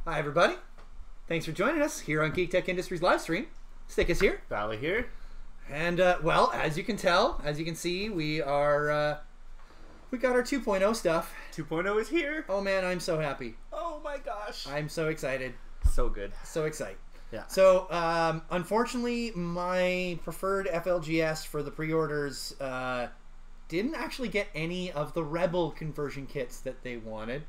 Hi, everybody. Thanks for joining us here on Geektech Industries live stream. Stick is here. Valley here. And, well, as you can tell, as you can see, we are, we got our 2.0 stuff. 2.0 is here. Oh, man, I'm so happy. Oh, my gosh. I'm so excited. So good. So excited. Yeah. So, unfortunately, my preferred FLGS for the pre-orders didn't actually get any of the Rebel conversion kits that they wanted,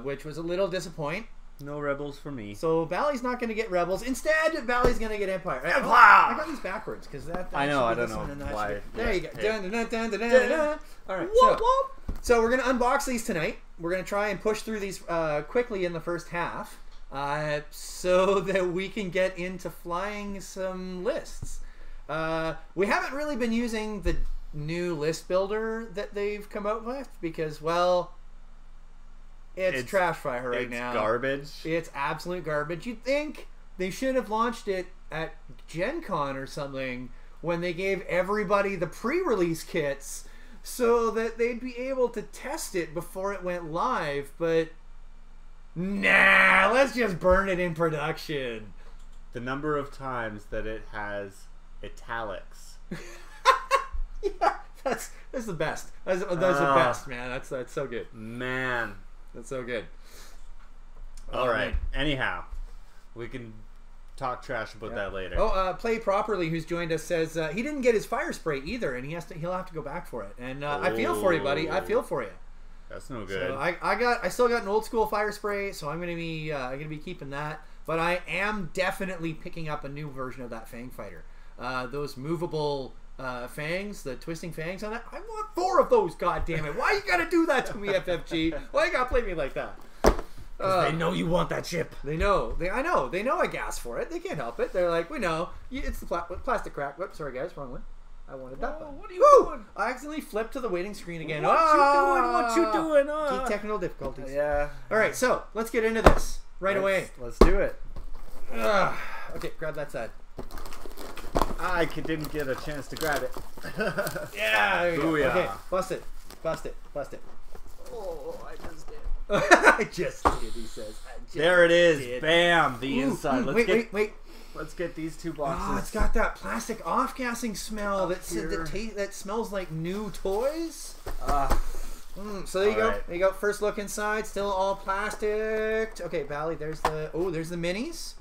which was a little disappointing. No Rebels for me. So Valley's not going to get Rebels. Instead, Valley's going to get Empire. Empire! Oh, I got these backwards because that. I know. I don't know why. There you go. Hey. Dun, dun, dun, dun, dun, dun, dun. All right. So we're going to unbox these tonight. We're going to try and push through these quickly in the first half, so that we can get into flying some lists. We haven't really been using the new list builder that they've come out with because, well, it's trash fire right now. It's garbage. It's absolute garbage. You'd think they should have launched it at Gen Con or something when they gave everybody the pre-release kits so that they'd be able to test it before it went live, but nah, let's just burn it in production. The number of times that it has italics. Yeah, that's the best. That's the best, man. That's so good. Man. That's so good. All right. Anyhow, we can talk trash about that later. Oh, Play Properly, who's joined us, says he didn't get his fire spray either, and he'll have to go back for it. And I feel for you, buddy. I feel for you. That's no good. So I still got an old school fire spray, so I'm gonna be keeping that. But I am definitely picking up a new version of that Fang Fighter. Those movable fangs, the twisting fangs on that. I want 4 of those, goddammit. Why you gotta do that to me, FFG? Why you gotta play me like that? They know you want that chip. They know. I know. They know I gas for it. They can't help it. They're like, we know. It's the plastic crack. Whoops, sorry guys, wrong one. I wanted that one. What are you doing? I accidentally flipped to the waiting screen again. What you doing? Key technical difficulties. Yeah. All right, so let's get into this right away. Let's do it. Okay, grab that side. I didn't get a chance to grab it. Yeah, there you go. Booyah. Okay, bust it. Bust it. Bust it. Oh, I just did. I just did, he says. There it is. Did. Bam. The inside. Wait. Let's get these 2 boxes. Oh, it's got that plastic off-gassing smell that smells like new toys. So there you go. Right. There you go. First look inside. Still all plastic. Okay, Valley. There's the minis.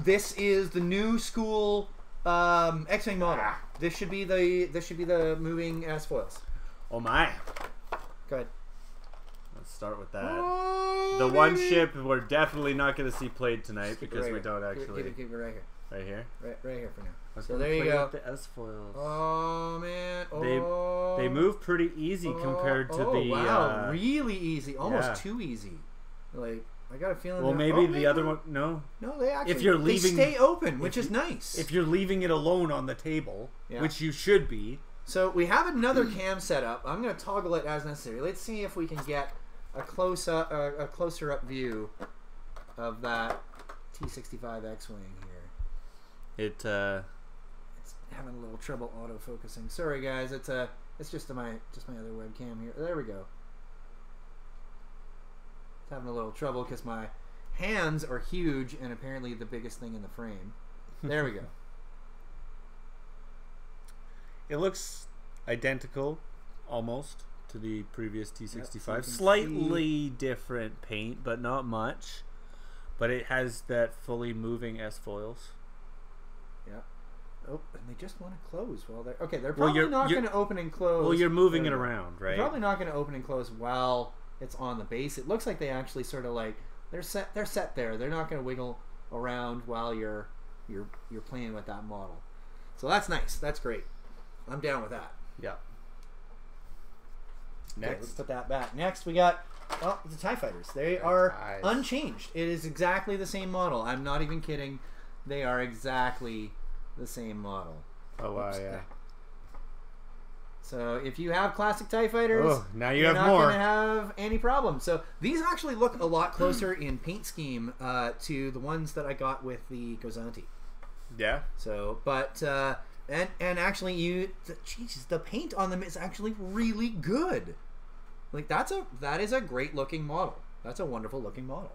This is the new school X-Wing model. This should be the moving S-foils. Oh my. Go ahead. Let's start with that. Oh, the one baby. ship we're definitely not going to see played tonight because right we here. don't actually. Keep it right here. Right here? Right here for now. So there you go. The S-foils. Oh man. Oh. They move pretty easy compared to the. Wow, really easy. Almost too easy. Like I got a feeling. Well, maybe the other one. No. No, they actually. If you're leaving, they stay open, which is nice. If you're leaving it alone on the table, which you should be. So we have another cam set up. I'm going to toggle it as necessary. Let's see if we can get a closer up view of that T65 X-Wing here. It's having a little trouble auto-focusing. Sorry guys, it's just my other webcam here. There we go. It's having a little trouble because my hands are huge and apparently the biggest thing in the frame. There we go. It looks identical, almost, to the previous T65. Yep, Slightly different paint, but not much. But it has that fully moving S-foils. Yeah. Oh, and they just want to close while they're... Okay, they're probably not going to open and close. Well, you're moving it around, right? They're probably not going to open and close while it's on the base. It looks like they actually sort of like... They're set there. They're not going to wiggle around while you're playing with that model. So that's nice. That's great. I'm down with that. Yeah. Okay, let's put that back. Next, we got the TIE Fighters. They are unchanged. It is exactly the same model. I'm not even kidding. They are exactly the same model. Oh, wow, yeah. So if you have classic TIE Fighters, now you you're have not more. going to have any problem. So these actually look a lot closer in paint scheme to the ones that I got with the Gozanti. Yeah. So, but And actually, the paint on them is actually really good. Like that is a great looking model. That's a wonderful looking model.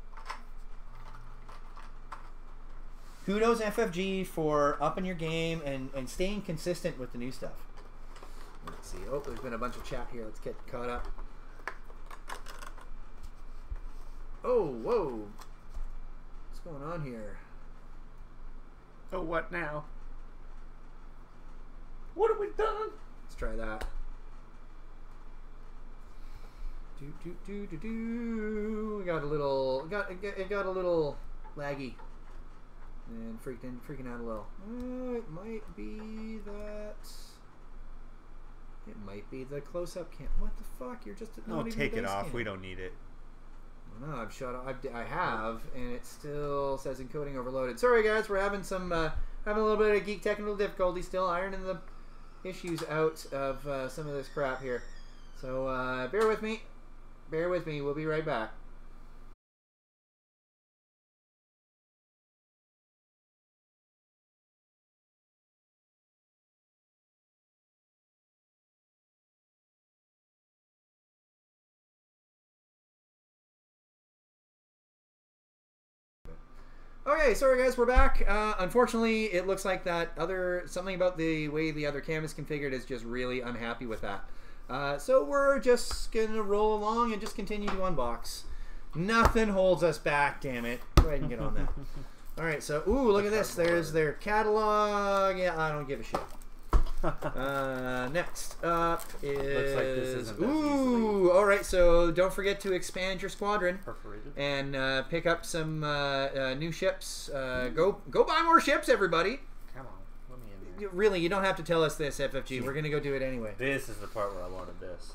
Kudos FFG for upping your game and staying consistent with the new stuff. Let's see. Oh, there's been a bunch of chat here. Let's get caught up. Oh, whoa. What's going on here? Oh, what now? What have we done? Let's try that. We got a little, it got a little laggy and freaking out a little. It might be that. It might be the close-up cam. What the fuck? You're just no. Take it off. We don't need it. No, I've shut. I have, and it still says encoding overloaded. Sorry, guys. We're having some having a little bit of geek technical difficulty still, ironing the issues out of some of this crap here. So bear with me. Bear with me. We'll be right back. Okay, sorry guys, we're back. Unfortunately, it looks like that something about the way the other cam is configured is just really unhappy with that. So we're just gonna roll along and just continue to unbox. Nothing holds us back, damn it. Go ahead and get on that. All right, so ooh, look at this. There's their catalog. Yeah, I don't give a shit. Next up is looks like this isn't that ooh. All right, so don't forget to expand your squadron perforated and pick up some new ships. Go buy more ships, everybody. Come on, let me in there. Really, you don't have to tell us this, FFG. We're gonna go do it anyway. This is the part where I wanted this.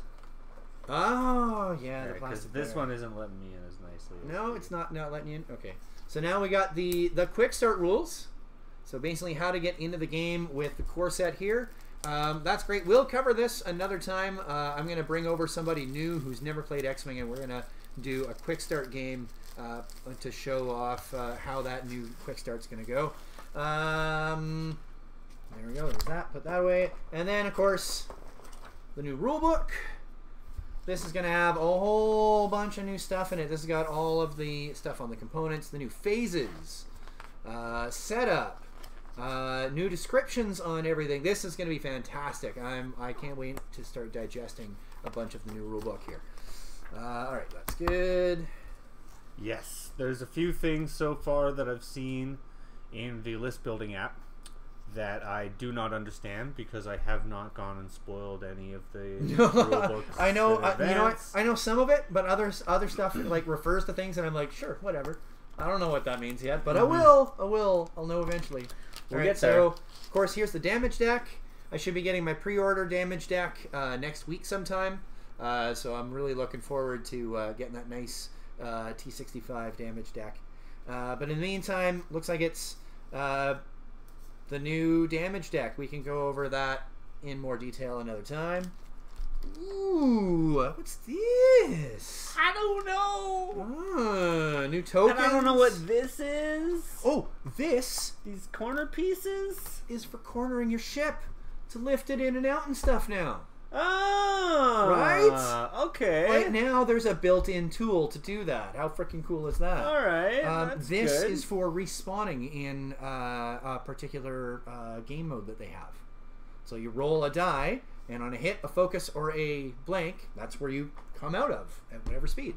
Oh yeah, the Because plastic. this one isn't letting me in as nicely. No, it's not letting you in. Okay, so now we got the quick start rules. So basically how to get into the game with the core set here. That's great. We'll cover this another time. I'm going to bring over somebody new who's never played X-Wing, and we're going to do a quick start game to show off how that new quick start's going to go. There we go. There's that. Put that away. And then, of course, the new rule book. This is going to have a whole bunch of new stuff in it. This has got all of the stuff on the components, the new phases, setup, new descriptions on everything. This is going to be fantastic. I can't wait to start digesting a bunch of the new rulebook here. All right, that's good. Yes, there's a few things so far that I've seen in the list building app that I do not understand because I have not gone and spoiled any of the rulebooks. I know, you know what? I know some of it, but other stuff like refers to things, and I'm like, sure, whatever. I don't know what that means yet, but I will. I'll know eventually. We'll All right, get there. So, of course, here's the damage deck. I should be getting my pre-order damage deck next week sometime. So I'm really looking forward to getting that nice T65 damage deck. But in the meantime, looks like it's the new damage deck. We can go over that in more detail another time. Ooh, what's this? I don't know. New tokens. And I don't know what this is. Oh, this These corner pieces is for cornering your ship to lift it in and out and stuff now. Oh, Right? Okay. Right now, there's a built-in tool to do that. How freaking cool is that? All right. This good. is for respawning in a particular game mode that they have. So you roll a die, and on a hit, a focus, or a blank, that's where you come out of at whatever speed.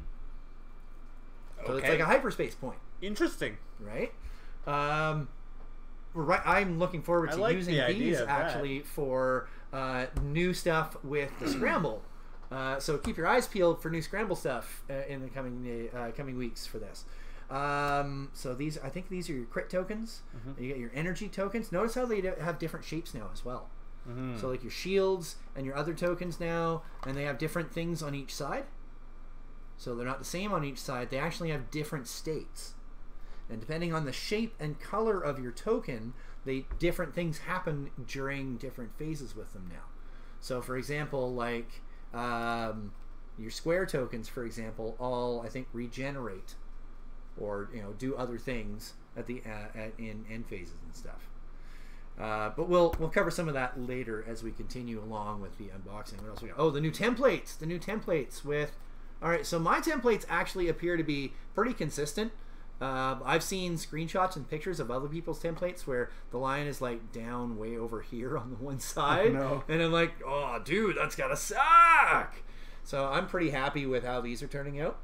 So it's like a hyperspace point. Interesting. Right? Right. I'm looking forward to using these actually for new stuff with the scramble. So keep your eyes peeled for new scramble stuff in the coming weeks for this. So these, I think these are your crit tokens. You get your energy tokens. Notice how they have different shapes now as well. So like your shields and your other tokens now, and they have different things on each side. So they're not the same on each side. They actually have different states. And depending on the shape and color of your token, different things happen during different phases with them now. So for example, like your square tokens, for example, all I think regenerate or do other things at the in end phases and stuff. But we'll cover some of that later as we continue along with the unboxing. What else we got? Oh, the new templates! The new templates with All right, so my templates actually appear to be pretty consistent. I've seen screenshots and pictures of other people's templates where the line is like down way over here on the one side. No. And I'm like, oh, dude, that's gotta suck. So I'm pretty happy with how these are turning out.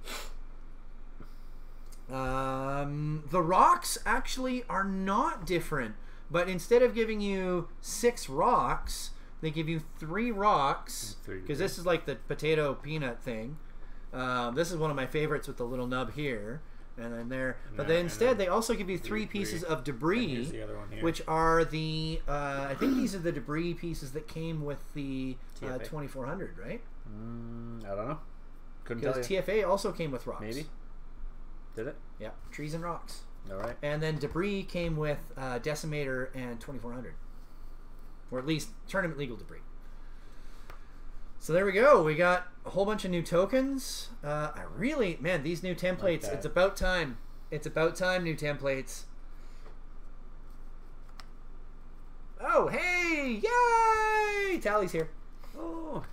The rocks actually are not different, but instead of giving you 6 rocks, they give you 3 rocks, because this is like the potato peanut thing. This is one of my favorites with the little nub here. And then there, but then instead they also give you 3 pieces of debris, which are the I think these are the debris pieces that came with the 2400, right? I don't know. Couldn't tell you. Because TFA also came with rocks. Maybe. Did it? Yeah, trees and rocks. All right. And then debris came with Decimator and 2400, or at least tournament legal debris. So there we go. We got a whole bunch of new tokens. Man, these new templates, it's about time. It's about time, new templates. Oh, hey! Yay! Tally's here. Oh.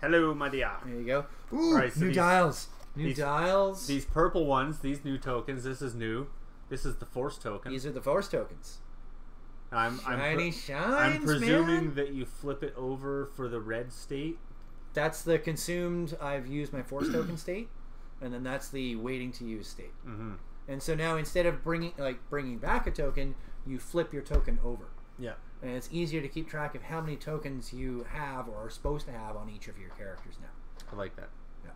Hello, my dear. There you go. Ooh, right, so new dials. New dials. These purple ones, these new tokens, this is new. This is the force token. These are the force tokens. I'm presuming that you flip it over for the red state. That's the consumed. I've used my force token state, and then that's the waiting to use state. Mm-hmm. And so now instead of bringing back a token, you flip your token over. Yeah. And it's easier to keep track of how many tokens you have or are supposed to have on each of your characters now. I like that. Yeah.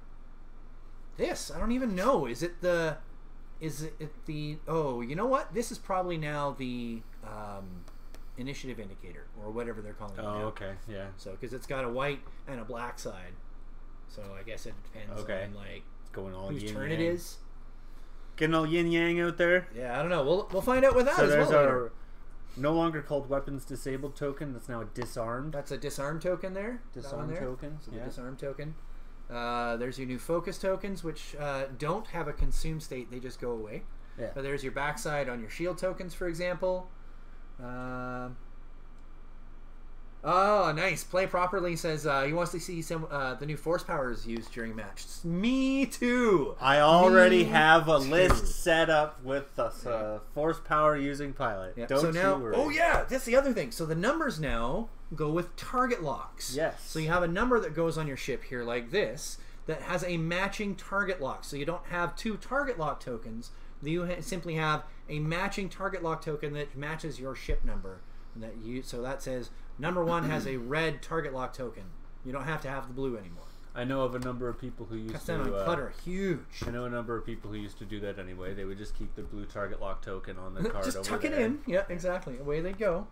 This I don't even know. Is it the? Oh, you know what? This is probably now the initiative indicator or whatever they're calling it now. Oh, okay, yeah. So because it's got a white and a black side, so I guess it depends on like it's going all whose yin turn yang. it is. Getting all yin yang out there. Yeah, I don't know. We'll find out with that. So as there's well our no longer called weapons disabled token. That's now a disarmed. That's a disarm token there. Disarm token. So the disarm token. There's your new focus tokens, which don't have a consume state; they just go away. Yeah. But there's your backside on your shield tokens, for example. Oh, nice. Play properly says he wants to see some the new force powers used during match. Me too. I already have a list set up with the force power using pilot. Yeah. Don't so now, you worry. oh yeah, that's the other thing. So the numbers now go with target locks. Yes. So you have a number that goes on your ship here like this that has a matching target lock. So you don't have 2 target lock tokens. You simply have a matching target lock token that matches your ship number. And so that says number 1 has a red target lock token. You don't have to have the blue anymore. I know of a number of people who used to clutter huge. I know a number of people who used to do that anyway. They would just keep the blue target lock token on the card. Just over tuck there. it in. Yeah, exactly. Away they go.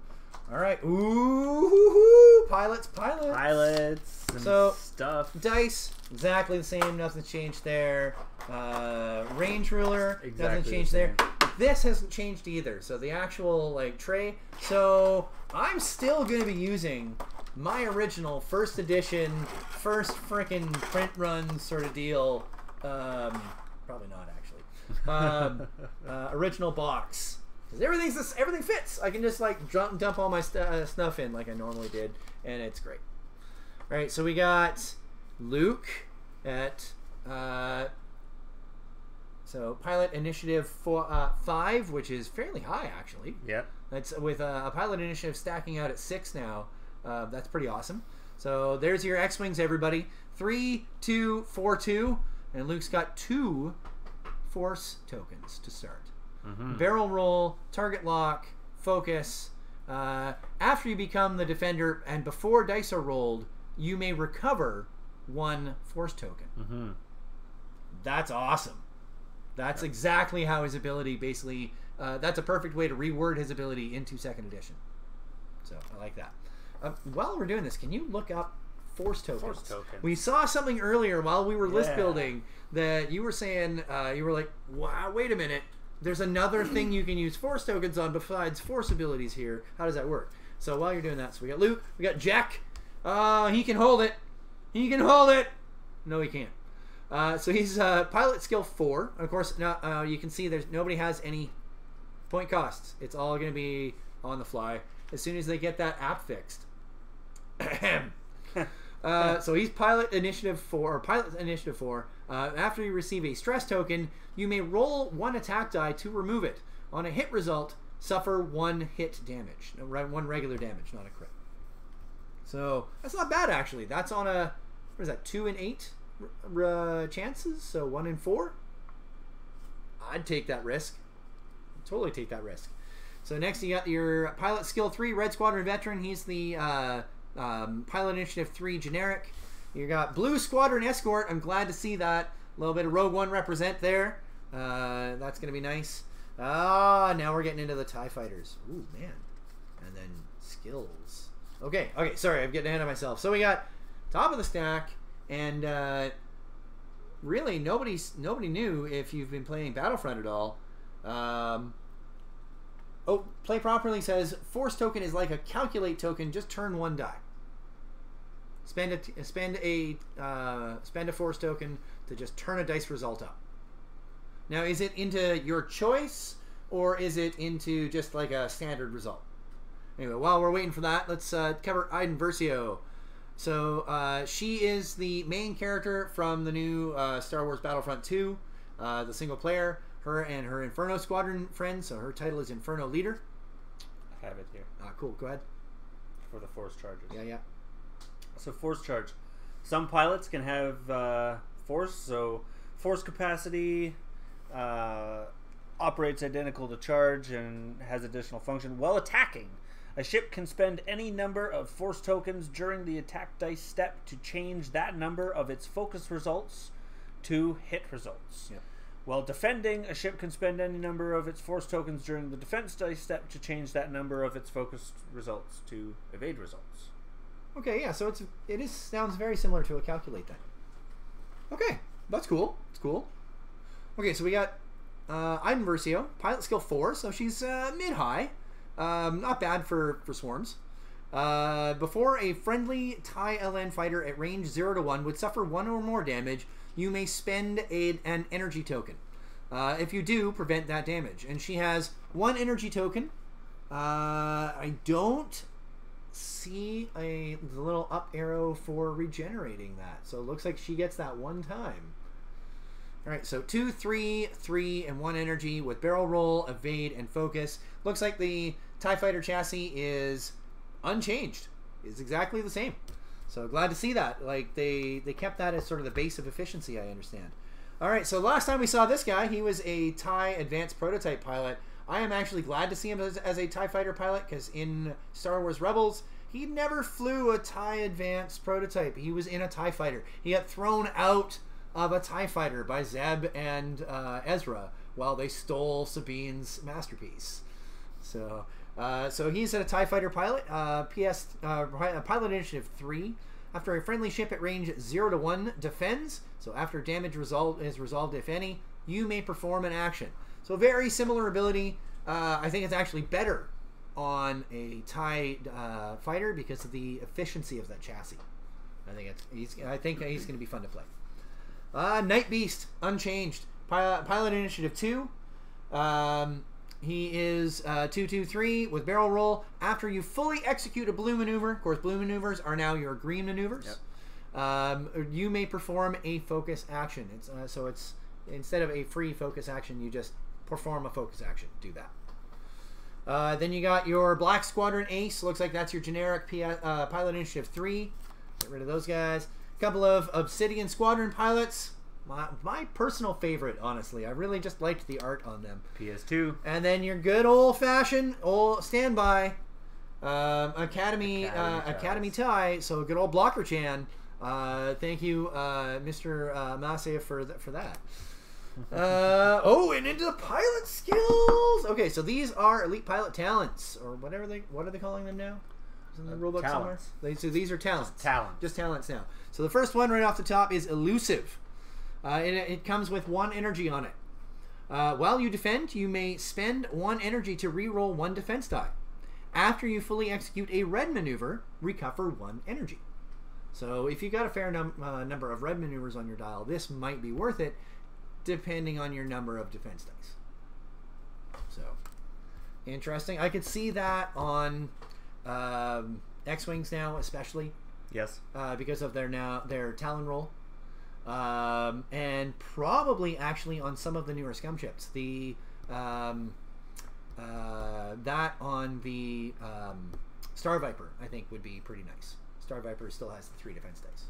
All right. Ooh, pilots. And so stuff. Dice, exactly the same. Nothing's changed there. Range ruler, nothing's changed there. This hasn't changed either. So the actual tray. So I'm still going to be using my original first edition, first frickin' print run sort of deal. Probably not actually. Original box. Because everything fits. I can just dump all my stuff in like I normally did, and it's great. All right, so we got Luke at so pilot initiative 5, which is fairly high actually. Yeah. That's with a pilot initiative stacking out at 6 now. That's pretty awesome. So there's your X-wings, everybody. 3, 2, 4, 2, and Luke's got 2 force tokens to start. Mm-hmm. Barrel roll, target lock, focus. After you become the defender and before dice are rolled, you may recover 1 force token. Mm-hmm. That's awesome. That's exactly how his ability basically. That's a perfect way to reword his ability into 2nd edition. So I like that. While we're doing this, can you look up force tokens? We saw something earlier while we were list building that you were saying. You were like, "Wow, wait a minute. There's another thing you can use force tokens on besides force abilities here. How does that work?" So while you're doing that, so we got Luke, we got Jack. He can hold it. He can hold it. No, he can't. So he's pilot skill 4. Of course, now you can see nobody has any point costs. It's all going to be on the fly as soon as they get that app fixed. So he's pilot initiative 4. After you receive a stress token, you may roll 1 attack die to remove it. On a hit result, suffer 1 hit damage. No, 1 regular damage, not a crit. So that's not bad, actually. That's on a, what is that, 2 and 8 chances? So 1 and 4? I'd take that risk. Totally take that risk. So next you got your Pilot Skill 3, Red Squadron Veteran. He's the Pilot Initiative 3 generic. You got Blue Squadron Escort. I'm glad to see that. A little bit of Rogue One represent there. That's going to be nice. Now we're getting into the TIE Fighters. Ooh, man. And then skills. Okay, sorry, I'm getting ahead of myself. So we got top of the stack, and really nobody knew if you've been playing Battlefront at all. Play Properly says Force token is like a calculate token. Just turn 1 die. Spend a Force token to just turn a dice result up. Now, is it into your choice, or is it into just like a standard result? Anyway, while we're waiting for that, let's cover Iden Versio. So she is the main character from the new Star Wars Battlefront 2, the single player. Her and her Inferno Squadron friends. So her title is Inferno Leader. I have it here. Cool. Go ahead. For the Force charges. Yeah. So Force charge. Some pilots can have Force. So Force capacity operates identical to charge and has additional function. While attacking, a ship can spend any number of Force tokens during the attack dice step to change that number of its focus results to hit results. Yep. While defending, a ship can spend any number of its Force tokens during the defense dice step to change that number of its focused results to evade results. Okay, yeah, so it sounds very similar to a calculate then. Okay, that's cool. It's cool. Okay, so we got Iden Versio, Pilot Skill 4, so she's mid-high. Not bad for swarms. Before a friendly TIE LN fighter at range 0 to 1 would suffer 1 or more damage, you may spend an energy token. If you do, prevent that damage. And she has 1 energy token. I don't see the little up arrow for regenerating that. So it looks like she gets that 1 time. Alright, so 2, 3, 3, and 1 energy with barrel roll, evade, and focus. Looks like the TIE Fighter chassis is unchanged. It's exactly the same. So glad to see that. Like they kept that as sort of the base of efficiency, I understand. Alright, so last time we saw this guy, he was a TIE Advanced Prototype pilot. I am actually glad to see him as a TIE Fighter pilot, because in Star Wars Rebels, he never flew a TIE Advanced Prototype. He was in a TIE Fighter. He got thrown out of a TIE Fighter by Zeb and Ezra while they stole Sabine's masterpiece. So he's a TIE Fighter pilot, Pilot Initiative 3. After a friendly ship at range 0 to 1 defends, so after damage is resolved, if any, you may perform an action. So very similar ability. I think it's actually better on a TIE fighter because of the efficiency of that chassis. I think he's going to be fun to play. Night Beast, unchanged. Pilot Initiative 2. He is 2-2-3 with barrel roll. After you fully execute a blue maneuver, of course, blue maneuvers are now your green maneuvers. Yep. You may perform a focus action. So it's instead of a free focus action, you just perform a focus action. Do that. Then you got your Black Squadron Ace. Looks like that's your generic Pilot Initiative 3. Get rid of those guys. A couple of Obsidian Squadron pilots. My personal favorite, honestly. I really just liked the art on them. PS2. And then your good old-fashioned, standby Academy tie. So good old Blocker Chan. Thank you, Mr. Masaya, for that. And into the pilot skills. Okay, so these are elite pilot talents, or what are they calling them now? Is in the rulebook somewhere? So these are talents. Just talents now. So the first one right off the top is elusive. It comes with 1 energy on it. While you defend, you may spend 1 energy to re-roll 1 defense die. After you fully execute a red maneuver, recover 1 energy. So if you got a fair number of red maneuvers on your dial, this might be worth it, depending on your number of defense dice. So, interesting. I could see that on X-Wings now, especially. Yes. Because of their Talon roll. And probably actually on some of the newer Scum ships. The that on the Star Viper, I think, would be pretty nice. Star Viper still has the 3 defense dice,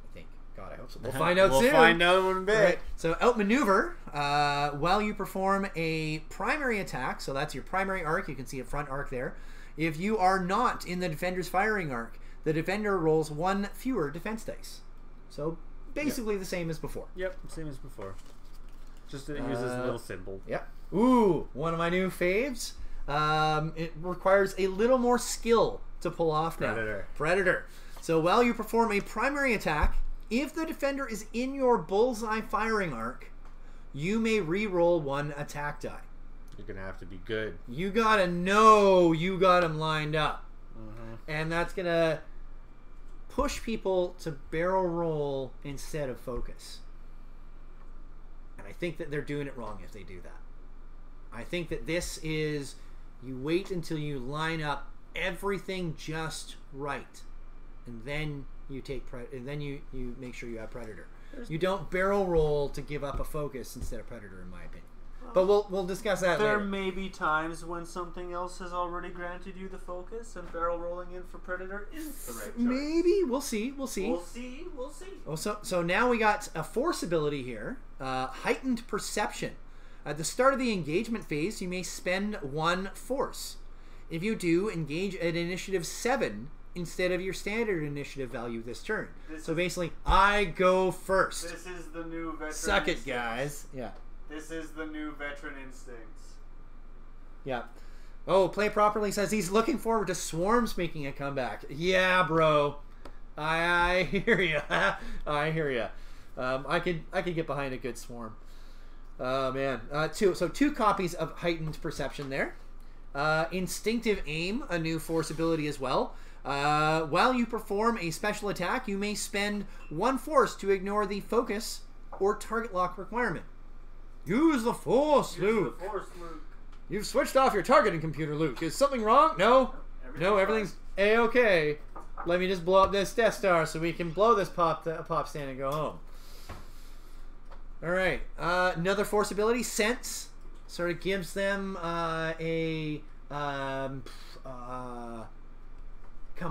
I think. God, I hope so. We'll find out soon. We'll find out in a bit. Right. So outmaneuver, while you perform a primary attack, so that's your primary arc, you can see a front arc there. If you are not in the defender's firing arc, the defender rolls 1 fewer defense dice. So basically the same as before. Yep, same as before. Just it uses a little symbol. Yep. Ooh, one of my new faves. It requires a little more skill to pull off now. Predator. So while you perform a primary attack, if the defender is in your bullseye firing arc, you may re-roll 1 attack die. You're going to have to be good. You got to know you got them lined up. And that's going to push people to barrel roll instead of focus. And I think that they're doing it wrong if they do that. I think that this is, you wait until you line up everything just right, and then you take and then you make sure you have Predator. You don't barrel roll to give up a focus instead of Predator, in my opinion. But we'll discuss that later. There may be times when something else has already granted you the focus, and barrel rolling in for Predator is the right choice. Maybe. We'll see. We'll see. Oh, so now we got a force ability here. Heightened Perception. At the start of the engagement phase, you may spend 1 force. If you do, engage at initiative 7 instead of your standard initiative value this turn. So basically, I go first. This is the new veteran Suck instincts. it, guys. Yeah. This is the new veteran instincts. Yeah. Oh, Play Properly says he's looking forward to Swarms making a comeback. Yeah, bro. I hear ya. I hear ya. I could get behind a good Swarm. Oh, man. 2 copies of Heightened Perception there. Instinctive Aim, a new force ability as well. While you perform a special attack, you may spend 1 force to ignore the focus or target lock requirement. Use the force, Luke. You've switched off your targeting computer, Luke. Is something wrong? No. Everything's A-okay. Let me just blow up this Death Star so we can blow this pop stand and go home. All right. Another force ability, Sense. Sort of gives them come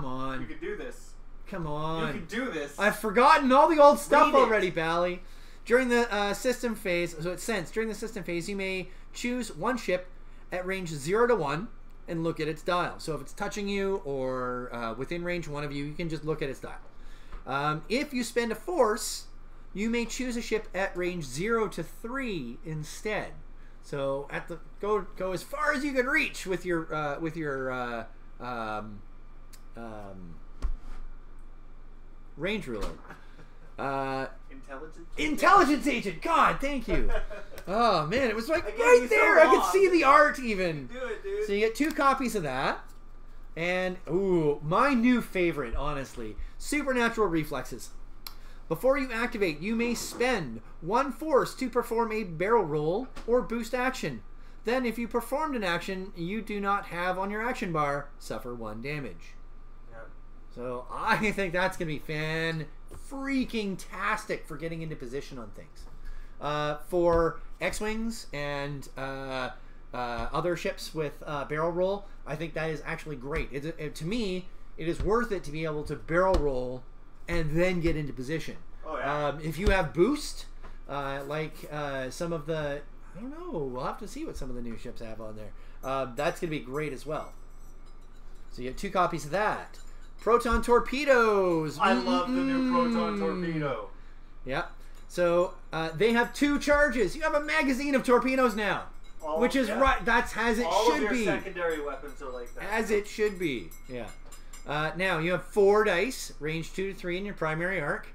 on. You can do this. Come on. You can do this. I've forgotten all the old stuff already, Bally. During the system phase, so it's Sense. During the system phase, you may choose 1 ship at range 0 to 1 and look at its dial. So if it's touching you or within range 1 of you, you can just look at its dial. If you spend a force, you may choose a ship at range 0 to 3 instead. So at the go as far as you can reach with your range ruler. Intelligence agent. God, thank you. Oh man, it was like right there. I could see the art even. Do it, dude. So you get 2 copies of that, and ooh, my new favorite, honestly, Supernatural Reflexes. Before you activate, you may spend 1 force to perform a barrel roll or boost action. Then, if you performed an action you do not have on your action bar, suffer 1 damage. Yep. So I think that's gonna be freaking-tastic for getting into position on things. For X-Wings and other ships with barrel roll, I think that is actually great. To me, it is worth it to be able to barrel roll and then get into position. Oh, yeah. If you have boost, like some of the, I don't know, we'll have to see what some of the new ships have on there. That's going to be great as well. So you get 2 copies of that. Proton Torpedoes. I love the new Proton Torpedo. Yeah. So they have 2 charges. You have a magazine of torpedoes now. Which is right. That's as it should be. All of your secondary weapons are like that. As it should be. Yeah. Now, you have 4 dice, range 2 to 3 in your primary arc.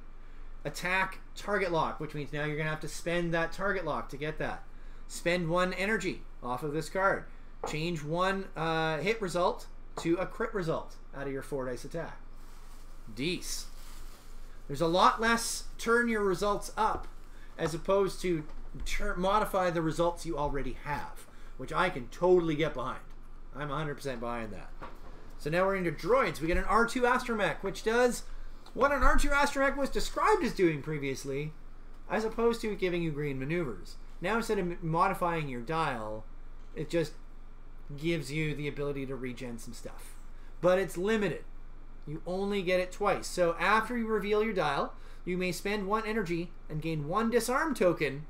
Attack target lock, which means now you're going to have to spend that target lock to get that. Spend 1 energy off of this card. Change 1 hit result to a crit result out of your 4 dice attack. Dece. There's a lot less turn your results up as opposed to modify the results you already have, which I can totally get behind. I'm 100% behind that. So now we're into droids. We get an R2 Astromech, which does what an R2 astromech was described as doing previously, as opposed to giving you green maneuvers. Now instead of modifying your dial, it just gives you the ability to regen some stuff. But it's limited. You only get it twice. So after you reveal your dial, you may spend 1 energy and gain 1 disarm token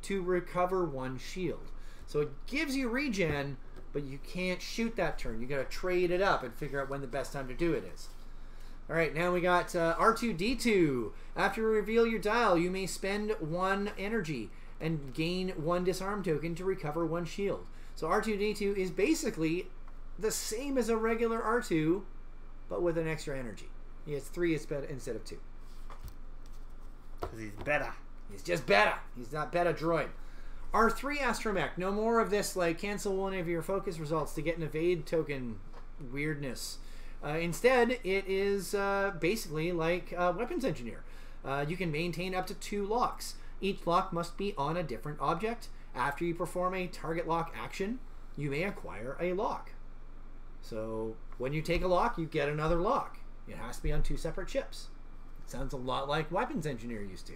to recover 1 shield. So it gives you regen, but you can't shoot that turn. You got to trade it up and figure out when the best time to do it is. All right, now we got R2-D2. After you reveal your dial, you may spend 1 energy and gain 1 disarm token to recover 1 shield. So R2-D2 is basically the same as a regular R2, but with an extra energy. He has 3 instead of 2. Because he's better. He's just better. He's not better droid. R3 astromech. No more of this, like, cancel 1 of your focus results to get an evade token weirdness. Instead, it is basically like weapons engineer. You can maintain up to 2 locks. Each lock must be on a different object. After you perform a target lock action, you may acquire a lock. So when you take a lock, you get another lock. It has to be on 2 separate ships. It sounds a lot like weapons engineer used to.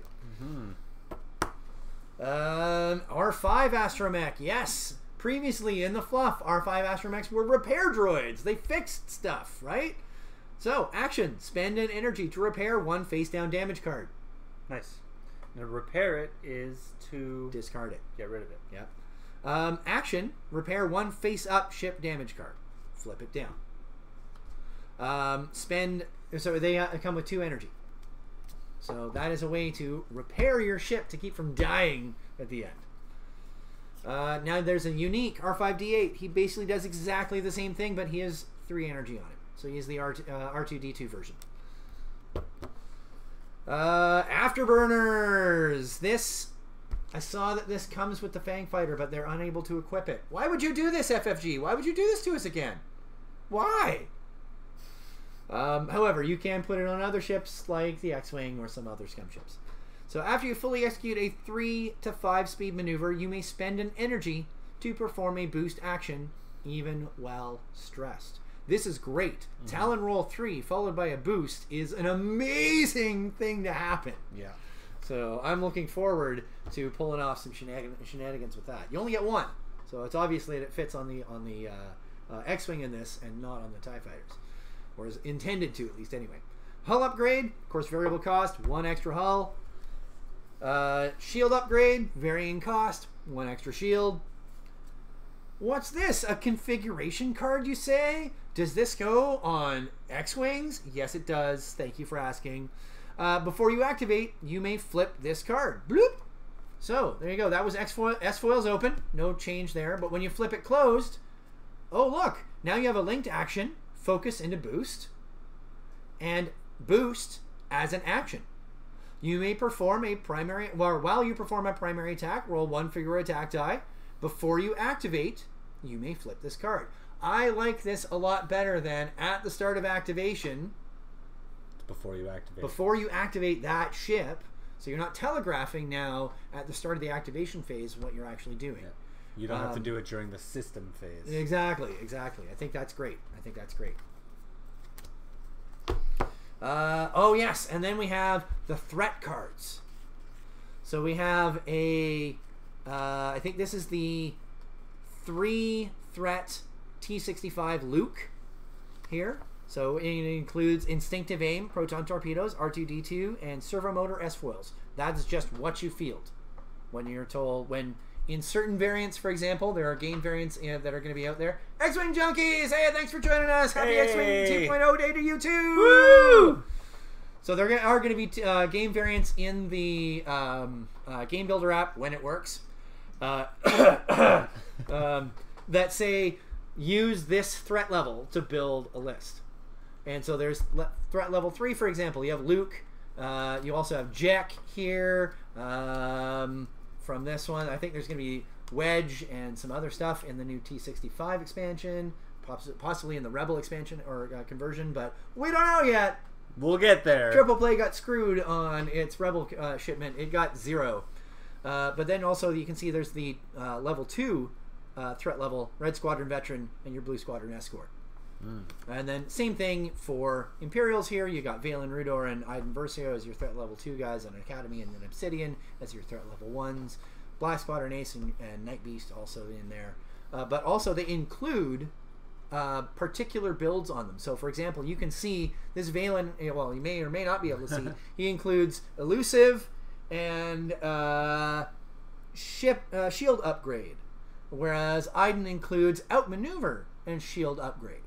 R5 astromech, yes. Previously in the fluff, R5 astromechs were repair droids. They fixed stuff, right? So, action. Spend an energy to repair 1 face-down damage card. Nice. Now, repair it is to... discard it. Get rid of it. Yep. Action. Repair 1 face-up ship damage card. Flip it down. So they come with 2 energy. So that is a way to repair your ship to keep from dying at the end. Now there's a unique R5-D8. He basically does exactly the same thing, but he has 3 energy on it. So he is the R2-D2 version. Afterburners. This, I saw that this comes with the Fang Fighter, but they're unable to equip it. Why would you do this, FFG? Why would you do this to us again? Why? However, you can put it on other ships like the X-Wing or some other Scum ships. So after you fully execute a 3 to 5 speed maneuver, you may spend an energy to perform a boost action, even while stressed. This is great. Talon Roll 3 followed by a boost is an amazing thing to happen. Yeah. So I'm looking forward to pulling off some shenanigans with that. You only get 1, so it's obviously that it fits on the X-Wing in this and not on the TIE Fighters. Or is intended to, at least anyway. Hull upgrade, of course, variable cost, 1 extra hull. Shield upgrade, varying cost, 1 extra shield. What's this? A configuration card, you say? Does this go on X-Wings? Yes, it does. Thank you for asking. Before you activate, you may flip this card. Bloop! So, there you go. That was S-foils open. No change there. But when you flip it closed, oh, look. Now you have a linked action. Focus into boost, and boost as an action. You may perform a primary, well, while you perform a primary attack, roll 1 figure attack die. Before you activate, you may flip this card. I like this a lot better than at the start of activation. Before you activate. Before you activate that ship, so you're not telegraphing now at the start of the activation phase what you're actually doing. Yeah. You don't have to do it during the system phase. Exactly. I think that's great. Oh, yes. And then we have the threat cards. So we have a... I think this is the 3 threat T-65 Luke here. So it includes instinctive aim, proton torpedoes, R2-D2, and servomotor S-foils. That's just what you field when you're told... In certain variants, for example, there are game variants that are going to be out there. X-Wing Junkies! Hey, thanks for joining us! Happy X-Wing 2.0 day to you too! Woo! So there are going to be game variants in the Game Builder app when it works that say use this threat level to build a list. And so there's threat level 3, for example. You have Luke. You also have Jack here. From this one, I think there's going to be Wedge and some other stuff in the new T-65 expansion, possibly in the Rebel expansion or conversion, but we don't know yet. We'll get there. Triple Play got screwed on its Rebel shipment. It got 0. But then also you can see there's the level 2 threat level, Red Squadron Veteran and your Blue Squadron Escort. And then same thing for Imperials here. You got Valen, Rudor, and Iden Versio as your threat level 2 guys on Academy, and then Obsidian as your threat level 1s. Black Spotter and Ace and Night Beast also in there. But also they include particular builds on them. So for example, you can see this Valen, well, you may or may not be able to see, he includes Elusive and Shield Upgrade. Whereas Iden includes Outmaneuver and Shield Upgrade.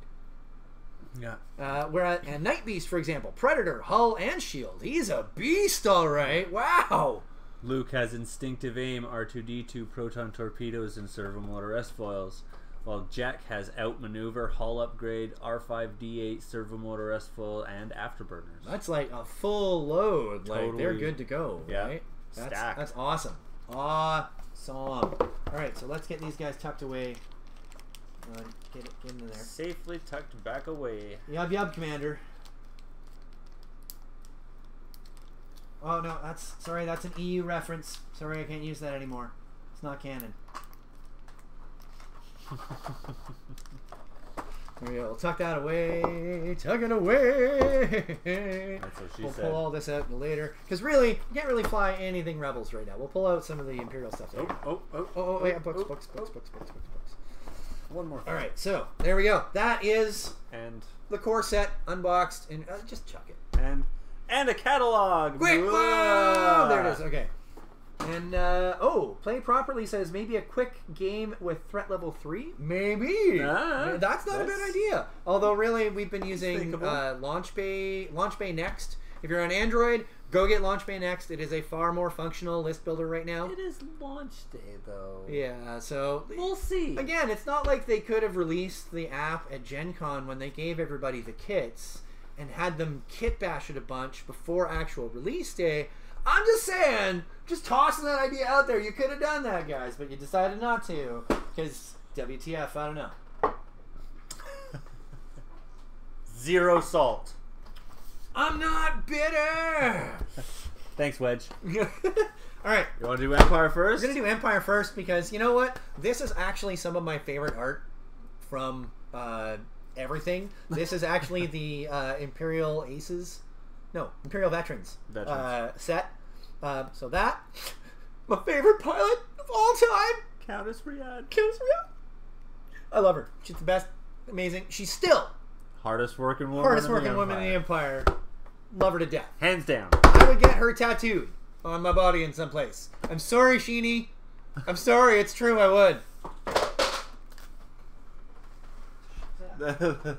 Yeah. And Night Beast, for example, Predator, Hull, and Shield. He's a beast, all right. Wow. Luke has Instinctive Aim, R2-D2, Proton Torpedoes, and Servomotor S-Foils. While Jack has Outmaneuver, Hull Upgrade, R5-D8, Servomotor S-Foil, and Afterburners. That's like a full load. Totally. Like, they're good to go, yeah. right? Stacked. That's awesome. Awesome. All right, so let's get these guys tucked away. Get into there. Safely tucked back away. Yub yub, Commander. Oh no, that's an EU reference. Sorry, I can't use that anymore. It's not canon. There we go. We'll tuck that away. Tuck it away. That's what she we'll said. pull all this out later. Because really, you can't really fly anything Rebels right now. We'll pull out some of the Imperial stuff later. Yeah, books. One more thing. All right, so there we go. That is and the core set unboxed, and just chuck it. And a catalog. Quick! Whoa! There it is. Okay. And play properly says maybe a quick game with threat level 3. Maybe that's not a bad idea. Although really, we've been using Launch Bay Next. If you're on Android, go get Launch Bay Next. It is a far more functional list builder right now. It is launch day though. Yeah, so we'll see. Again, it's not like they could have released the app at Gen Con when they gave everybody the kits and had them kit bash it a bunch before actual release day. I'm just saying, just tossing that idea out there. You could have done that, guys, but you decided not to because WTF, I don't know. Zero salt. I'm not bitter. Thanks, Wedge. All right. You want to do Empire first? We're going to do Empire first because, you know what? This is actually some of my favorite art from everything. This is actually the Imperial Veterans set. So that, my favorite pilot of all time. Countess Riyadh. I love her. She's the best. Amazing. She's still hardest working woman in the Empire. Love her to death. Hands down. I would get her tattooed on my body in some place. I'm sorry, Sheeny. I'm sorry. It's true. I would. That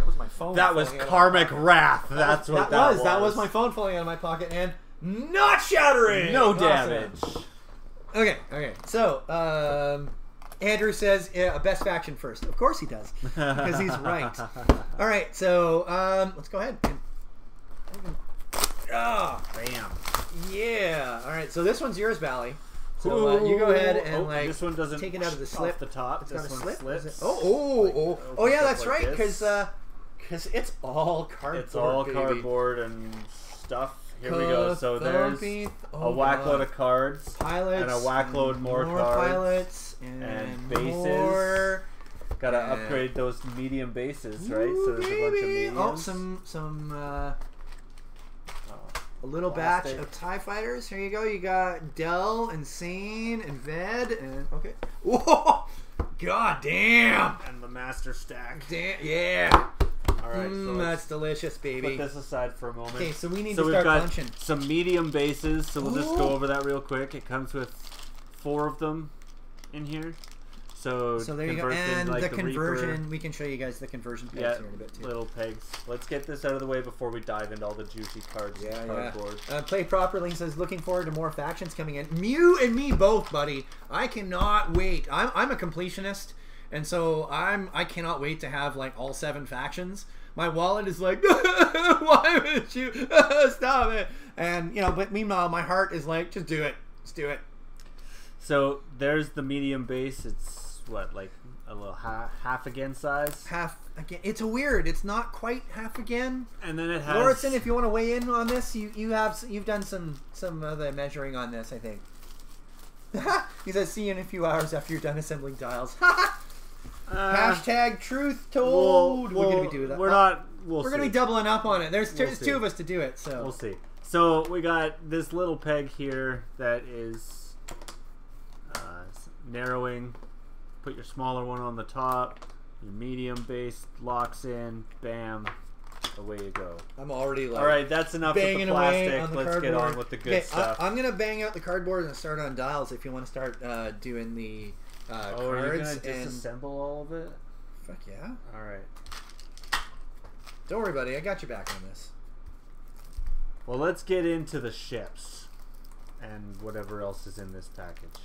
was my phone. That was karmic wrath. That's what that was. That was my phone falling out of my pocket and not shattering. No damage. Okay. So, Andrew says best faction first. Of course he does, because he's right. All right. So, let's go ahead. Bam. Yeah. All right. So this one's yours, Bally. So you go ahead and this one doesn't take it out of the slip. Off the top. It's got a slip. Slips. Oh yeah, that's right. Because it's all cardboard. It's all cardboard and stuff. Here we go. So there's a whackload of cards, pilots, and a whackload more cards, pilots, and bases. More. Gotta upgrade those medium bases, right? So there's a bunch of mediums. A little batch of TIE fighters. Here you go. You got Del and Sane and Ved and okay. Whoa! God damn! And the master stack. Damn! Yeah. All right. So that's delicious, baby. Put this aside for a moment. Okay, so we need to start punching. Some medium bases. So we'll just go over that real quick. It comes with 4 of them in here. So there you go. And the conversion, we can show you guys the conversion pegs here in a bit too. Little pegs. Let's get this out of the way before we dive into all the juicy cards. Cardboard. Play properly says looking forward to more factions coming in. Mew and me both, buddy. I cannot wait. I'm a completionist, and so I cannot wait to have like all 7 factions. My wallet is like, why would you stop it? And but meanwhile, my heart is like, just do it. Just do it. So there's the medium base. It's what, like a little half again size? Half again. It's a weird. It's not quite half again. And then it has. Lauritsen, if you want to weigh in on this, you've done some of the measuring on this, I think. He says, "See you in a few hours after you're done assembling dials." Hashtag truth told. We're gonna be doing that. We're not. We're gonna be doubling up on it. There's two of us to do it, so we'll see. So we got this little peg here that is narrowing. Put your smaller one on the top. Your medium base locks in. Bam. Away you go. I'm already like. All right, that's enough with the plastic. Let's get on with the good stuff. I'm gonna bang out the cardboard and start on dials. If you want to start doing the cards, are you gonna disassemble all of it? Fuck yeah! All right. Don't worry, buddy. I got your back on this. Well, let's get into the ships and whatever else is in this package.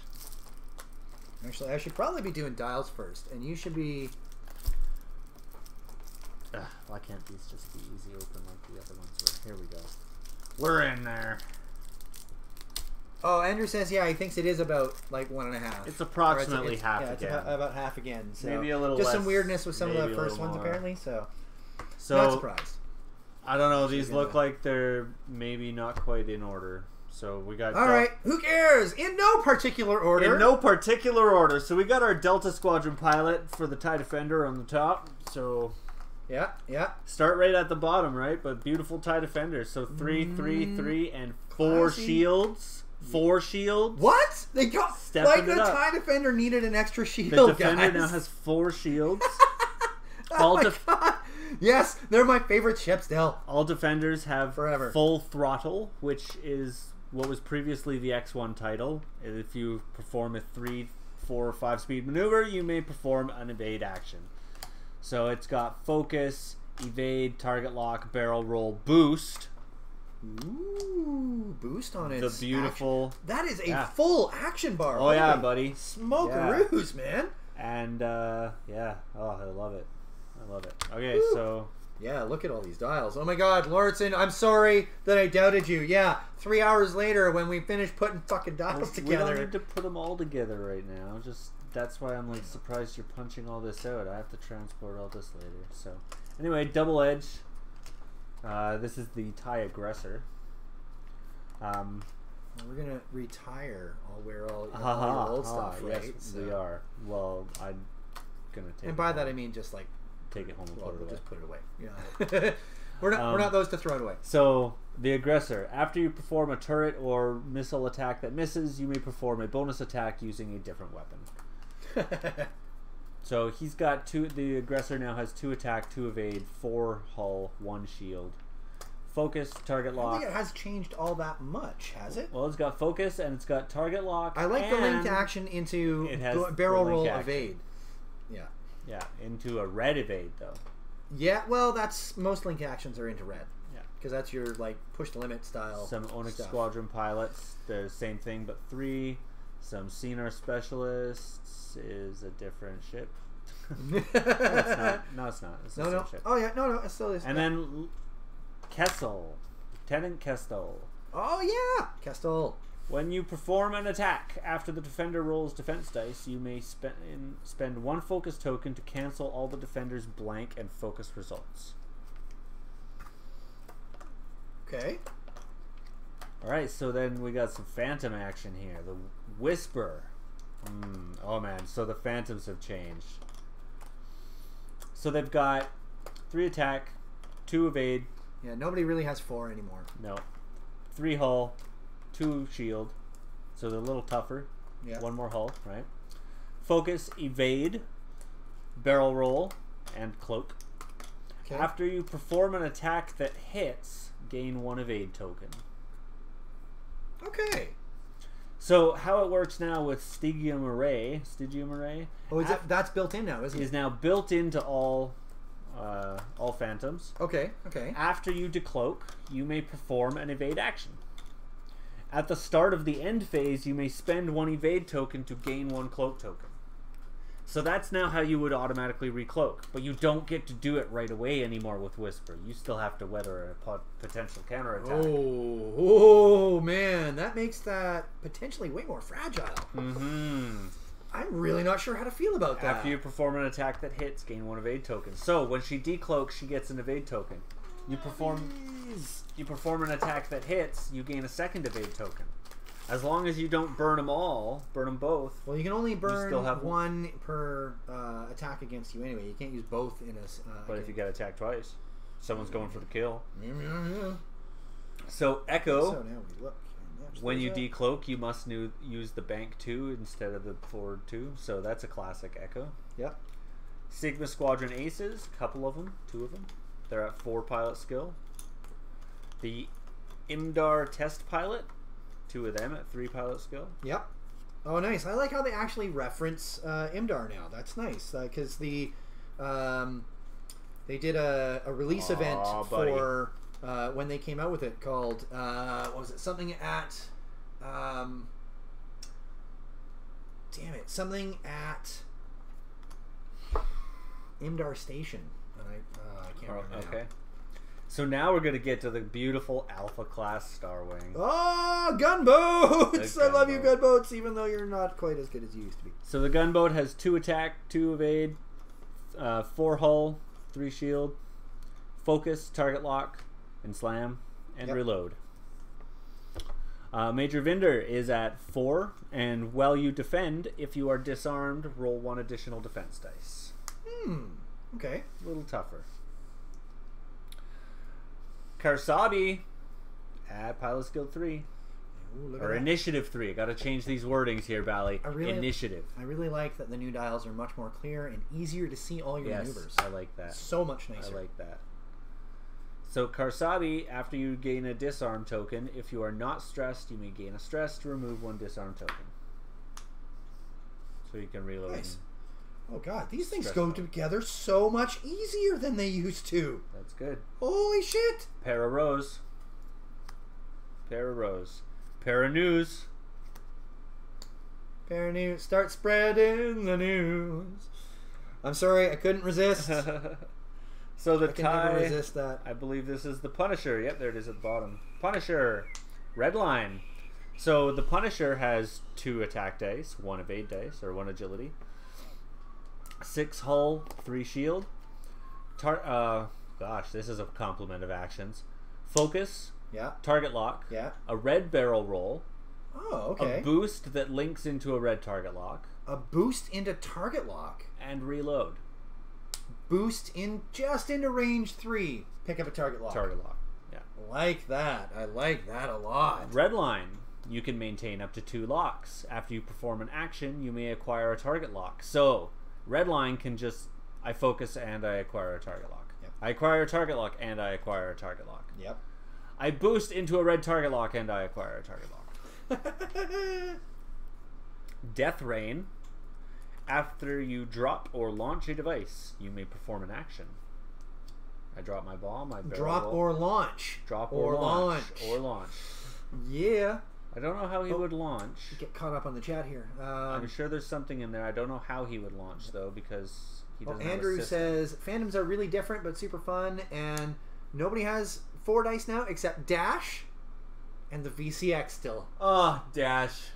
Actually, I should probably be doing dials first, and you should be. Why can't these just be easy open like the other ones were? Here we go. We're in there. Oh, Andrew says, yeah, he thinks it is about like 1.5. It's approximately half again. It's about half again. So maybe a little just less, some weirdness with some of the first ones, apparently. So not surprised. I don't know. These look like they're maybe not quite in order. So we got. All right. Who cares? In no particular order. In no particular order. So we got our Delta Squadron pilot for the TIE Defender on the top. So. Yeah. Start right at the bottom, right? But beautiful TIE Defenders. So 3, 3, 3, and 4 shields. 4 shields. What? They got like the TIE Defender needed an extra shield. The Defender now has 4 shields. Oh my God. Yes, they're my favorite ships, Del. All Defenders have forever full throttle, which is what was previously the X1 title. If you perform a 3, 4, or 5 speed maneuver, you may perform an evade action. So it's got focus, evade, target lock, barrel roll, boost. Ooh, boost on it. The beautiful. Action. That is a full action bar. Oh yeah, buddy. Smokeroos, man. And yeah, oh, I love it. I love it. Okay, so yeah, look at all these dials. Oh my God, Lauritsen, I'm sorry that I doubted you. Yeah, 3 hours later when we finished putting fucking dials together. We don't need to put them all together right now. Just. That's why I'm like surprised you're punching all this out. I have to transport all this later. So anyway, double edge. This is the TIE Aggressor. We're gonna retire. I'll wear all your old stuff, right? Yes, we are. Well, I'm gonna take. And by that I mean just like take it home and put it away. Just put it away. Yeah. we're not those to throw it away. So the Aggressor. After you perform a turret or missile attack that misses, you may perform a bonus attack using a different weapon. So he's got 2. The Aggressor now has 2 attack, 2 evade, 4 hull, 1 shield. Focus, target lock. I don't think it has changed all that much, has it? Well, it's got focus and it's got target lock. I like the linked action into barrel roll evade. Yeah, into a red evade though. Yeah, well, that's most link actions are into red. Yeah, because that's your like push the limit style. Some Onyx Squadron pilots, the same thing but 3. Some Scenar Specialists is a different ship. No, it's not. No, it's not. It's the same ship. Oh yeah, no, it still is. And then Kessel, Lieutenant Kestel. Oh yeah, Kestel. When you perform an attack after the defender rolls defense dice, you may spend 1 focus token to cancel all the defender's blank and focus results. Okay. Alright, so then we got some Phantom action here. The Whisper. Oh man, so the Phantoms have changed. So they've got 3 attack, 2 evade. Yeah, nobody really has 4 anymore. No. 3 hull, 2 shield. So they're a little tougher. Yeah. 1 more hull, right? Focus, evade, barrel roll, and cloak. Okay. After you perform an attack that hits, gain 1 evade token. Okay. So how it works now with Stygium Array. Oh, that's built in now, isn't it? Is now built into all Phantoms. Okay. After you decloak, you may perform an evade action. At the start of the end phase, you may spend 1 evade token to gain 1 cloak token. So that's now how you would automatically recloak, but you don't get to do it right away anymore with Whisper. You still have to weather a potential counterattack. Oh man, that makes that potentially way more fragile. Mm-hmm. I'm really not sure how to feel about that. After you perform an attack that hits, gain 1 evade token. So when she decloaks, she gets an evade token. You perform an attack that hits, you gain a 2nd evade token. As long as you don't burn them all, burn them both. Well, you can only burn still have one per attack against you anyway. You can't use both in a. But if you get attacked twice, someone's going for the kill. Yeah. So Echo. So now we look. When you decloak, you must use the bank 2 instead of the forward 2. So that's a classic Echo. Yep. Sigma Squadron Aces, couple of them, 2 of them. They're at 4 pilot skill. The Imdar Test Pilot, 2 of them at 3 pilot skill. Yep. Oh, nice. I like how they actually reference Imdar now. That's nice because they did a release event for when they came out with it called what was it? Something at damn it, something at Imdar Station, and I can't remember. Okay. Now. So now we're going to get to the beautiful Alpha Class Star Wing. Oh, gunboats! I love you, gunboats, even though you're not quite as good as you used to be. So the gunboat has 2 attack, 2 evade, 4 hull, 3 shield, focus, target lock, and slam, and reload. Major Vinder is at 4, and while you defend, if you are disarmed, roll 1 additional defense dice. Okay. A little tougher. Karsabi at pilot skill 3. Ooh, or initiative 3. I gotta change these wordings here, Bally. Initiative. I really like that the new dials are much more clear and easier to see all your maneuvers. I like that. So much nicer. I like that. So Karsabi, after you gain a disarm token, if you are not stressed, you may gain a stress to remove 1 disarm token. So you can reload. Nice. Oh god, these things go together so much easier than they used to. That's good. Holy shit! Para Rose. Para Rose. Para News. Para News. Start spreading the news. I'm sorry, I couldn't resist. So the I can never resist that. I believe this is the Punisher. Yep, there it is at the bottom. Punisher. Red line. So the Punisher has 2 attack dice, 1 evade dice, or 1 agility. 6 hull, 3 shield. Gosh, this is a complement of actions. Focus. Yeah. Target lock. Yeah. A red barrel roll. Oh, okay. A boost that links into a red target lock. A boost into target lock. And reload. Boost just into range 3. Pick up a target lock. Target lock. Yeah. Like that. I like that a lot. Red line. You can maintain up to 2 locks. After you perform an action, you may acquire a target lock. So, red line can just, I focus and I acquire a target lock. Yep. I acquire a target lock and I acquire a target lock. Yep. I boost into a red target lock and I acquire a target lock. Death Rain. After you drop or launch a device, you may perform an action. I drop my bomb, I barrel drop roll. or launch. Drop or launch. Or launch. Yeah. I don't know how he would launch. You get caught up on the chat here. I'm sure there's something in there. I don't know how he would launch though, because he doesn't have a Andrew system. says Phantoms are really different but super fun, and nobody has 4 dice now except Dash and the VCX still. Oh, Dash.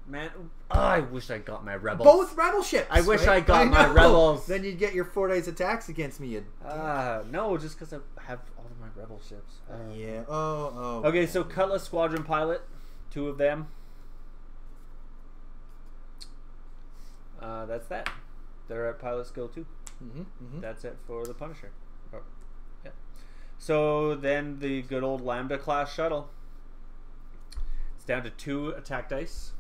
Man, I wish I got my Rebels. Both Rebel ships. I wish right? I got my Rebels. Then you'd get your 4 dice attacks against me. No, just because I have all of my Rebel ships. Yeah. Oh. Okay, so Cutlass Squadron Pilot, 2 of them. That's that. They're at pilot skill 2. That's it for the Punisher. Oh, yeah. So then the good old Lambda class shuttle. It's down to 2 attack dice,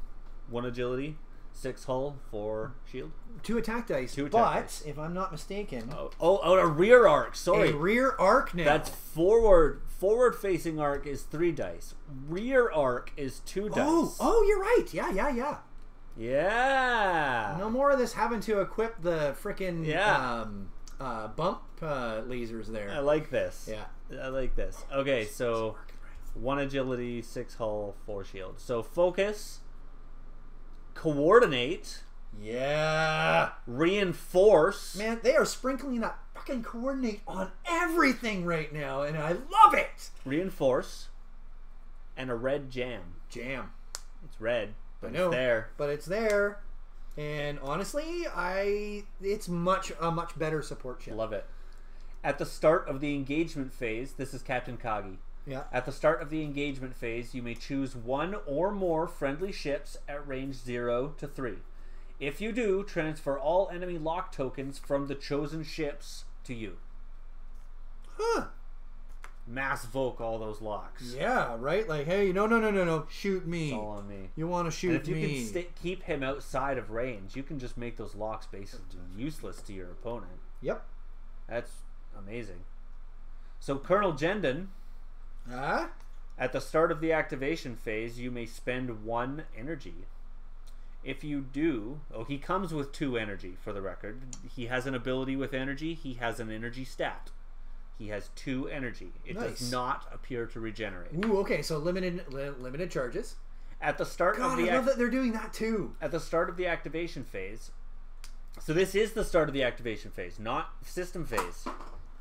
1 agility, 6 hull, 4 shield. 2 attack dice. 2 attack but dice. if I'm not mistaken, a rear arc. Sorry, a rear arc now. That's forward. Forward facing arc is 3 dice. Rear arc is 2 dice. Oh, you're right. Yeah. Yeah. No more of this having to equip the frickin' bump lasers there. I like this. Yeah. I like this. Okay, so 1 agility, 6 hull, 4 shield. So focus, coordinate, reinforce. Man, they are sprinkling that fucking coordinate on everything right now, and I love it. Reinforce, and a red jam. Jam. It's red, but I know, it's there. But it's there, and honestly, it's a much better support ship. Love it. At the start of the engagement phase, this is Captain Kagi. Yeah. At the start of the engagement phase, you may choose one or more friendly ships at range 0 to 3. If you do, transfer all enemy lock tokens from the chosen ships to you. Huh. Mass Volk all those locks. Yeah, right? Like, hey, no, shoot me. It's all on me. You want to shoot and if me. you can keep him outside of range, you can just make those locks basically useless to your opponent. Yep. That's amazing. So Colonel Jendon, at the start of the activation phase, you may spend 1 energy. If you do, he comes with 2 energy for the record. He has an ability with energy. He has an energy stat. He has 2 energy. It does not appear to regenerate. Ooh, okay, so limited charges. At the start of the I love that they're doing that too. At the start of the activation phase. So this is the start of the activation phase, not system phase.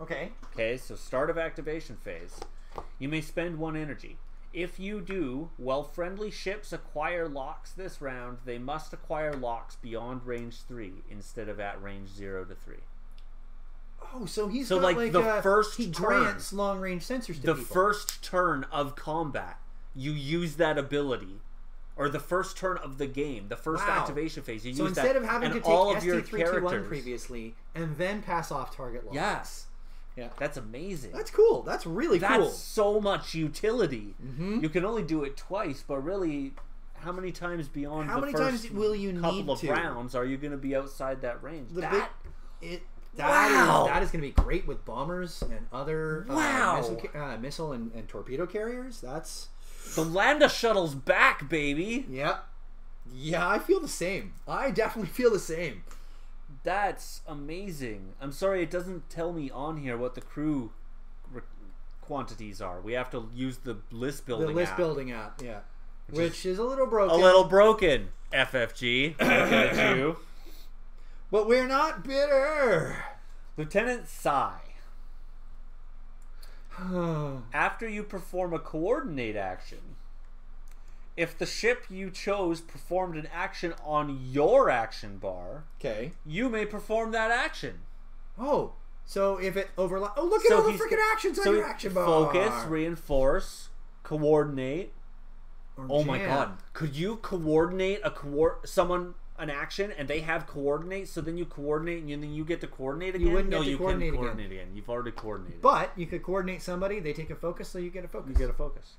Okay. Okay, so start of activation phase. You may spend 1 energy. If you do, while friendly ships acquire locks this round, they must acquire locks beyond range 3 instead of at range 0 to 3. Oh, so he's so got like the first he turn, grants long range sensors to the people. first turn of combat, you use that ability, or the first turn of the game, the first activation phase, you use that. So instead of having to take all of your ST321 characters previously and then pass off target locks. Yes. Yeah. That's amazing. That's cool. That's really cool. That's so much utility. You can only do it twice, but really, how many times beyond how the many first times will you couple need of to? rounds are you going to be outside that range? That is going to be great with bombers and other missile and torpedo carriers. That's the Landa shuttle's back, baby. Yeah, I feel the same. I definitely feel the same. That's amazing. I'm sorry, it doesn't tell me on here what the crew quantities are. We have to use the list building app. Yeah, which is a little broken. A little broken. FFG. Look at you. But we're not bitter. Lieutenant Sai. After you perform a coordinate action, if the ship you chose performed an action on your action bar, you may perform that action. Oh, so if it overlaps... Oh, look at all the freaking actions on your action bar. Focus, reinforce, coordinate. Oh my god. Could you coordinate an action and they have coordinate, so then you coordinate and then you get to coordinate again? You wouldn't get to coordinate again. You've already coordinated. But you could coordinate somebody, they take a focus, so you get a focus. You get a focus.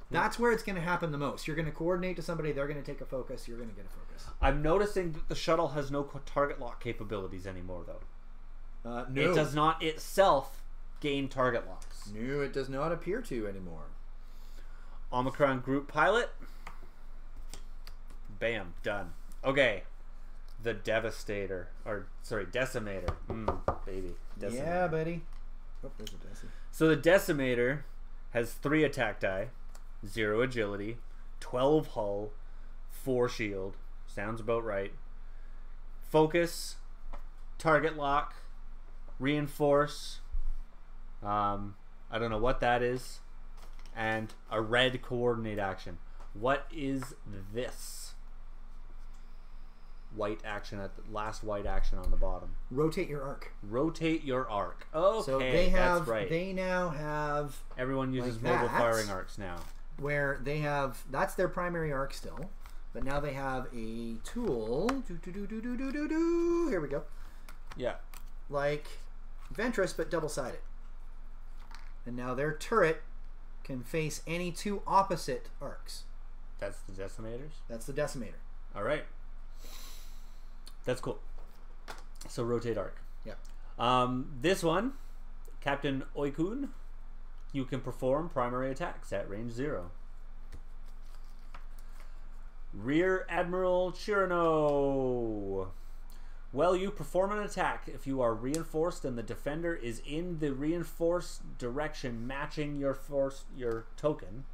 That's where it's going to happen the most. You're going to coordinate to somebody, they're going to take a focus, you're going to get a focus. I'm noticing that the shuttle has no target lock capabilities anymore, though. No. It does not itself gain target locks. No, it does not appear to anymore. Omicron group pilot. Bam, done. Okay. The Devastator. Decimator. Baby. Decimator. Yeah, buddy. Oh, there's a Deci. So the Decimator has 3 attack die, 0 agility, 12 hull, 4 shield. Sounds about right. Focus, target lock, reinforce. I don't know what that is. And a red coordinate action. What is this? White action at the last white action on the bottom. Rotate your arc. Rotate your arc. Okay, so that's right. They now have... Everyone uses mobile firing arcs now. Where they have... That's their primary arc still. But now they have a tool. Here we go. Yeah. Like Ventress, but double-sided. And now their turret can face any 2 opposite arcs. That's the Decimators? That's the Decimator. All right. That's cool. So rotate arc. Yeah. This one, Captain Oikun, you can perform primary attacks at range 0. Rear Admiral Chirano. Well, you perform an attack if you are reinforced and the defender is in the reinforced direction matching your token.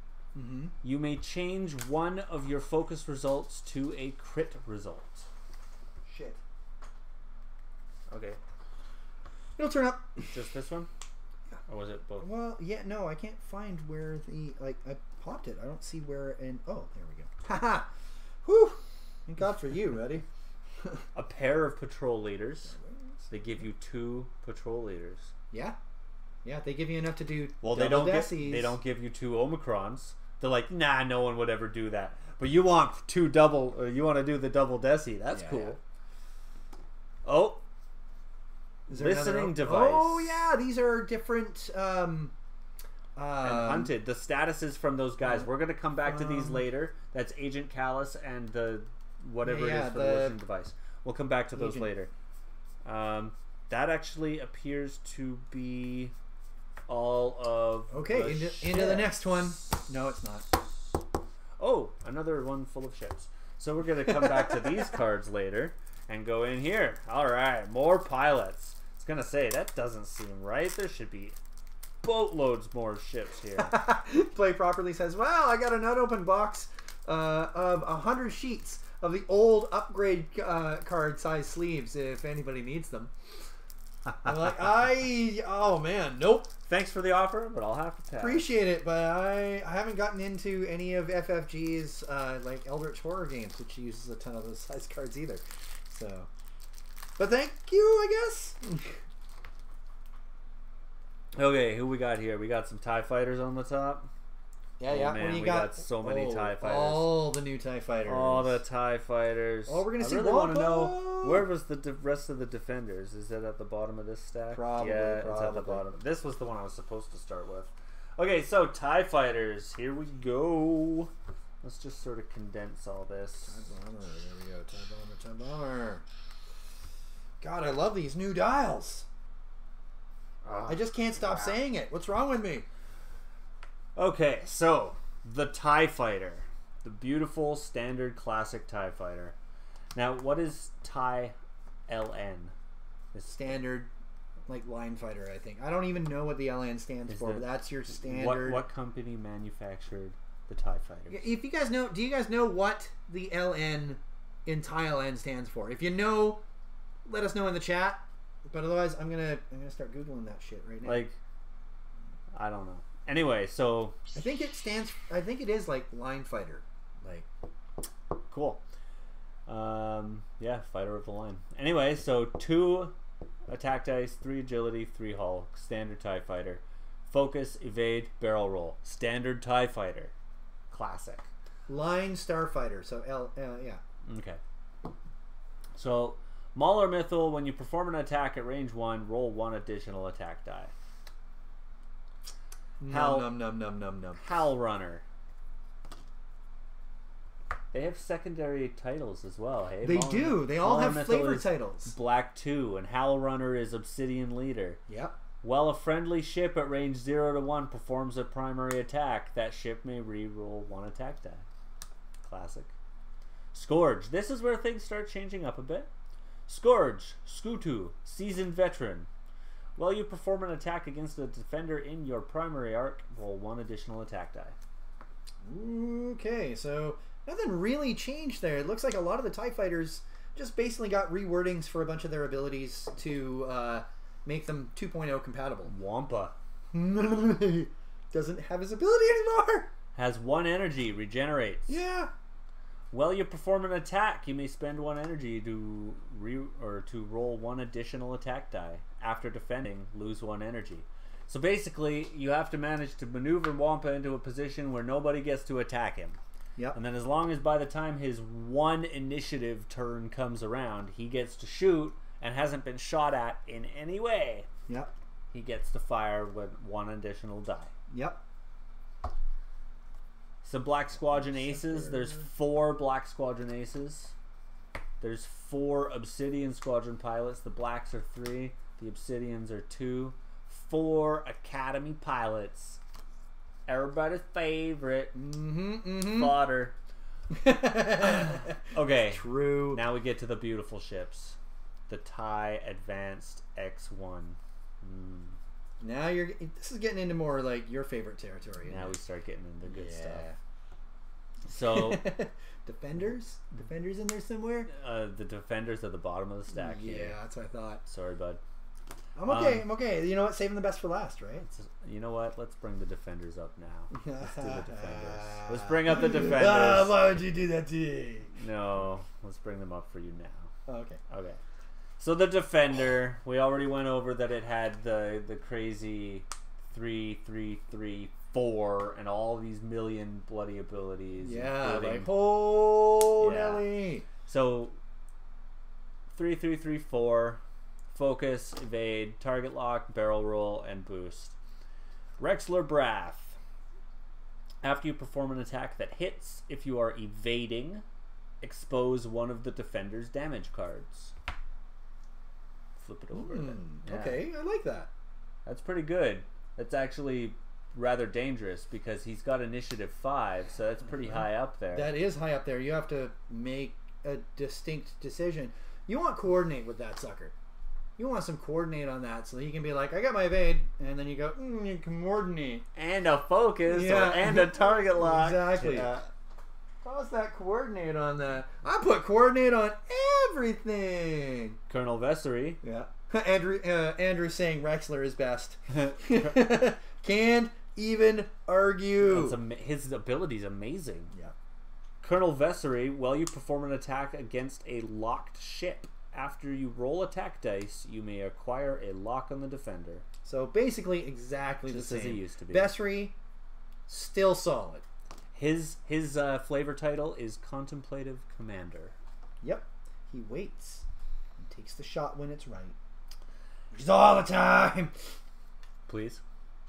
You may change one of your focus results to a crit result. Shit. Okay. It'll turn up. Just this one? Or was it both? Well, yeah, no, I can't find where the... Like, I popped it. I don't see where... Oh, there we go. Haha! Whew! Thank God for you, buddy. A pair of patrol leaders. They give you 2 patrol leaders. Yeah? Yeah, they give you enough to do. Well, double they decies. don't give you 2 Omicrons. They're like, nah, no one would ever do that. But you want 2 double, or you want to do the double deci. That's cool. Yeah. Oh, Is there listening another... device. Oh yeah, these are different. And hunted. The statuses from those guys. We're gonna come back to these later. That's Agent Callus and the whatever it is for the listening device. We'll come back to those later. That actually appears to be all of. Okay, into the next one. No, it's not. Oh, another one full of ships. So we're gonna come back to these cards later and go in here. All right, more pilots. I was gonna say that doesn't seem right. There should be boatloads more ships here. Play Properly says, "Wow, I got an unopened box of 100 sheets of the old upgrade card size sleeves. If anybody needs them." I'm like, oh man, nope. Thanks for the offer, but I'll have to pass. Appreciate it, but I haven't gotten into any of FFG's like Eldritch Horror games, which uses a ton of those size cards either. So, but thank you, I guess. Okay, who we got here? We got some TIE fighters on the top. Yeah, Man, what do you we got? got so many TIE fighters. All the new TIE fighters. All the TIE fighters. Oh, we're gonna see I really want to know Wampa! where was the rest of the defenders. Is it at the bottom of this stack? Probably. Yeah, it's at the bottom. This was the one I was supposed to start with. Okay, so TIE fighters. Here we go. Let's just sort of condense all this. TIE Bomber. There we go. TIE Bomber. God, I love these new dials. I just can't stop saying it. What's wrong with me? Okay, so the TIE Fighter. The beautiful, standard, classic TIE Fighter. Now, what is TIE LN? Standard, like, line fighter, I think. I don't even know what the LN stands for, but that's your standard. What company manufactured the TIE Fighter? If you guys know, do you guys know what the LN in TIE LN stands for? If you know, let us know in the chat. But otherwise, I'm gonna start Googling that shit right now. Like, I don't know. Anyway, so I think it stands. I think it is like line fighter. Like, cool. Yeah, fighter of the line. Anyway, so 2 attack dice, 3 agility, 3 hull. Standard TIE Fighter. Focus, evade, barrel roll. Standard TIE Fighter. Classic. line starfighter. So yeah. Okay. So Maul or Mythal, when you perform an attack at range 1, roll 1 additional attack die. Hal Runner. They have secondary titles as well. Hey, they do. They all have flavor titles. Black 2, and Hal Runner is Obsidian Leader. Yep. While a friendly ship at range 0 to 1 performs a primary attack, that ship may re-roll 1 attack die. Classic. Scourge. This is where things start changing up a bit. Scourge, Skutu, seasoned veteran. While you perform an attack against a defender in your primary arc, roll 1 additional attack die. Okay, so nothing really changed there. It looks like a lot of the TIE fighters just basically got rewordings for a bunch of their abilities to make them 2.0 compatible. Wampa doesn't have his ability anymore. Has 1 energy, regenerates. Yeah. While you perform an attack, you may spend 1 energy to roll 1 additional attack die. After defending, lose 1 energy. So basically, you have to manage to maneuver Wampa into a position where nobody gets to attack him. Yep. And then as long as by the time his 1 initiative turn comes around, he gets to shoot and hasn't been shot at in any way, yep, he gets to fire with 1 additional die. Yep. Some Black Squadron Aces. There's 4 Black Squadron Aces. There's 4 Obsidian Squadron pilots. The Blacks are 3. The Obsidians are 2. 4 Academy pilots. Everybody's favorite. Fodder. Okay. True. Now we get to the beautiful ships. The TIE Advanced X1. Now this is getting into more like your favorite territory. Now we start getting into good stuff. So Defenders in there somewhere. The Defenders at the bottom of the stack. Yeah, here. that's what I thought. Sorry, bud. I'm okay. I'm okay. You know what? Saving the best for last, right? You know what? Let's bring the Defenders up now. Let's do the Defenders. Let's bring up the Defenders. Why would you do that to me? No, let's bring them up for you now. Oh, okay. Okay. So the Defender, we already went over that it had the crazy 3, 3, 3, 4, and all these million bloody abilities. Yeah, including- like, oh, Yeah. Nelly. So 3, 3, 3, 4. Focus, evade, target lock, barrel roll, and boost. Rexler Brath. After you perform an attack that hits, if you are evading, expose one of the defender's damage cards. Flip it over. Yeah. Okay, I like that. That's pretty good. That's actually rather dangerous because he's got initiative 5, so that's pretty high up there. That is high up there. You have to make a distinct decision. You want coordinate with that sucker. You want some coordinate on that so he can be like, I got my evade, and then you go, you can coordinate. And a focus Yeah. and a target lock. Exactly. Yeah. Toss that coordinate on that. I put coordinate on everything. Colonel Vessery. Yeah. Andrew saying Rexler is best. Can't even argue. His ability's amazing. Yeah. Colonel Vessery, while you perform an attack against a locked ship, after you roll attack dice, you may acquire a lock on the defender. So basically exactly Just the as same. it used to be. Vessery, still solid. His flavor title is Contemplative Commander. Yep. He waits and takes the shot when it's right. Which is all the time. Please,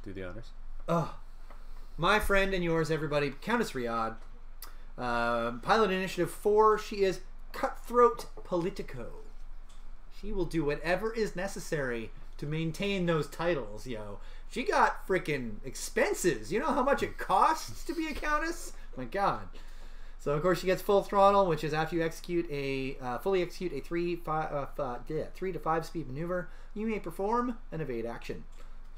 do the honors. Oh, my friend and yours, everybody, Countess Riyadh. Pilot Initiative 4. She is Cutthroat Politico. She will do whatever is necessary to maintain those titles, yo. She got freaking expenses. You know how much it costs to be a countess? My God. So of course she gets full throttle, which is after you execute fully execute a 3 to 5 speed maneuver, you may perform an evade action.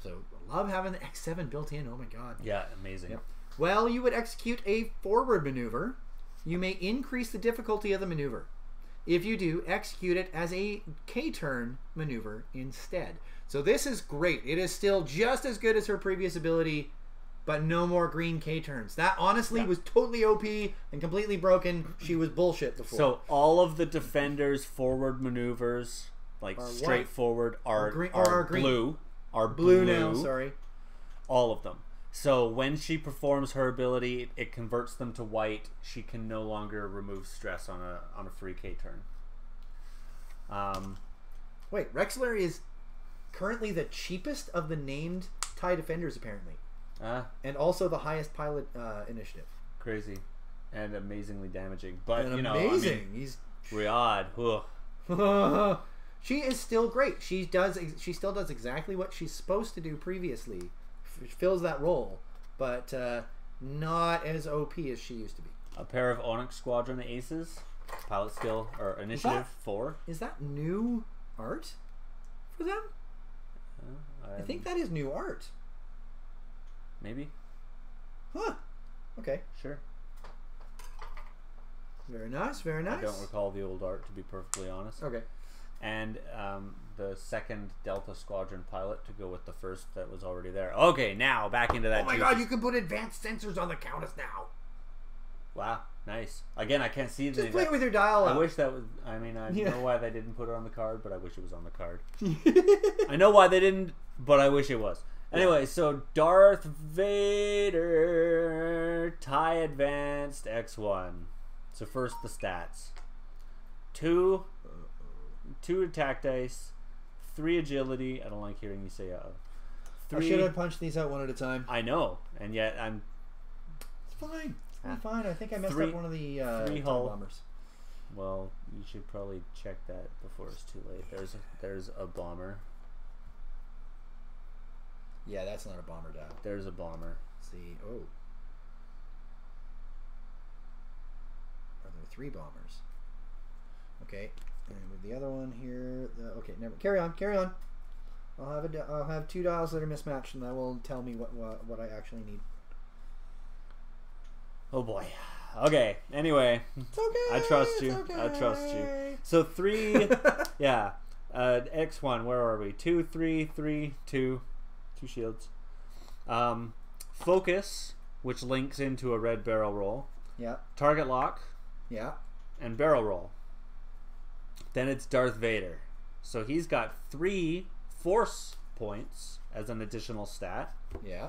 So I love having the X7 built in. Oh my God. Yeah, amazing. Yep. Well, you would execute a forward maneuver. You may increase the difficulty of the maneuver. If you do, execute it as a K-turn maneuver instead. So this is great. It is still just as good as her previous ability, but no more green K-turns. That honestly was totally OP and completely broken. She was bullshit before. So all of the defenders' forward maneuvers, like Are straightforward, are green- blue. Are blue now, sorry. All of them. So when she performs her ability, it converts them to white. She can no longer remove stress on a free K turn. Wait, Rexler is currently the cheapest of the named TIE defenders, apparently. And also the highest pilot initiative. Crazy. And amazingly damaging. But, And you know, amazing. I mean, He's Riyadh. She is still great. She still does exactly what she's supposed to do previously. Fills that role, but not as OP as she used to be. A pair of Onyx Squadron Aces. Pilot skill, or initiative 4. Is that new art for them? I think that is new art. Maybe. Huh. Okay. Sure. Very nice, very nice. I don't recall the old art, to be perfectly honest. Okay. And the second Delta Squadron pilot to go with the first that was already there. Okay, now back into that. Oh my God, you can put advanced sensors on the Countess now. Wow, nice. Again, I can't see the. Just play with your dial I up. wish that was. I mean, I know why they didn't put it on the card, but I wish it was on the card. I know why they didn't, but I wish it was. Anyway, so Darth Vader, TIE Advanced X1. So first the stats: 2 attack dice, 3 agility. I don't like hearing you say I should have punched these out one at a time. I know, and yet I'm. It's fine. It's fine. I think I messed 3 up one of the three TIE hull. bombers. Well, you should probably check that before it's too late. There's a bomber. Yeah, that's not a bomber dial. There's a bomber. Let's see. Oh. Are there 3 bombers? Okay. And with the other one here, okay, never. Carry on. I'll have 2 dials that are mismatched, and that will tell me what I actually need. Oh boy. Okay. Anyway, It's okay. I trust it's you. Okay. I trust you. So 3. Yeah. X1. Where are we? 2, 3, 3, 2. 2 shields. Focus, which links into a red barrel roll. Yeah. Target lock. Yeah. And barrel roll. Then it's Darth Vader. So he's got 3 force points as an additional stat. Yeah.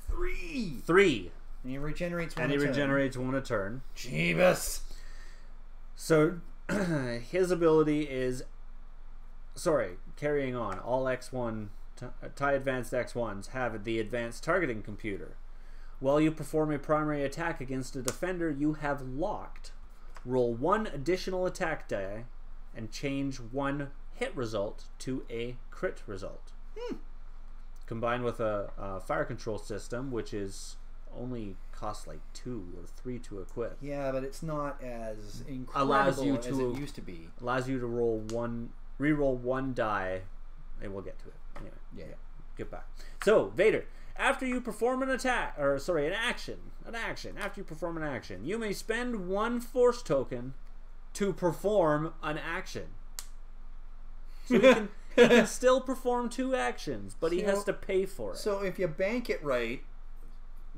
3. 3. And he regenerates one And a he turn. regenerates 1 a turn. Jeebus. So his ability is, carrying on. All X1 TIE Advanced X1s have the advanced targeting computer. While you perform a primary attack against a defender you have locked, roll 1 additional attack die and change 1 hit result to a crit result. Combined with a fire control system, which is only costs like 2 or 3 to equip. Yeah, but it's not as incredible Allows you as to- it used to be. Allows you to re-roll 1 die, and we'll get to it. Anyway, Yeah. get back. So, Vader, after you perform an attack, after you perform an action, you may spend 1 force token to perform an action. So he can still perform 2 actions, but he has to pay for it. So if you bank it right,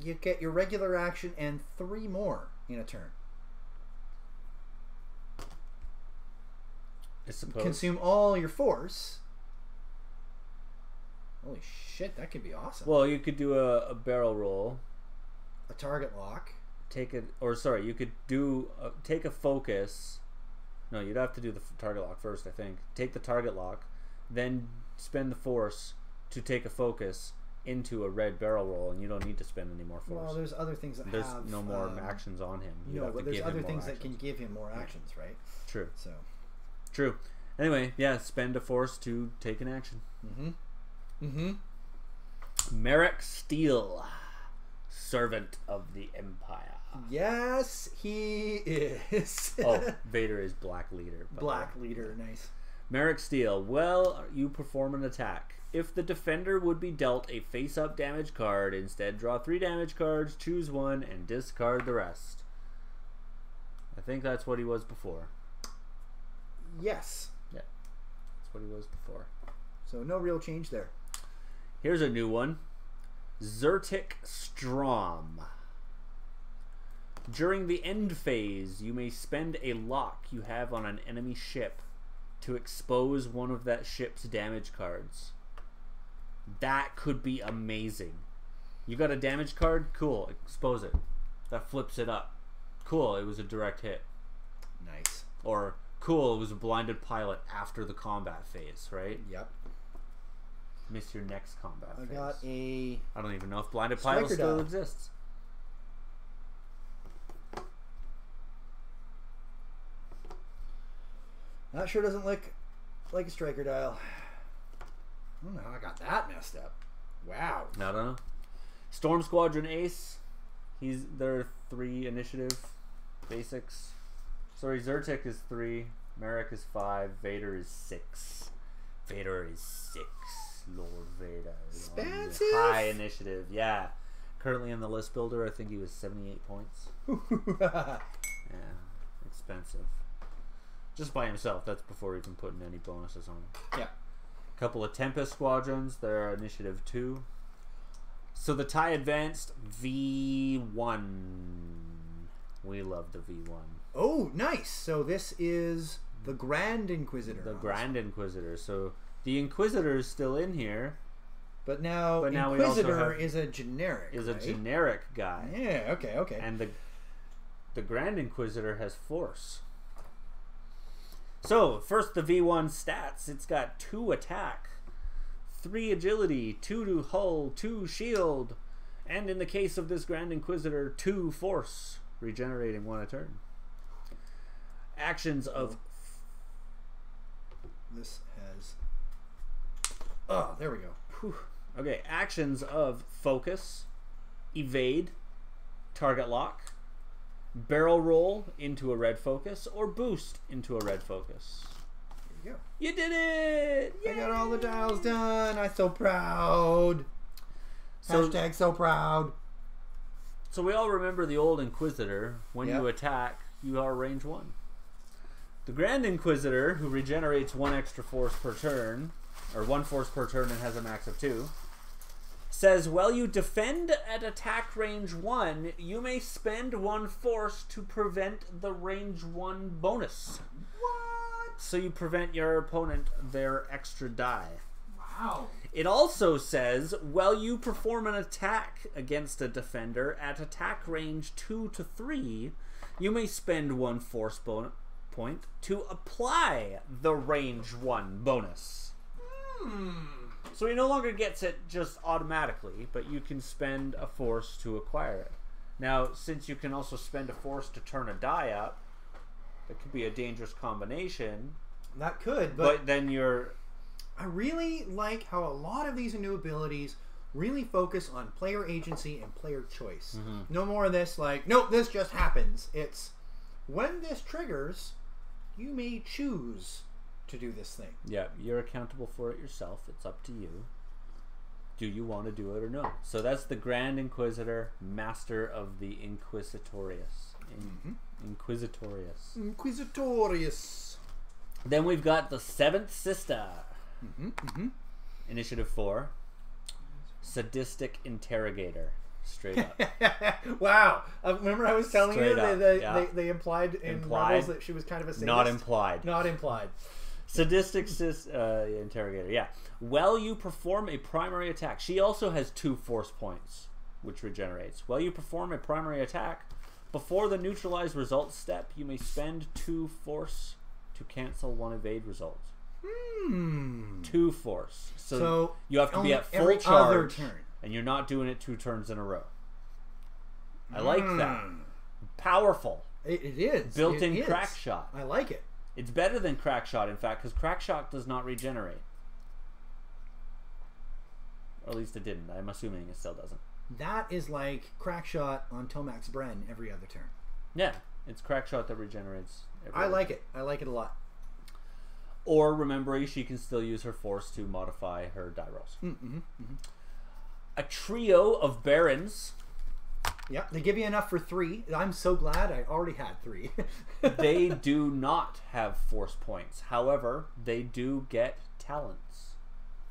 you get your regular action and 3 more in a turn. I suppose. Consume all your force. Holy shit, that could be awesome. Well, you could do a barrel roll. A target lock. You could do take a focus. No, you'd have to do the target lock first, I think. Take the target lock, then spend the force to take a focus into a red barrel roll, and you don't need to spend any more force. Well, there's other things that There's have... no more actions on him. You No, have to but there's give him other more things that actions. can give him more actions, right? True. So... True. Anyway, yeah, spend a force to take an action. Merrick Steele, servant of the Empire. Yes, he is. Oh, Vader is Black Leader. by the Black way. Leader, nice. Merrick Steele. Well, you perform an attack. If the defender would be dealt a face-up damage card, instead draw 3 damage cards, choose 1, and discard the rest. I think that's what he was before. Yes. Yeah, that's what he was before. So no real change there. Here's a new one. Zertic Strom. During the end phase, you may spend a lock you have on an enemy ship to expose one of that ship's damage cards. That could be amazing. You got a damage card? Cool. Expose it. That flips it up. Cool. It was a direct hit. Nice. Or cool. It was a blinded pilot after the combat phase, right? Yep. Miss your next combat I phase. got a... I don't even know if blinded Striker pilot still dial. exists. That sure doesn't look like a striker dial. I don't know how I got that messed up. Wow. I don't know. Storm Squadron Ace. There are 3 initiative basics. Sorry, Zertic is 3. Merrick is 5. Vader is 6. Vader is 6. Lord Vader. Expensive. High initiative. Yeah. Currently in the list builder, I think he was 78 points. Yeah. Expensive. Just by himself. That's before even putting any bonuses on him. Yeah. Couple of Tempest Squadrons. They're initiative 2. So the TIE Advanced V1. We love the V1. Oh, nice. So this is the Grand Inquisitor. The Grand Inquisitor. So the Inquisitor is still in here. But now, But now we also Inquisitor have- is a generic, Is right? a generic guy. Yeah, okay. And the Grand Inquisitor has Force. So, first the V1 stats. It's got 2 attack, 3 agility, 2 to hull, 2 shield, and in the case of this Grand Inquisitor, 2 force, regenerating 1 a turn. Actions of... This has... Oh, there we go. Whew. Okay, actions of focus, evade, target lock, barrel roll into a red focus, or boost into a red focus. There you go. You did it! I got all the dials done. I'm so proud. So- Hashtag so proud. So we all remember the old Inquisitor. When Yep. you attack, you are range 1. The Grand Inquisitor, who regenerates 1 extra force per turn, or 1 force per turn and has a max of 2, says, while you defend at attack range 1, you may spend 1 force to prevent the range 1 bonus. What? So you prevent your opponent their extra die. Wow. It also says, while you perform an attack against a defender at attack range 2 to 3, you may spend 1 force point to apply the range 1 bonus. So he no longer gets it just automatically, but you can spend a force to acquire it. Now, since you can also spend a force to turn a die up, that could be a dangerous combination. That could, but then you're... I really like how a lot of these new abilities really focus on player agency and player choice. No more of this like, nope, this just happens. It's, when this triggers, you may choose to do this thing. Yeah, you're accountable for it yourself. It's up to you. Do you want to do it or no? So that's the Grand Inquisitor, Master of the Inquisitorius. Inquisitorius. Then we've got the 7th Sister. Initiative 4. Sadistic Interrogator. Straight up. Wow. Remember I was telling Straight you up, they implied in Rebels that she was kind of a sadist? Not implied. Not implied. Sadistic Interrogator, yeah. While you perform a primary attack, she also has 2 force points, which regenerates. While you perform a primary attack, before the neutralize results step, you may spend 2 force to cancel 1 evade result. 2 force. So you have to be at full charge, and you're not doing it 2 turns in a row. I like that. Powerful. It is. Built-in crack shot. I like it. It's better than crack shot, in fact, because crack shot does not regenerate. Or at least it didn't. I'm assuming it still doesn't. That is like crack shot on Tomax Bren every other turn. Yeah, it's crack shot that regenerates. I like it. I like it a lot. Or remembering she can still use her force to modify her die rolls. A trio of barons. Yeah, they give you enough for 3. I'm so glad I already had 3. They do not have force points. However, they do get talents.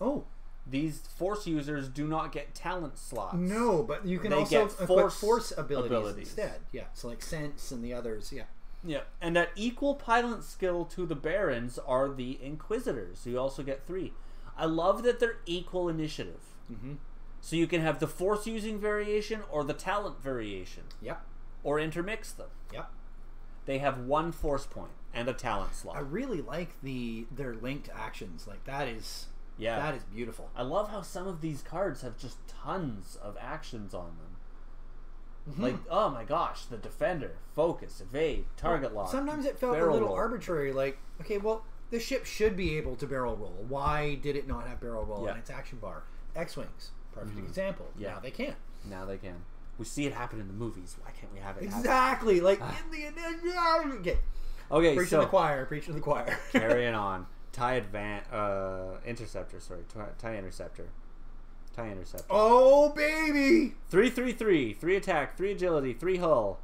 Oh. These force users do not get talent slots. No, but you can also equip force abilities instead. Yeah, so like sense and the others, yeah. Yeah, and at equal pilot skill to the barons are the inquisitors, who also get 3. I love that they're equal initiative. So you can have the force using variation or the talent variation. Yep. Or intermix them. Yep. They have 1 force point and a talent slot. I really like their linked actions. Like that is beautiful. I love how some of these cards have just tons of actions on them. Like, oh my gosh, the defender, focus, evade, target lock. Sometimes it felt a little arbitrary. Like, okay, well, the ship should be able to barrel roll. Why did it not have barrel roll on its action bar? X-Wings, perfect example. Yeah. Now they can. Now they can. We see it happen in the movies. Why can't we have it happen? Exactly. Like, in the... Okay, preach to the choir. Preach to the choir. Carrying on. TIE Interceptor. Oh, baby! 3/3/3. 3 attack, 3 agility, 3 hull.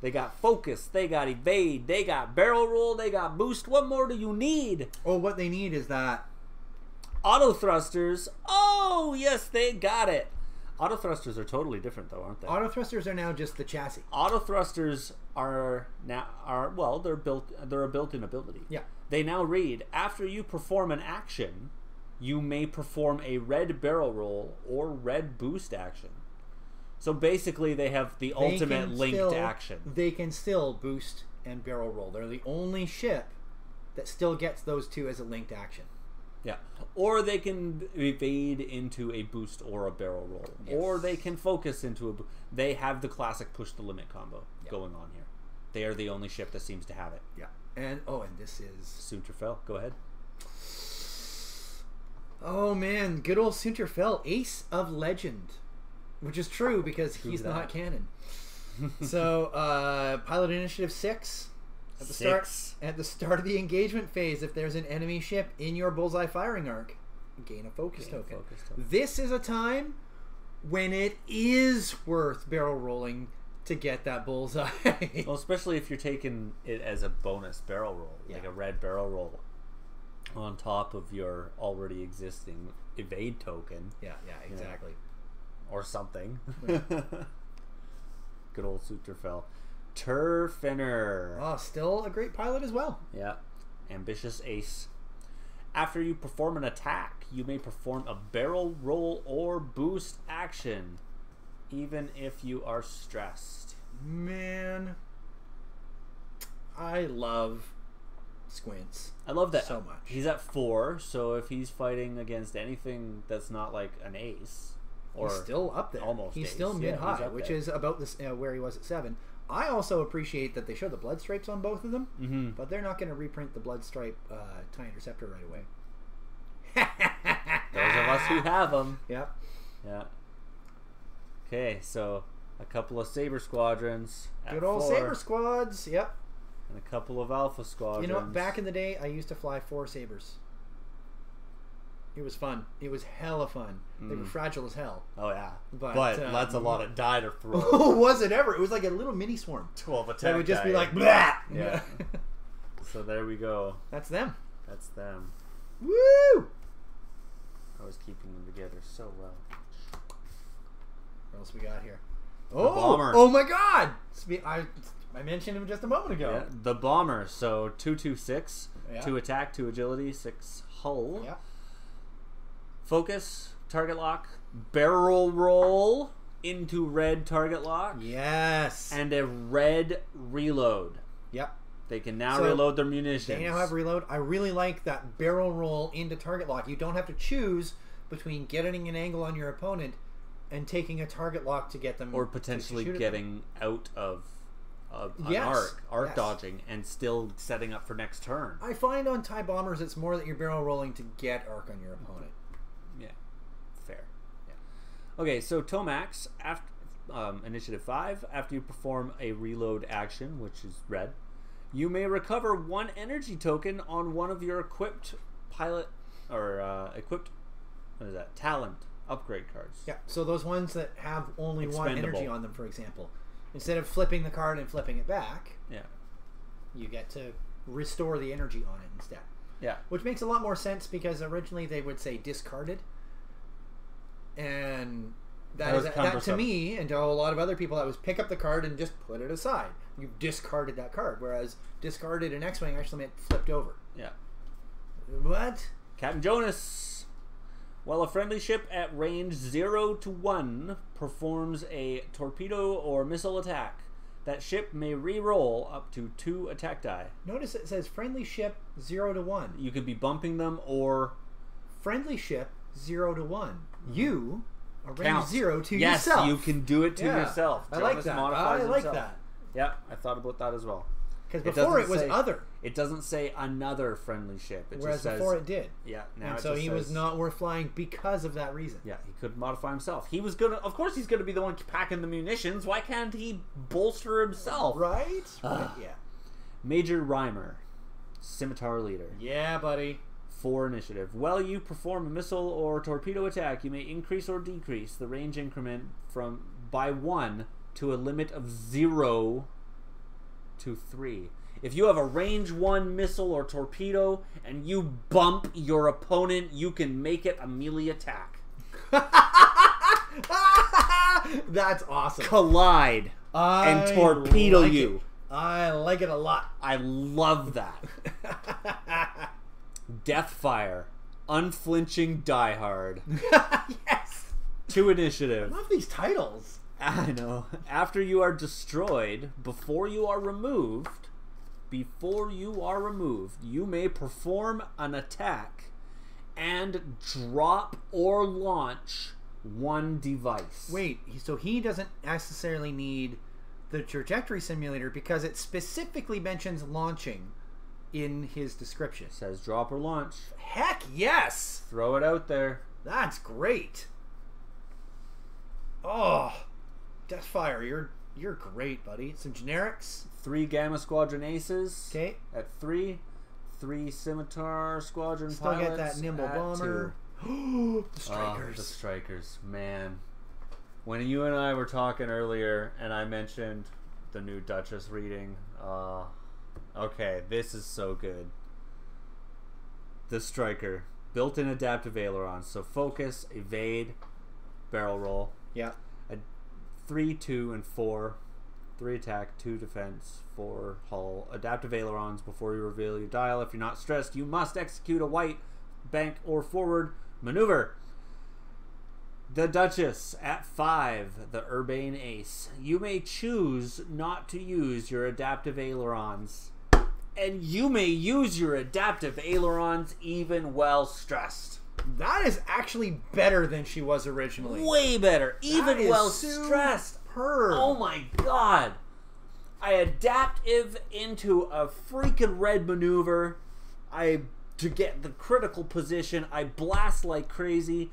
They got focus, they got evade, they got barrel roll, they got boost. What more do you need? Oh, what they need is that... Auto thrusters. Oh, yes, they got it. Auto thrusters are totally different, though, aren't they? Auto thrusters are now just the chassis. Auto thrusters are they're a built-in ability. Yeah. They now read, after you perform an action, you may perform a red barrel roll or red boost action. So basically, they have the ultimate linked action. They can still boost and barrel roll. They're the only ship that still gets those 2 as a linked action. Yeah. Or they can evade into a boost or a barrel roll. Yes. Or they can focus into a... They have the classic push the limit combo going on here. They are the only ship that seems to have it. Yeah. And this is... Sunterfell. Go ahead. Oh, man. Good old Sunterfell. Ace of Legend. Which is true because he's not canon. So, Pilot Initiative 6. At the start of the engagement phase, if there's an enemy ship in your bullseye firing arc, gain a focus token. This is a time when it is worth barrel rolling to get that bullseye. Well, especially if you're taking it as a bonus barrel roll, like a red barrel roll on top of your already existing evade token. Yeah, exactly. Or something. Yeah. Good old Sunterfell. Turfinner. Oh, still a great pilot as well. Yeah. Ambitious ace. After you perform an attack, you may perform a barrel roll or boost action, even if you are stressed. Man, I love Squints. I love that so much. He's at 4, so if he's fighting against anything that's not like an ace, or he's still up there. Almost He's ace. still mid-high, he's up which there. is about this where he was at 7. I also appreciate that they show the blood stripes on both of them, but they're not going to reprint the blood stripe tie interceptor right away. Those of us who have them. Yep. Yeah. Okay, so a couple of Saber Squadrons. At Good old 4, Saber Squads. Yep. and a couple of Alpha Squadrons. You know what? Back in the day, I used to fly 4 Sabers. It was fun. It was hella fun. They were fragile as hell. Oh yeah, But, that's a lot of die to throw. Oh, was it ever? It was like a little mini swarm. 12 attack. That would just be die. like, blah! Yeah. So there we go. That's them. That's them. Woo! I was keeping them together so well. What else we got here? Bomber. Oh my god! I mentioned him just a moment ago. Yeah, the Bomber. So 226, Yeah. 2 attack, 2 agility, 6 hull. Yeah. Focus, target lock, barrel roll into red target lock, Yes. and a red reload. Yep. They can now So, reload their munitions. They now have reload. I really like that barrel roll into target lock. You don't have to choose between getting an angle on your opponent and taking a target lock to get them, or to potentially shoot at them. getting out of an Yes. arc Yes. dodging, and still setting up for next turn. I find on TIE bombers it's more that you're barrel rolling to get arc on your opponent. Yeah, fair. Yeah. Okay, so Tomax, after initiative 5, after you perform a reload action, which is red, you may recover 1 energy token on one of your equipped pilot or equipped talent upgrade cards. Yeah, so those ones that have only 1 Expendable. energy on them, for example, instead of flipping the card and flipping it back, Yeah. you get to restore the energy on it instead. Yeah. Which makes a lot more sense because originally they would say discarded. And That was that to cumbersome. me and to a lot of other people, that was pick up the card and just put it aside. You discarded that card. Whereas discarded in X-Wing actually meant flipped over. Yeah. What? Captain Jonas. While a friendly ship at range 0 to 1 performs a torpedo or missile attack, that ship may re-roll up to 2 attack die. Notice it says friendly ship 0 to 1. You could be bumping them or Friendly ship 0 to 1. You are range count 0 to yes, yourself. you can do it to Yeah. yourself. I like Jonas that. modifies I like himself. that. Yeah, I thought about that as well. Because It before doesn't it was say- other. It doesn't say another friendly ship. It Whereas just says, before it did. yeah, now And it so just he was says- not worth flying because of that reason. Yeah, he could modify himself. He was gonna, of course, he's gonna be the one packing the munitions. Why can't he bolster himself? Right? Right, yeah. Major Reimer, Scimitar Leader. Yeah, buddy. 4 initiative. While you perform a missile or torpedo attack, you may increase or decrease the range increment by 1 to a limit of 0 to 3. If you have a range 1 missile or torpedo and you bump your opponent, you can make it a melee attack. That's awesome. Collide and torpedo like you. it. I like it a lot. I love that. Deathfire, unflinching diehard. Yes. 2 I initiative. love these titles. I know. After you are destroyed, before you are removed, you may perform an attack and drop or launch 1 device. Wait, so he doesn't necessarily need the trajectory simulator because it specifically mentions launching in his description. It says drop or launch. Heck yes! Throw it out there. That's great. Oh, Deathfire, you're great, buddy. Some generics. 3 Gamma Squadron Aces. Okay. At 3. 3 Scimitar Squadron Still pilots. get that nimble at bomber. 2. The strikers. Oh, the strikers, man. When you and I were talking earlier, and I mentioned the new Duchess reading, okay, this is so good. The striker, built-in adaptive ailerons, so focus, evade, barrel roll. Yeah. 3, 2, and 4. 3 attack, 2 defense, 4 hull. Adaptive ailerons before you reveal your dial. If you're not stressed, you must execute a white bank, or forward maneuver. The Duchess at 5, the Urbane Ace. You may choose not to use your adaptive ailerons. And you may use your adaptive ailerons even while stressed. That is actually better than she was originally. Way better. Even while stressed. Oh my god. I adaptive into a freaking red maneuver. To get the critical position, I blast like crazy.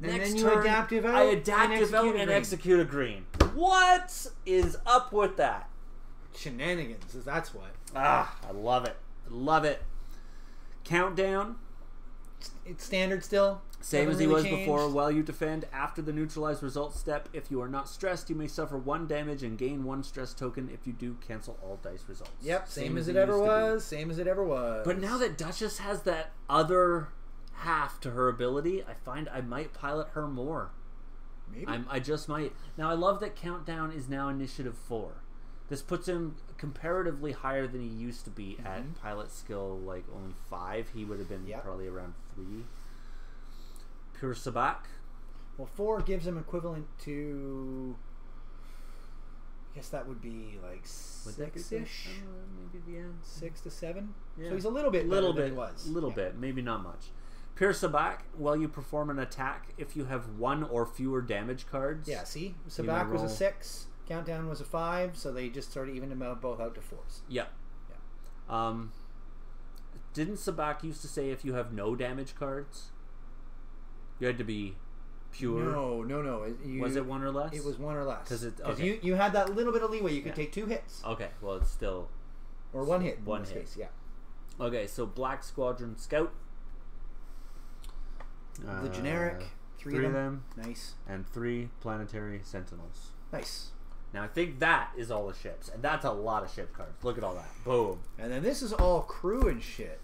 And Next then you turn, adaptive out. I adaptive out and execute a green. What is up with that? Shenanigans, that's what. Ah, I love it. Love it. Countdown. It's standard still. Same as Nothing he really was before. changed. While you defend, after the neutralize result step, if you are not stressed, you may suffer 1 damage and gain 1 stress token. If you do, cancel all dice results. Yep, same as it ever was. Same as it ever was. But now that Duchess has that other half to her ability, I find I might pilot her more. Maybe. I just might. Now, I love that Countdown is now initiative 4. This puts him comparatively higher than he used to be at pilot skill, like only 5. He would have been probably around 3. Pure Sabak. Well, 4 gives him equivalent to... I guess that would be like 6-ish? Maybe the end. 6 to 7? Yeah. So he's a little bit better than he was. Little bit. Maybe not much. Pure Sabak, while you perform an attack, if you have 1 or fewer damage cards... Yeah, see? Sabak was a 6. Countdown was a 5, so they just sort of evened them out both out to 4s. Yeah. Didn't Sabak used to say if you have no damage cards, you had to be pure? No. Was it 1 or less? It was 1 or less. Because you had that little bit of leeway. You could take 2 hits. Okay, well, it's still... Or 1 hit. One in this hit. case, yeah. Okay, so Black Squadron Scout. The generic. 3 of them. Nice. And 3 Planetary Sentinels. Nice. Now, I think that is all the ships. And that's a lot of ship cards. Look at all that. Boom. And then this is all crew and shit.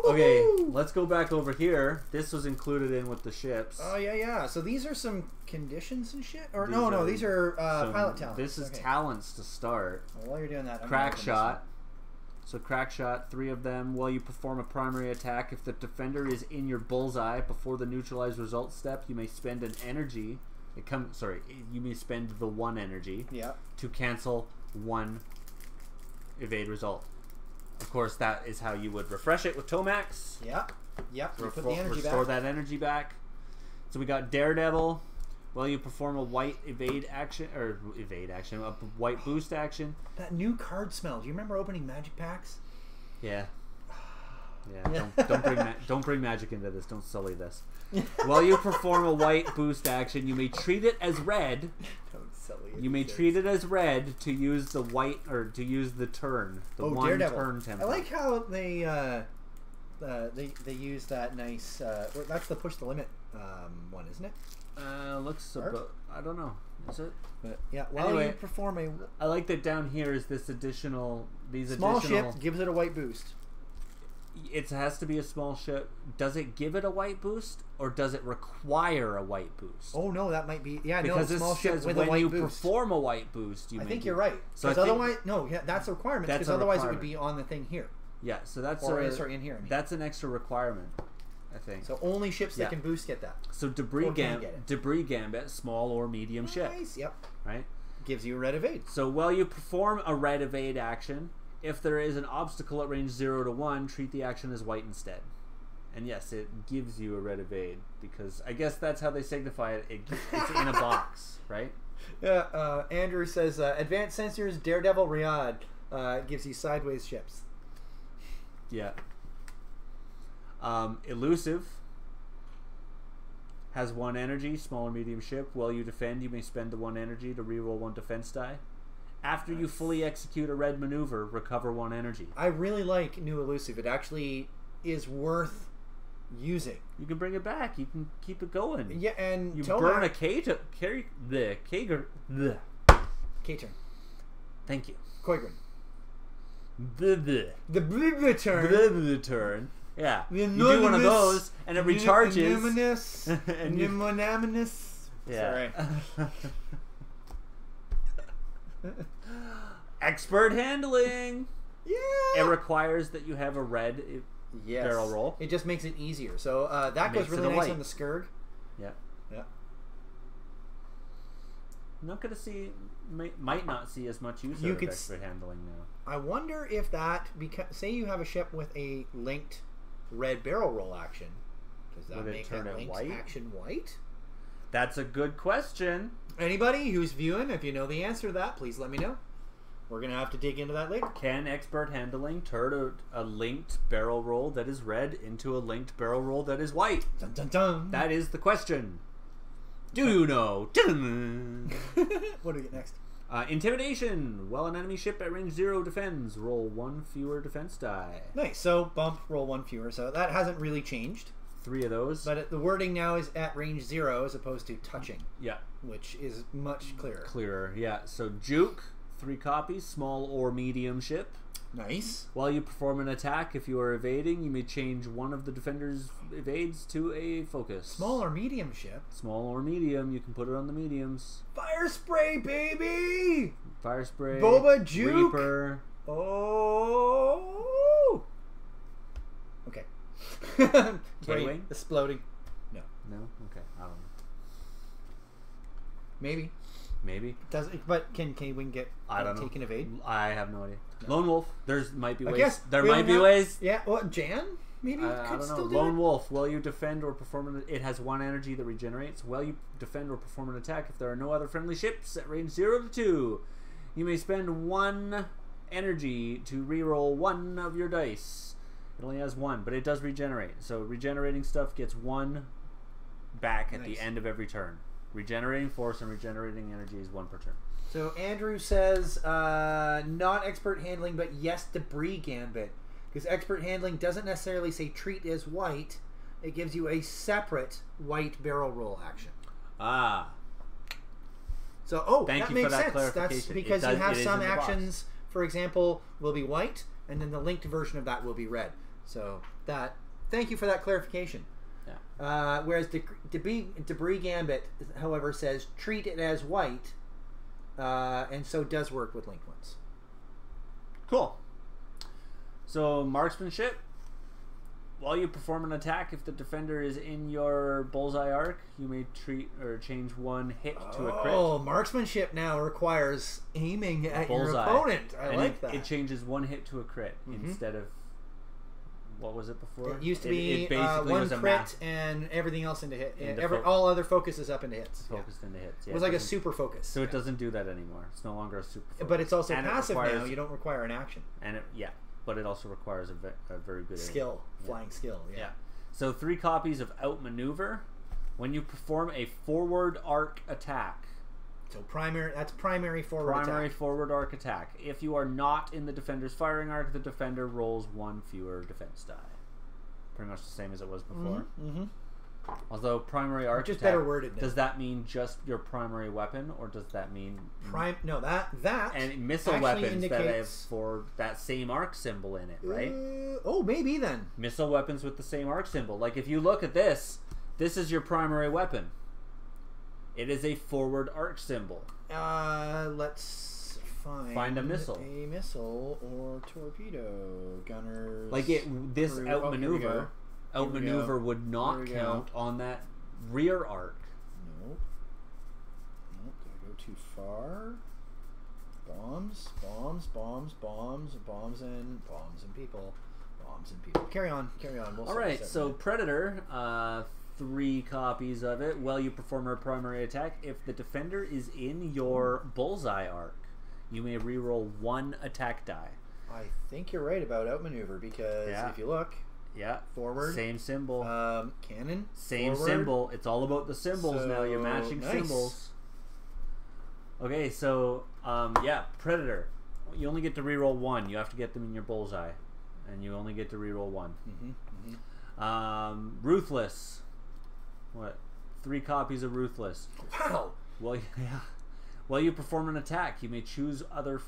Okay, let's go back over here. This was included in with the ships. Oh, yeah. So these are some conditions and shit? Or These these are pilot talents. This is talents to start. Well, while you're doing that, I'm Crack gonna open Shot. So Crack Shot, 3 of them. While you perform a primary attack, if the defender is in your bullseye before the neutralize result step, you may spend an energy. You may spend the 1 energy to cancel 1 evade result. Of course, that is how you would refresh it with Tomax. Yep. Put the energy Restore back. that energy back. So we got Daredevil. Well, you perform a white evade action, a white boost action. That new card smell. Do you remember opening magic packs? Yeah. Yeah. Don't bring magic into this. Don't sully this. While you perform a white boost action, you may treat it as red. Don't sully it. You may treat it as red to use the white or to use the turn. The 1 Daredevil. turn template. I like how they use that nice. That's the push the limit one, isn't it? Looks about, I don't know. Is it? But yeah. While Anyway, you perform a I like that down here is this additional. small ship gives it a white boost. It has to be a small ship. Does it give it a white boost, or does it require a white boost? Oh no, that might be because no small ship with a when white you boost. perform a white boost, I think you're right. So Because otherwise, that's a requirement. Because otherwise, it would be on the thing here. Yeah, so that's in here. I mean. That's an extra requirement, I think. So only ships that can boost get that. So Debris Gambit, small or medium ship. Nice. Yep. Right. Gives you a red evade. So while you perform a red evade action, if there is an obstacle at range 0 to 1, treat the action as white instead. And yes, it gives you a red evade because I guess that's how they signify it. It's in a box, right? Yeah. Andrew says advanced sensors, Daredevil, Riyadh gives you sideways ships. Yeah. Elusive has 1 energy, small or medium ship. While you defend, you may spend the 1 energy to reroll 1 defense die. After you fully execute a red maneuver, recover 1 energy. I really like new Elusive. It actually is worth using. You can bring it back. You can keep it going. Yeah, and you burn a K-turn. Thank you. Koigrin. The turn. Yeah. You do one of those, and it recharges. Pneumonaminous. Yeah. Sorry. Expert handling. Yeah. It requires that you have a red Yes. barrel roll. It just makes it easier. So that Makes goes really it a nice light. on the Skurg. Yeah. Yeah. Not going to see, might not see as much use You of could expert handling now. I wonder if that, because say you have a ship with a linked red barrel roll action, does that Would it make turn that it linked white? action white? That's a good question. Anybody who's viewing, if you know the answer to that, please let me know. We're going to have to dig into that later. Can expert handling turn a linked barrel roll that is red into a linked barrel roll that is white? Dun, dun, dun. That is the question. Do you know? What do we get next? Intimidation. While an enemy ship at range 0 defends, roll 1 fewer defense die. Nice. So bump, roll 1 fewer. So that hasn't really changed. 3 of those. But the wording now is at range 0 as opposed to touching, Yeah. which is much clearer. Clearer. Yeah. So Juke, 3 copies, small or medium ship. Nice. While you perform an attack, if you are evading, you may change one of the defender's evades to a focus. Small or medium ship. Small or medium, you can put it on the mediums. Fire spray, baby! Fire spray. Boba Juke. Reaper. Oh! Okay. Brain K-Wing? exploding. No. No? Okay. I don't know. Maybe. Maybe. Does it, but can K-Wing get I don't know. take an evade? I have no idea. Lone Wolf. There's might be I ways. guess There we might don't be have- ways. Yeah, well, Jan? Maybe I could don't know. still do Lone it? Wolf. While you defend or perform it has 1 energy that regenerates. While you defend or perform an attack, if there are no other friendly ships at range 0 to 2, you may spend 1 energy to reroll 1 of your dice. It only has 1, but it does regenerate. So regenerating stuff gets 1 back at the Nice. end of every turn. Regenerating force and regenerating energy is 1 per turn. So Andrew says, not expert handling, but yes, debris gambit. Because expert handling doesn't necessarily say treat as white. It gives you a separate white barrel roll action. Ah. So, Thank that you makes for that sense. That's clarification. because It you does- have it is some in the box. actions, for example, will be white, and then the linked version of that will be red. So that, thank you for that clarification. Yeah. Whereas debris gambit, however, says treat it as white, and so does work with linked ones. Cool. So, marksmanship. While you perform an attack, if the defender is in your bullseye arc, you may treat or change 1 hit to a crit. Oh, marksmanship now requires aiming at your Bullseye. opponent. I And like that. It changes 1 hit to a crit instead of what was it before? It used to be basically 1 was a crit math and everything else into hit. Into All other focuses up into hits. focused into hits. Yeah, It was like a doesn't- super focus. So it doesn't do that anymore. It's no longer a super focus. But it's also And it passive now. requires- You don't require an action. And but it also requires a very good aim. Skill. Flying skill. Yeah. Yeah. So 3 copies of outmaneuver. When you perform a forward arc attack. So that's primary forward Primary attack. forward arc attack. If you are not in the defender's firing arc, the defender rolls 1 fewer defense die. Pretty much the same as it was before. Mm-hmm. Although primary arc Just attack, better worded now. does that mean just your primary weapon, or does that mean No, that and missile actually weapons that have indicates- for that same arc symbol in it, right? Maybe then. Missile weapons with the same arc symbol. Like if you look at this is your primary weapon. It is a forward arc symbol. Let's Find a missile. A missile or torpedo gunners. Like this through- outmaneuver. Here we Outmaneuver go. would Here not we go. count on that rear arc. Nope. Nope. Did I go too far? Bombs, bombs, bombs, bombs, bombs, and people. Bombs and people. Carry on. We'll All right, so Predator, 3 copies of it. While you perform a primary attack, if the defender is in your bullseye arc, you may reroll 1 attack die. I think you're right about outmaneuver because if you look, Yeah. forward, Same symbol. cannon, Same forward. symbol. It's all about the symbols now. You're matching nice. symbols. Okay, so Predator. You only get to reroll 1. You have to get them in your bullseye, and you only get to reroll 1. Ruthless. What? 3 copies of Ruthless. Wow. Well, yeah. While you perform an attack, you may choose another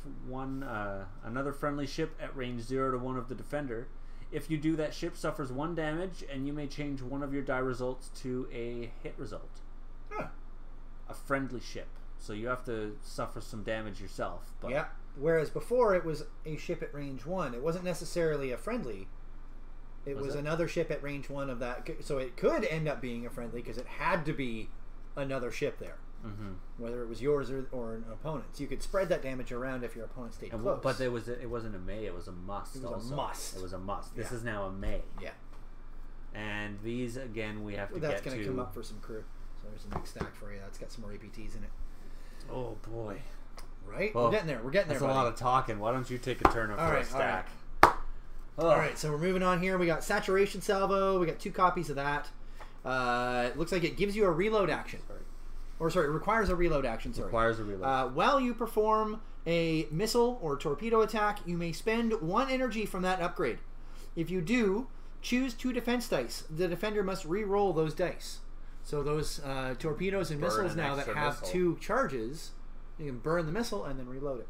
friendly ship at range 0 to 1 of the defender. If you do, that ship suffers 1 damage, and you may change one of your die results to a hit result. Huh. A friendly ship. So you have to suffer some damage yourself. But Yeah. Whereas before it was a ship at range 1. It wasn't necessarily a friendly. It was another ship at range 1 of that. So it could end up being a friendly because it had to be another ship there. Whether it was yours or an opponent's. You could spread that damage around if your opponent stayed close. But it wasn't a may, it was a must. It was a must. It was a must. This is now a may. Yeah. And these, again, we have to get to... That's going to come up for some crew. So there's a next stack for you. That's got some more APTs in it. Oh, boy. Right? Well, we're getting there. We're getting there, That's a lot of talking. Why don't you take a turn up for a stack? All right, so we're moving on here. We got Saturation Salvo. We got 2 copies of that. It looks like it gives you a reload action. It requires a reload action. Requires a reload. While you perform a missile or torpedo attack, you may spend 1 energy from that upgrade. If you do, choose 2 defense dice. The defender must re-roll those dice. So those torpedoes and missiles now that have 2 charges, you can burn the missile and then reload it.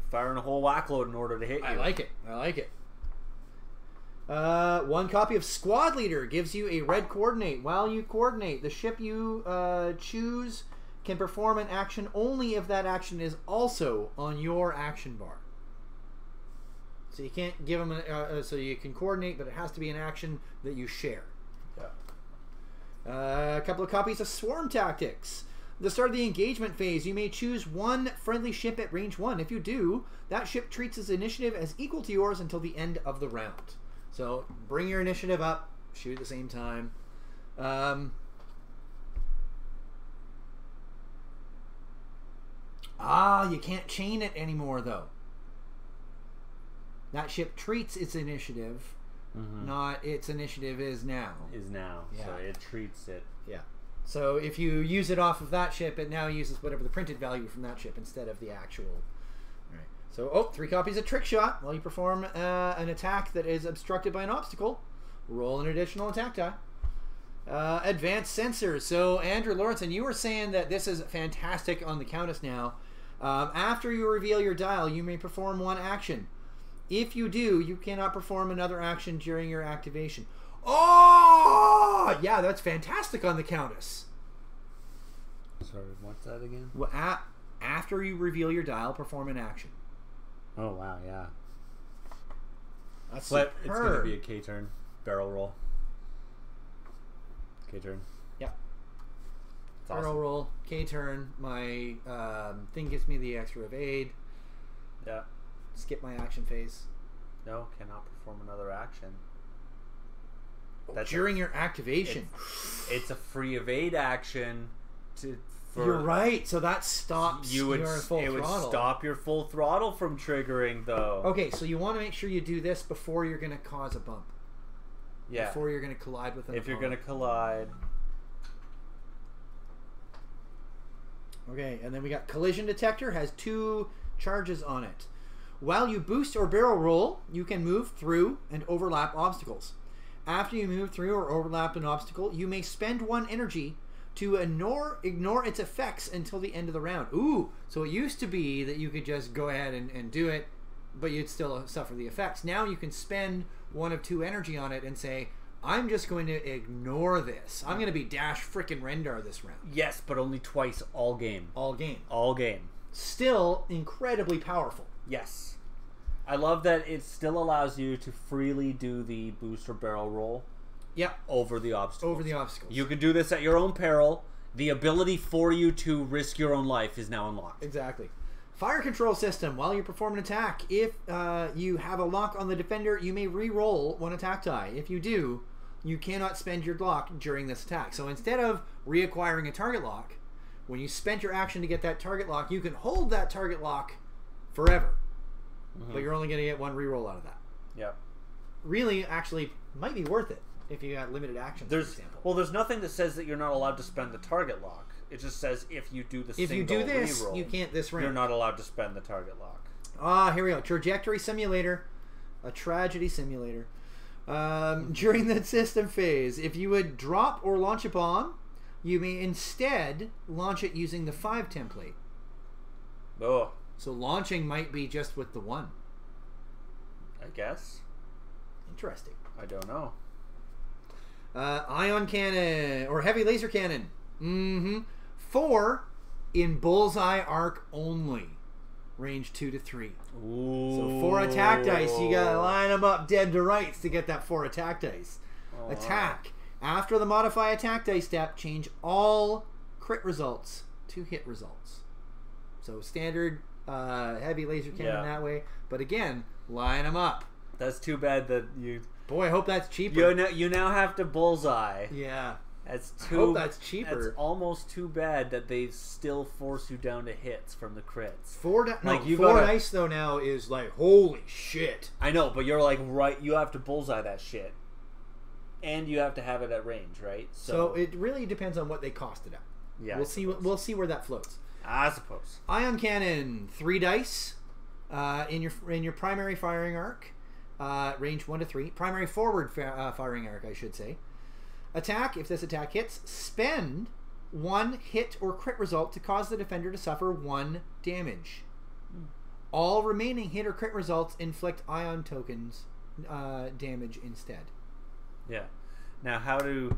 Firing a whole whack load in order to hit you. I like it. 1 copy of Squad Leader gives you a red coordinate. While you coordinate, the ship you choose can perform an action only if that action is also on your action bar. So you can't give them so you can coordinate, but it has to be an action that you share. A couple of copies of Swarm Tactics. At the start of the engagement phase, you may choose 1 friendly ship at range 1. If you do, that ship treats its initiative as equal to yours until the end of the round. So bring your initiative up, shoot at the same time. You can't chain it anymore though. That ship treats its initiative, not its initiative is now. So it treats it. Yeah. So if you use it off of that ship, it now uses whatever the printed value from that ship instead of the actual. So, 3 copies of Trick Shot. While you perform an attack that is obstructed by an obstacle, roll an additional attack die. Advanced Sensors. So, Andrew Lawrenson, you were saying that this is fantastic on the Countess now. After you reveal your dial, you may perform 1 action. If you do, you cannot perform another action during your activation. Oh! Yeah, that's fantastic on the Countess. Sorry, what's that again? Well, after you reveal your dial, perform an action. Oh, wow, yeah. That's But it's going to be a K turn. Barrel roll. K turn. Yep. Barrel Barrel roll. K turn. My thing gives me the extra evade. Yeah. Skip my action phase. No, cannot perform another action. That's during your activation. It's a free evade action You're right. So that stops your full throttle. It would stop your full throttle from triggering, though. Okay, so you want to make sure you do this before you're going to cause a bump. Yeah. Before you're going to collide with an opponent. If you're going to collide. Okay, and then we got Collision Detector. Has 2 charges on it. While you boost or barrel roll, you can move through and overlap obstacles. After you move through or overlap an obstacle, you may spend 1 energy to ignore its effects until the end of the round. Ooh, so it used to be that you could just go ahead and do it, but you'd still suffer the effects. Now you can spend 1 of 2 energy on it and say, I'm just going to ignore this. I'm going to be Dash frickin' Rendar this round. Yes, but only twice all game. All game. All game. Still incredibly powerful. Yes. I love that it still allows you to freely do the boost or barrel roll. Yep. Over the obstacles. You can do this at your own peril. The ability for you to risk your own life is now unlocked. Exactly. Fire control system. While you perform an attack, if you have a lock on the defender, you may re-roll 1 attack die. If you do, you cannot spend your lock during this attack. So instead of reacquiring a target lock, when you spent your action to get that target lock, you can hold that target lock forever. But you're only going to get 1 re-roll out of that. Yeah. Really, actually, might be worth it. If you got limited actions, for example. Well, there's nothing that says that you're not allowed to spend the target lock. It just says if you do the single reroll, you can't this round. You're not allowed to spend the target lock. Here we go. Trajectory Simulator. A tragedy simulator. During the system phase, if you would drop or launch a bomb, you may instead launch it using the 5 template. Oh. So launching might be just with the 1. I guess. Interesting. I don't know. Ion cannon or heavy laser cannon. 4 in bullseye arc only. range 2 to 3. Ooh. So 4 attack dice. You gotta line them up dead to rights to get that 4 attack dice. Oh, Attack. After the modify attack dice step, change all crit results to hit results. So standard heavy laser cannon that way. But again, line them up. That's too bad that you... Boy, I hope that's cheaper. You now have to bullseye. Yeah. That's I too... hope that's cheaper. That's almost too bad that they still force you down to hits from the crits. 4 dice though now is like, holy shit. I know, but you're like, right, you have to bullseye that shit. And you have to have it at range, right? So it really depends on what they cost it at. Yeah, we'll see where that floats. I suppose. Ion cannon, 3 dice in your primary firing arc, range 1 to 3. Primary forward firing arc, I should say. Attack. If this attack hits, spend 1 hit or crit result to cause the defender to suffer 1 damage. All remaining hit or crit results inflict ion tokens damage instead. Yeah. Now, how do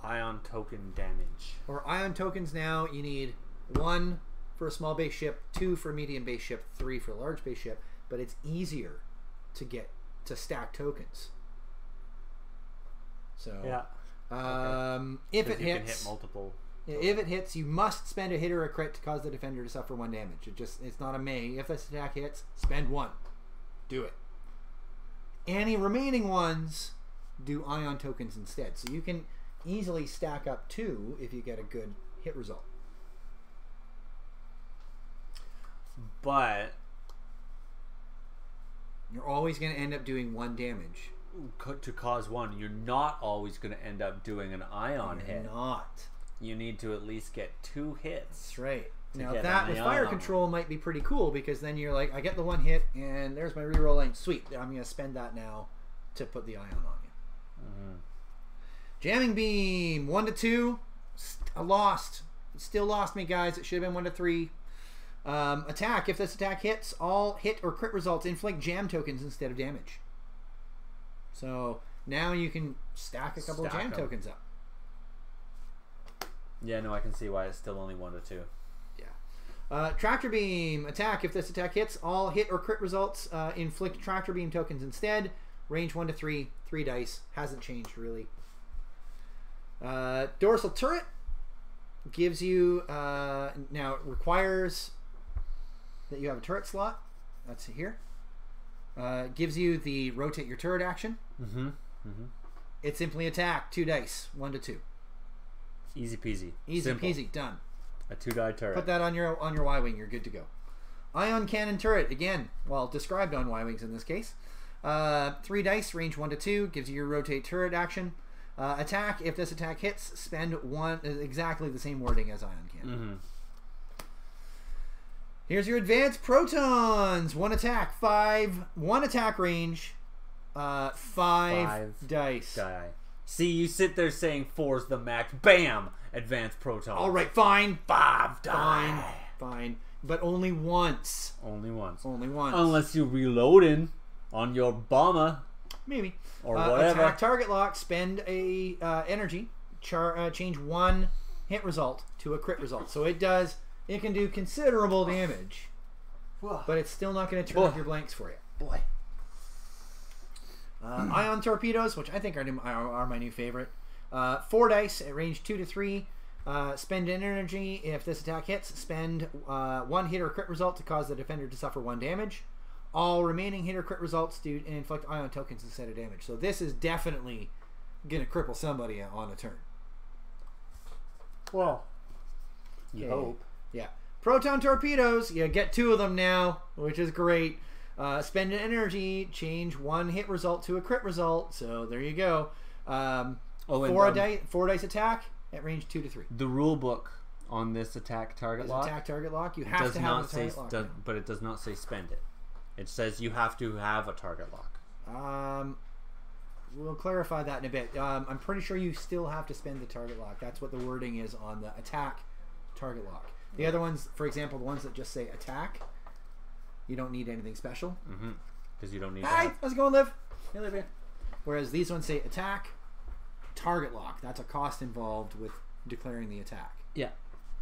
ion token damage? Or ion tokens now, you need 1 for a small base ship, 2 for a medium base ship, 3 for a large base ship, but it's easier to get to stack tokens. So yeah. If it you hits, can hit multiple. If it hits, you must spend a hit or a crit to cause the defender to suffer 1 damage. It's not a may. If this attack hits, spend 1. Do it. Any remaining ones, do ion tokens instead. So you can easily stack up 2 if you get a good hit result. But you're always going to end up doing 1 damage. To cause 1, you're not always going to end up doing an ion hit. Not. You need to at least get 2 hits. That's right. Now that with fire control might be pretty cool, because then you're like, I get the 1 hit and there's my rerolling. Sweet. I'm going to spend that now to put the ion on you. Jamming beam 1 to 2. Lost. It still lost me, guys. It should have been 1 to 3. Attack. If this attack hits, all hit or crit results inflict jam tokens instead of damage. So now you can stack a couple of jam tokens up. Yeah, no, I can see why it's still only 1 to 2. Yeah. Tractor beam. Attack. If this attack hits, all hit or crit results inflict tractor beam tokens instead. Range 1 to 3. 3 dice. Hasn't changed really. Dorsal turret gives you now it requires that you have a turret slot. That's here. Gives you the rotate your turret action. It's simply attack 2 dice 1 to 2. Easy peasy. Easy Simple. peasy. Done. A 2-die turret. Put that on your Y-wing. You're good to go. Ion cannon turret again. Well, described on Y-wings in this case. 3 dice, range 1 to 2. Gives you your rotate turret action. Attack. If this attack hits, spend 1. Exactly the same wording as ion cannon. Here's your advanced protons. 1 attack, 5. 1 attack range. 5 dice. See, you sit there saying 4's the max. Bam! Advanced protons. All right, fine. 5 die. Fine. But only once. Only once. Only once. Unless you're reloading on your bomber. Maybe. Or whatever. Attack target lock. Spend a energy. Change 1 hit result to a crit result. So it does. It can do considerable damage. But it's still not going to turn up your blanks for you. Boy. Ion torpedoes, which I think are my new favorite. 4 dice at range 2 to 3. Spend an energy. If this attack hits, spend 1 hit or crit result to cause the defender to suffer 1 damage. All remaining hit or crit results do inflict ion tokens instead of damage. So this is definitely going to cripple somebody on a turn. Well, you hope. Yeah. Proton torpedoes. You get 2 of them now, which is great. Spend an energy. Change 1 hit result to a crit result. So there you go. 4 dice attack at range 2 to 3. The rule book on this attack target lock. Attack target lock. You have to have a target lock. But it does not say spend it. It says you have to have a target lock. We'll clarify that in a bit. I'm pretty sure you still have to spend the target lock. That's what the wording is on the attack target lock. The other ones, for example, the ones that just say attack, you don't need anything special. Because you don't need Hi, how's it going, Liv? Hey, Liv here. Whereas these ones say attack, target lock. That's a cost involved with declaring the attack. Yeah.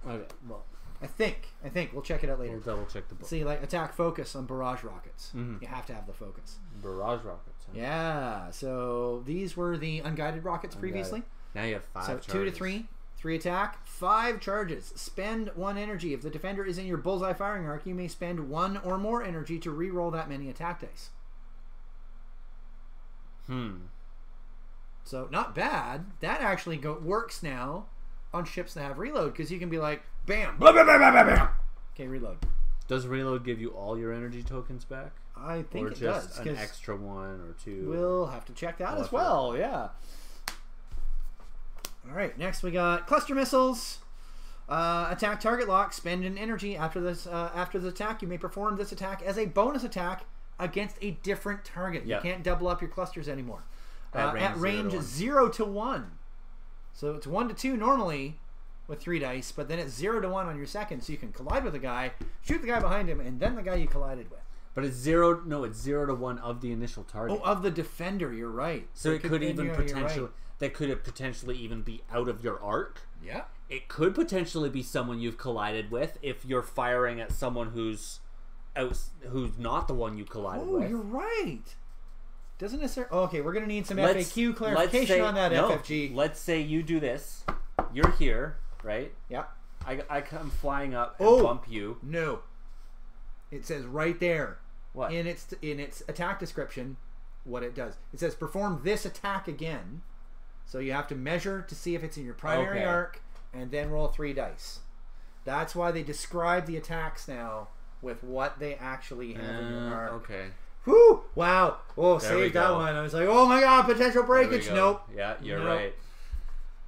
Okay. Well, I think. We'll check it out later. We'll double check the book. See, like attack focus on barrage rockets. You have to have the focus. Barrage rockets. Huh? Yeah. So these were the unguided rockets previously. Now you have 5 So charges. 2 to 3. 3 attack, 5 charges. Spend 1 energy. If the defender is in your bullseye firing arc, you may spend 1 or more energy to re-roll that many attack dice. So not bad. That actually works now on ships that have reload, because you can be like, bam, blah, blah, blah, blah, blah, blah. Okay, reload. Does reload give you all your energy tokens back? I think or it just does. an extra 1 or 2? We'll have to check that as well. Yeah. All right. Next we got cluster missiles. Attack target lock. Spend an energy after this. After the attack, you may perform this attack as a bonus attack against a different target. Yep. You can't double up your clusters anymore. At range 0 0 to 1. So it's 1 to 2 normally with 3 dice, but then it's 0 to 1 on your second, so you can collide with a guy, shoot the guy behind him, and then the guy you collided with. But it's 0. No, it's 0 to 1 of the initial target. Oh, of the defender. You're right. So it could even potentially. Right. That could potentially even be out of your arc. Yeah. It could potentially be someone you've collided with if you're firing at someone who's not the one you collided with. Oh, you're right. Doesn't necessarily. Oh, okay, we're gonna need some FAQ clarification on that FFG. Let's say you do this. You're here, right? Yeah. I come flying up and bump you. No. It says right there. What? In its attack description, what it does. It says perform this attack again. So you have to measure to see if it's in your primary arc, and then roll 3 dice. That's why they describe the attacks now with what they actually have in your arc. Okay. Whew! Wow. Oh, There we saved that go. one. I was like, oh my god, potential breakage. Nope. Yeah, you're right.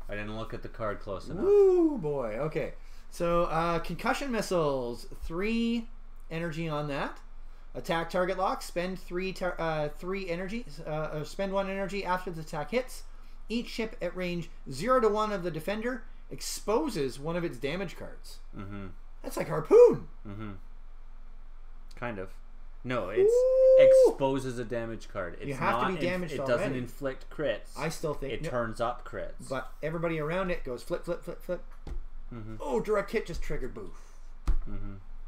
I didn't look at the card close enough. Woo, boy. Okay. So, concussion missiles. 3 energy on that. Attack target lock. Spend 3 energy. Spend 1 energy after the attack hits. Each ship at range 0 to 1 of the defender exposes one of its damage cards. That's like Harpoon. Kind of. No, it's exposes a damage card. It's you have to be damaged It already. doesn't inflict crits. I still think it turns up crits. But everybody around it goes flip, flip, flip, flip. Oh, direct hit just triggered. Boof.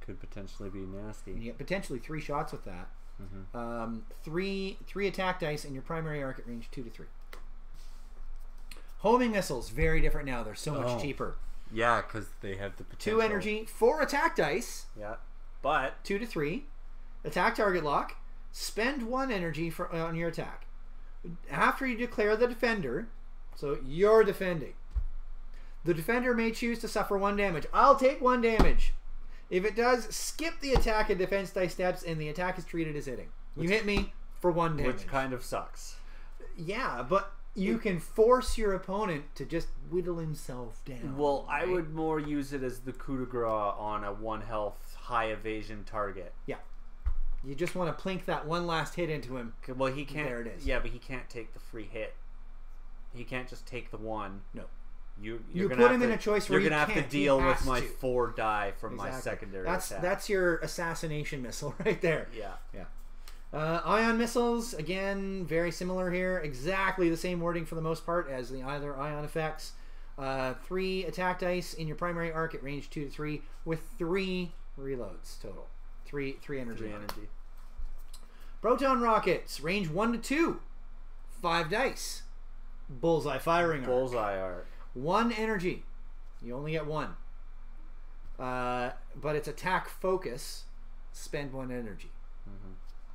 Could potentially be nasty. You get potentially 3 shots with that. 3 attack dice in your primary arc at range 2 to 3. Homing missiles, very different now. They're so much cheaper. Yeah, because they have the potential. 2 energy, 4 attack dice. Yeah, but 2 to 3. Attack target lock. Spend 1 energy on your attack. After you declare the defender, so you're defending, the defender may choose to suffer 1 damage. I'll take 1 damage. If it does, skip the attack and defense dice steps, and the attack is treated as hitting. You hit me for 1 damage. which kind of sucks. Yeah, but you can force your opponent to just whittle himself down. Well, right? I would more use it as the coup de grace on a 1 health high evasion target. Yeah. You just want to plink that 1 last hit into him. Well, he can't. There it is. Yeah, but he can't take the free hit. He can't just take the 1. No. You put him in a choice where you're gonna have to deal with my to. 4 die from my secondary attack. That's your assassination missile right there. Yeah. Ion missiles, again, very similar here. Exactly the same wording for the most part as the other ion effects. 3 attack dice in your primary arc at range 2 to 3 with 3 reloads total. 3 energy. 3 energy. Proton rockets, range 1 to 2. 5 dice. Bullseye firing arc. Bullseye arc. 1 energy. You only get 1. But it's attack focus. Spend 1 energy.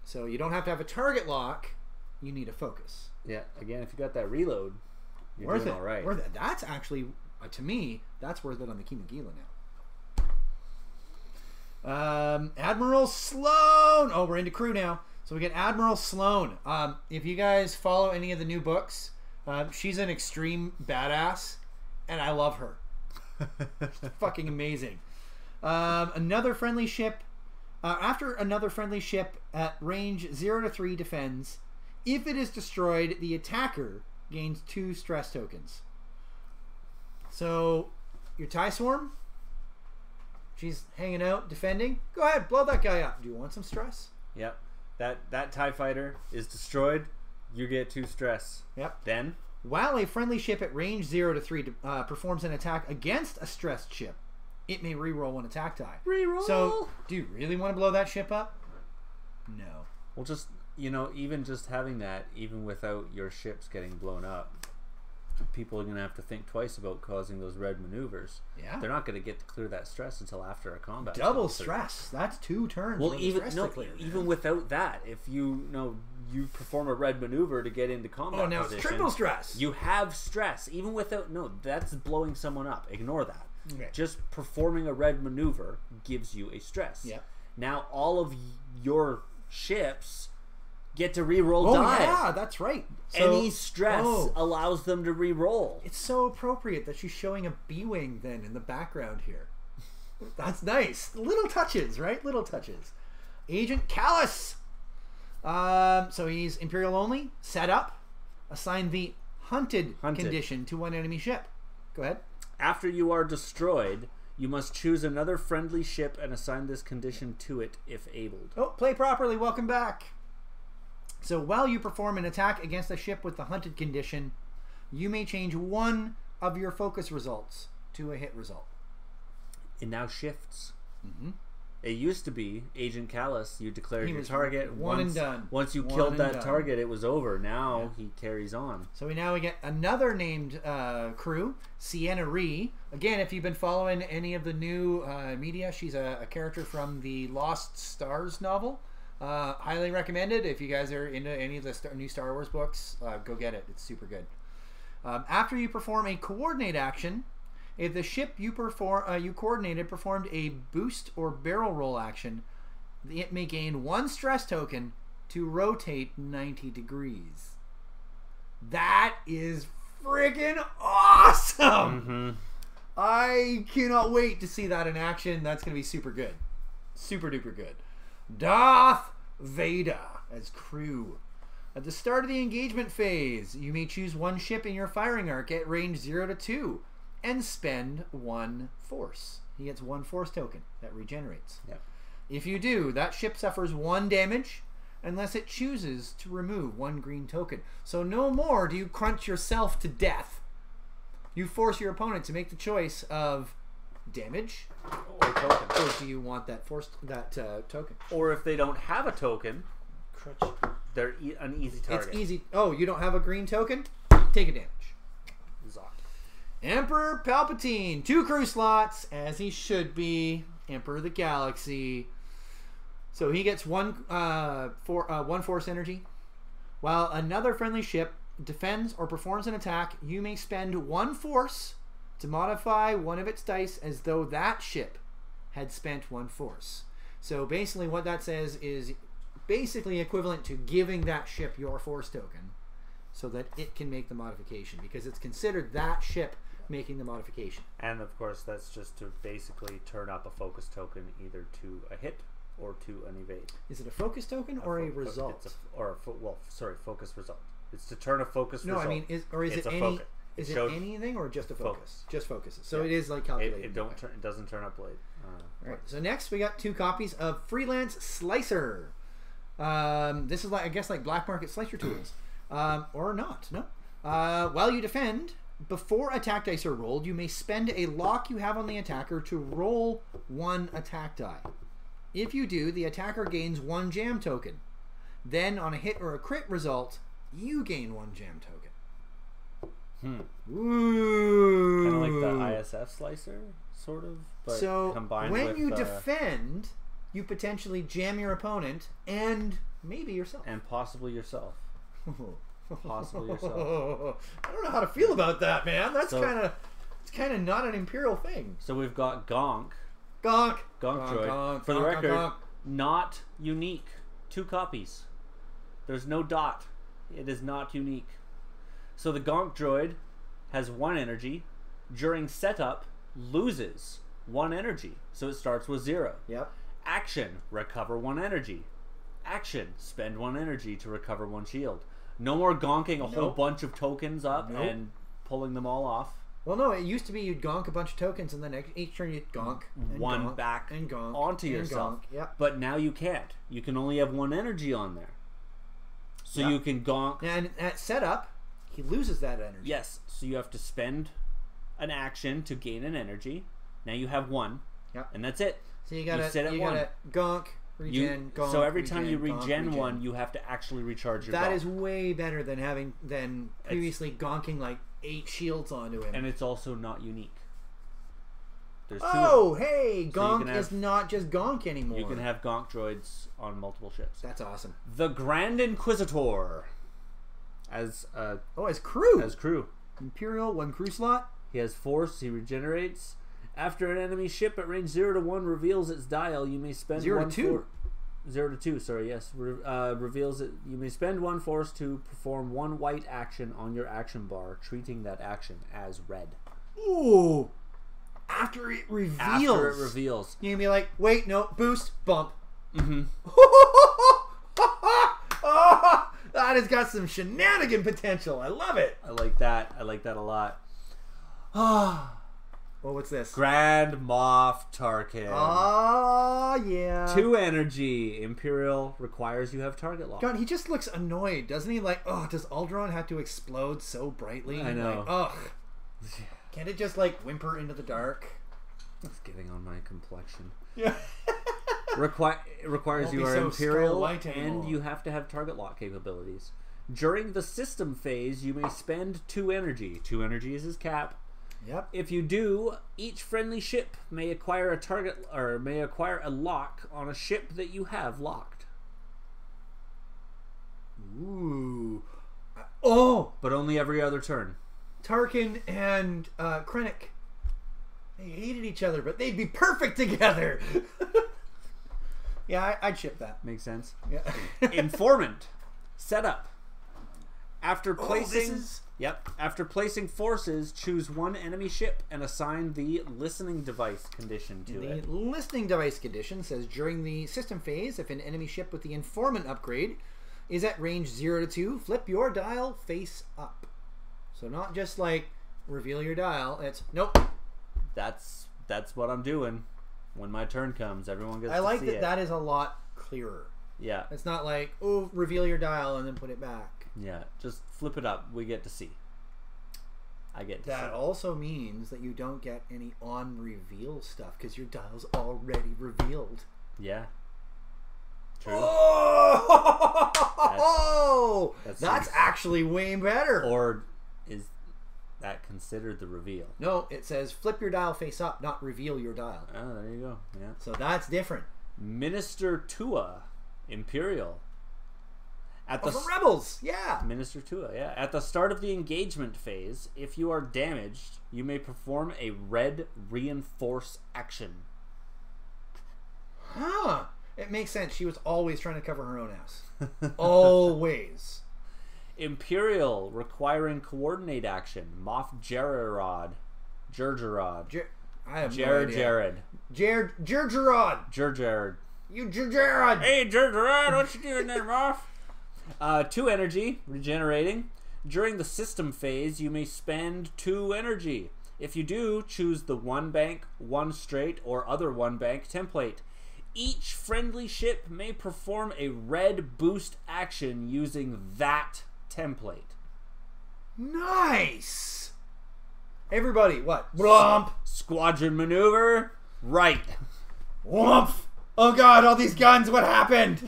So you don't have to have a target lock. You need a focus. Yeah. Again, if you got that reload, you're worth doing it. all right. Worth it. That's actually, to me, that's worth it on the Kimagila now. Admiral Sloan. Oh, we're into crew now. So we get Admiral Sloan. If you guys follow any of the new books, she's an extreme badass, and I love her. She's fucking amazing. Another friendly ship. After another friendly ship at range 0 to 3 defends, if it is destroyed, the attacker gains 2 stress tokens. So, your TIE Swarm, she's hanging out, defending. Go ahead, blow that guy up. Do you want some stress? Yep. That TIE fighter is destroyed. You get 2 stress. Yep. Then, while a friendly ship at range 0 to 3 performs an attack against a stressed ship, it may reroll one attack die. Reroll. So, do you really want to blow that ship up? No. Well, just, you know, even just having that, even without your ships getting blown up, people are going to have to think twice about causing those red maneuvers. Yeah. They're not going to get to clear that stress until after a combat. Double stress. That's 2 turns. Well, for the even stress no, to clear, even without that, if you you perform a red maneuver to get into combat now position, it's triple stress. You have stress, even without that's blowing someone up. Ignore that. Okay. Just performing a red maneuver gives you a stress. Yep. Now all of your ships get to re-roll Oh die. yeah, that's right. Any stress allows them to re-roll. It's so appropriate that she's showing a B-wing then in the background here. That's nice. Little touches, right? Little touches. Agent Callus. So he's Imperial only. Set up. Assign the hunted condition to one enemy ship. Go ahead. After you are destroyed, you must choose another friendly ship and assign this condition to it if able. Oh, play properly. Welcome back. So while you perform an attack against a ship with the hunted condition, you may change one of your focus results to a hit result. It now shifts. It used to be Agent Callus. You declared your target one and done. Once you killed that target, it was over. Now he carries on. So we get another named crew, Sienna Ree. Again, if you've been following any of the new media, she's a character from the Lost Stars novel. Highly recommended. If you guys are into any of the new Star Wars books, go get it. It's super good. After you perform a coordinate action, if the ship you coordinated performed a boost or barrel roll action, it may gain 1 stress token to rotate 90 degrees. That is friggin' awesome! I cannot wait to see that in action. That's going to be super good. Super duper good. Darth Vader as crew. At the start of the engagement phase, you may choose one ship in your firing arc at range 0 to 2 and spend 1 force. He gets 1 force token that regenerates. Yep. If you do, that ship suffers 1 damage unless it chooses to remove 1 green token. So no more do you crunch yourself to death. You force your opponent to make the choice of damage Or token. or do you want that token? Or if they don't have a token, they're an easy target. It's easy. Oh, you don't have a green token? Take a damage. Zot. Emperor Palpatine, 2 crew slots, as he should be. Emperor of the Galaxy. So he gets 1 force energy. While another friendly ship defends or performs an attack, you may spend 1 force to modify one of its dice as though that ship had spent 1 force. So basically what that says is basically equivalent to giving that ship your force token so that it can make the modification, because it's considered that ship making the modification. And of course that's just to basically turn up a focus token either to a hit or to an evade. Is it a focus token or a result? Focus result. It's to turn a focus result. No, I mean, is it anything or just a focus? Just focuses. So it is like calculated. It doesn't turn up late. Alright, so next we got 2 copies of Freelance Slicer. This is I guess like black market slicer tools. Or not, no. While you defend, before attack dice are rolled, you may spend a lock you have on the attacker to roll 1 attack die. If you do, the attacker gains 1 jam token. Then on a hit or a crit result, you gain 1 jam token. Ooh. Kind of like the ISF slicer, sort of. But so combined when with, you defend, you potentially jam your opponent and maybe yourself. And possibly yourself. Possibly yourself. I don't know how to feel about that, man. That's kind of not an Imperial thing. So we've got Gonk. Gonk Droid. Gonk, For the Gonk, record, Gonk. not unique. 2 copies. There's no dot. It is not unique. So the Gonk droid has 1 energy. During setup, loses 1 energy. So it starts with 0. Yep. Action, recover 1 energy. Action, spend 1 energy to recover 1 shield. No more gonking a whole bunch of tokens up and pulling them all off. Well, no, it used to be you'd gonk a bunch of tokens and then each turn you'd gonk. And 1 gonk, back and gonk, onto and yourself. Gonk. Yep. But now you can't. You can only have 1 energy on there. So you can gonk. And at setup, he loses that energy. Yes. So you have to spend an action to gain an energy. Now you have 1. Yep. And that's it. So you gotta sit at 1. gonk, regen, gonk. So every time you gonk, regen 1, you have to actually recharge your That gonk. is way better than previously gonking like 8 shields onto him. And it's also not unique. There's 2 oh, hey, So gonk is not just gonk anymore. You can have gonk droids on multiple ships. That's awesome. The Grand Inquisitor. As crew. As crew. Imperial, 1 crew slot. He has force, he regenerates. After an enemy ship at range 0 to 1 reveals its dial, you may spend 0 1 to 2. 0 to 2, sorry, yes. Reveals it. You may spend 1 force to perform 1 white action on your action bar, treating that action as red. Ooh. After it reveals. After it reveals. You can be like, wait, no, boost, bump. Mm-hmm. Oh, that has got some shenanigan potential. I love it. I like that. I like that a lot. Well, what's this? Grand Moff Tarkin. Oh, yeah. 2 energy. Imperial requires you have target lock. God, he just looks annoyed, doesn't he? Like, oh, does Alderaan have to explode so brightly? I know. Like, ugh. Can't it just, like, whimper into the dark? It's getting on my complexion. Yeah. It requires Won't you be are so Imperial, skull-white and anymore. you have to have target lock capabilities. During the system phase, you may spend 2 energy. 2 energy is his cap. Yep. If you do, each friendly ship may acquire a target or may acquire a lock on a ship that you have locked. Ooh. Oh! But only every other turn. Tarkin and Krennic. They hated each other, but they'd be perfect together. Yeah, I'd ship that. Makes sense. Yeah. Informant. Setup. After placing this is... After placing forces, choose 1 enemy ship and assign the listening device condition to The it. listening device condition says during the system phase, if an enemy ship with the informant upgrade is at range 0 to 2, flip your dial face up. So not just like reveal your dial. It's nope. That's what I'm doing. When my turn comes, everyone gets I to like see that. it. That is a lot clearer. Yeah. It's not like, oh, reveal your dial and then put it back. Yeah. Just flip it up. We get to see. I get to That see. also means that you don't get any on reveal stuff because your dial's already revealed. Yeah. True. Oh, that's actually way better. Or is that considered the reveal? No, it says flip your dial face up, not reveal your dial. Oh, there you go. Yeah. So that's different. Minister Tua, Imperial. At the For rebels, yeah. Minister Tua, yeah. At the start of the engagement phase, if you are damaged, you may perform a red reinforce action. Huh. It makes sense. She was always trying to cover her own ass. Always. Imperial, requiring coordinate action. Moff Gergerod. I have no Jared. idea. Gergerod. Gergerod. You Gergerod. Hey, Gergerod, what you doing there, Moff? 2 energy, regenerating. During the system phase, you may spend 2 energy. If you do, choose the 1 bank, 1 straight, or other 1 bank template. Each friendly ship may perform a red boost action using that template. Nice. Everybody, what? Whomp. Squadron maneuver, right. Whomp. Oh god, all these guns, what happened?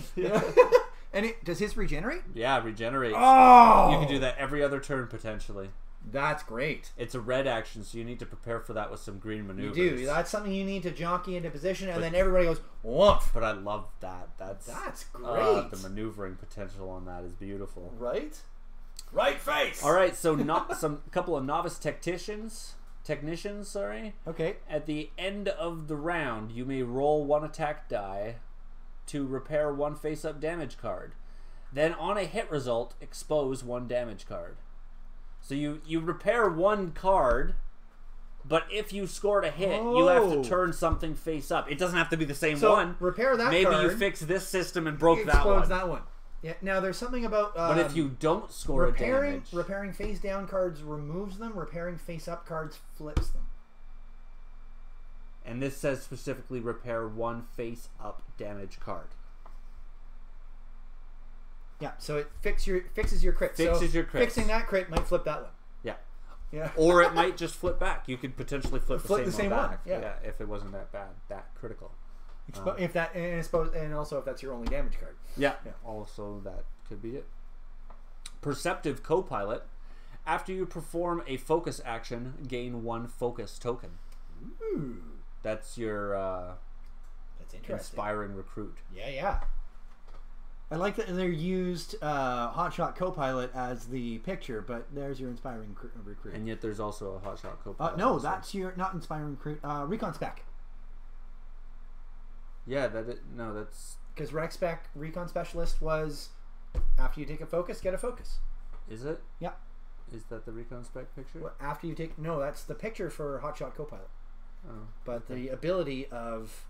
And does his regenerate? Yeah, regenerate. Oh! You can do that every other turn, potentially. That's great. It's a red action, so you need to prepare for that with some green maneuvers. You do. That's something you need to jockey into position, and then everybody goes, whoof. But I love that. That's great. The maneuvering potential on that is beautiful. Right? Right face! Alright, so couple of novice technicians. Okay. At the end of the round, you may roll 1 attack die to repair 1 face-up damage card. Then on a hit result, expose 1 damage card. So you repair 1 card, but if you scored a hit, you have to turn something face up. It doesn't have to be the same one. Repair that Maybe card. you fix this system and broke that explodes one. that one. Yeah. Now there's something about but if you don't score a damage, repairing face down cards removes them. Repairing face up cards flips them. and this says specifically repair 1 face up damage card. Yeah, so it fixes your crit. Fixes your crit. Fixing that crit might flip that one. Yeah. Yeah. Or it might just flip back. You could potentially flip the same one back. Yeah. If it wasn't that bad, that critical. If that, and also if that's your only damage card. Yeah. Also, that could be it. Perceptive Co-Pilot. After you perform a focus action, gain 1 focus token. Ooh. That's your That's interesting. inspiring recruit. Yeah. I like that they're used Hotshot Co-Pilot as the picture, but there's your inspiring recruit. And yet there's also a Hotshot Co-Pilot. No, that's your not inspiring recruit. Recon spec. Yeah, that's Because Rec Spec Recon Specialist was after you take a focus, get a focus. Is it? Yeah. Is that the Recon Spec picture? Well, after you take that's the picture for Hotshot Co-Pilot. Oh, but the ability of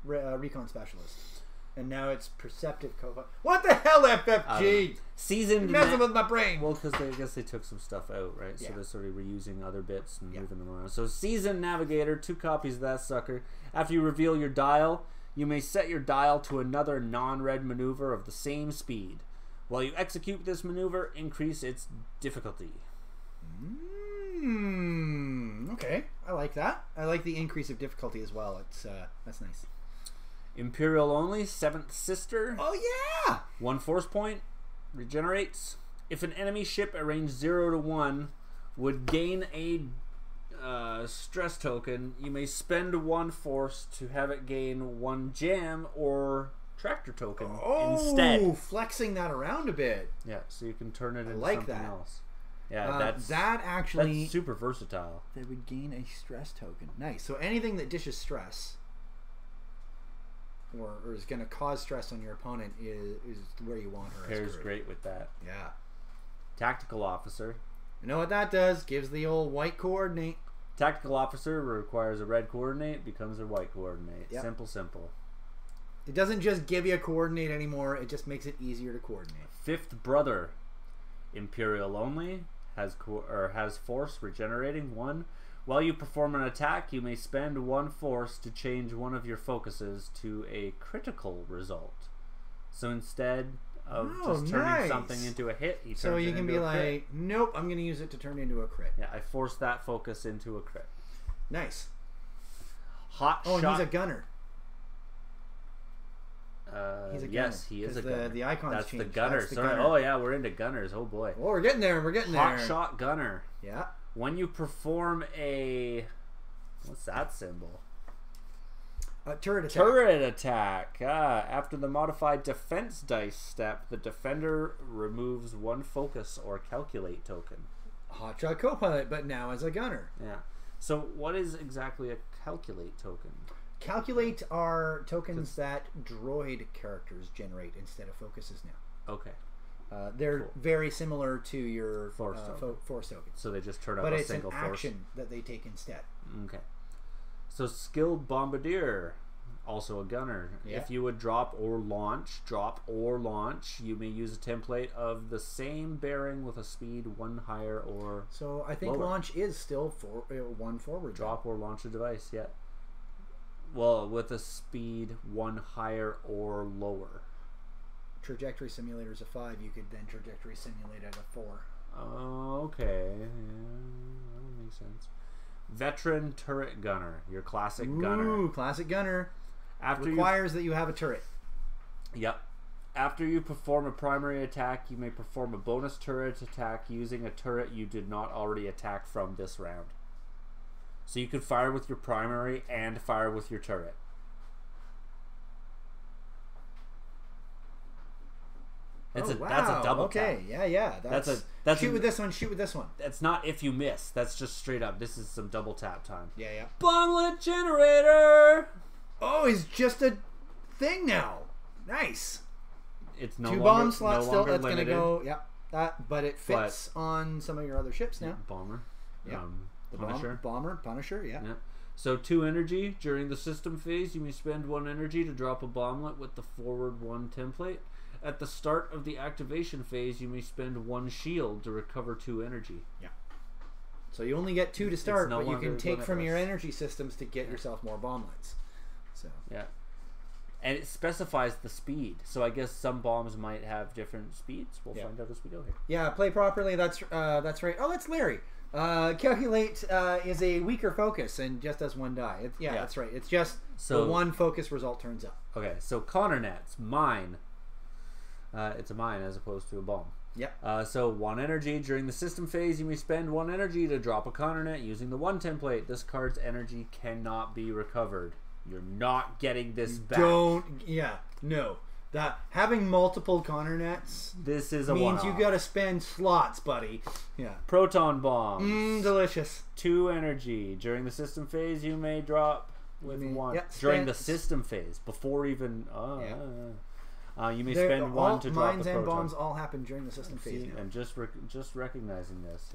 Recon Specialist. And now it's Perceptive Co-Pilot. What the hell, FFG? Seasoned messing with my brain. Well, because I guess they took some stuff out, right? Yeah. So they're sort of reusing other bits and moving them around. So Seasoned Navigator, 2 copies of that sucker. After you reveal your dial, you may set your dial to another non-red maneuver of the same speed. While you execute this maneuver, increase its difficulty. Okay, I like that. I like the increase of difficulty as well. It's that's nice. Imperial only, 7th Sister. Oh yeah! 1 force point, regenerates. If an enemy ship arranged 0 to 1 would gain a stress token, you may spend 1 force to have it gain 1 jam or tractor token instead. Flexing that around a bit. Yeah, so you can turn it into like something that. else. Yeah, that's super versatile. They would gain a stress token. Nice. So anything that dishes stress or is going to cause stress on your opponent is where you want her. Pairs great with that. Yeah. Tactical Officer. You know what that does? Gives the old white coordinate. Tactical Officer requires a red coordinate, becomes a white coordinate. Yep. Simple. It doesn't just give you a coordinate anymore. It just makes it easier to coordinate. 5th Brother. Imperial only. Has force regenerating 1. While you perform an attack, you may spend 1 force to change one of your focuses to a critical result. So instead of just turning something into a hit, he turns so you it can into be a like, crit. nope, I'm going to use it to turn into a crit. Yeah, I forced that focus into a crit. Nice. Hot shot. And he's a gunner. He's a gunner. Yes, he is a gunner. The icons That's changed. the gunner. That's the Sorry. gunner. Oh yeah, we're into gunners. Oh boy. Oh, we're getting there. Hot shot gunner. Yeah. When you perform a... What's that symbol? Turret attack. Turret attack. After the modified defense dice step, the defender removes 1 focus or calculate token. Hotshot Co-Pilot, but now as a gunner. Yeah. So what is exactly a calculate token? Calculate are tokens that droid characters generate instead of focuses now. Okay. They're very similar to your Force tokens. So they just turn up but a it's single an force. action that they take instead. Okay. So skilled bombardier, also a gunner. Yeah. If you would drop or launch, you may use a template of the same bearing with a speed 1 higher or So I think lower. launch is still 1 forward. Drop or launch a device, yeah. Well, with a speed 1 higher or lower. Trajectory simulator is a 5. You could then trajectory simulate at a 4. Oh, okay. Yeah, that makes sense. Veteran turret gunner, your classic gunner. Ooh, classic gunner. After requires that you have a turret. Yep. After you perform a primary attack, you may perform a bonus turret attack using a turret you did not already attack from this round. So you could fire with your primary and fire with your turret. That's a double okay. tap. Yeah. That's shoot with this one. Shoot with this one. That's not if you miss. That's just straight up. This is some double tap time. Yeah. Bomblet generator. Oh, he's just a thing now. Nice. It's no 2 longer, bomb slots no still. longer That's limited. gonna go. Yeah. But it fits on some of your other ships now. Bomber. Yeah. The Punisher. Bomber. Punisher. Yeah. So 2 energy. During the system phase, you may spend 1 energy to drop a bomblet with the forward 1 template. At the start of the activation phase, you may spend 1 shield to recover 2 energy. Yeah. So you only get 2 to start, but you can take from your limitless. energy systems to get yourself more bomblets. So Yeah. And it specifies the speed. So I guess some bombs might have different speeds. We'll find out as we go here. yeah, play properly. That's right. Oh, that's Larry. Calculate is a weaker focus and just does 1 die. Yeah, that's right. It's just the 1 focus result turns up. Okay, so Connor Nets, mine. It's a mine as opposed to a bomb. Yep. So 1 energy. During the system phase, you may spend 1 energy to drop a Connor Net using the 1 template. This card's energy cannot be recovered. You're not getting this back. No. That having multiple Connor Nets this is a means you got to spend slots, buddy. Yeah. Proton bombs. Delicious. 2 energy. During the system phase, you may drop with 1. Yeah, during the system phase, before even you may spend 1 to drop mines the and proton. bombs all happen during the system phase. Now. And just recognizing this,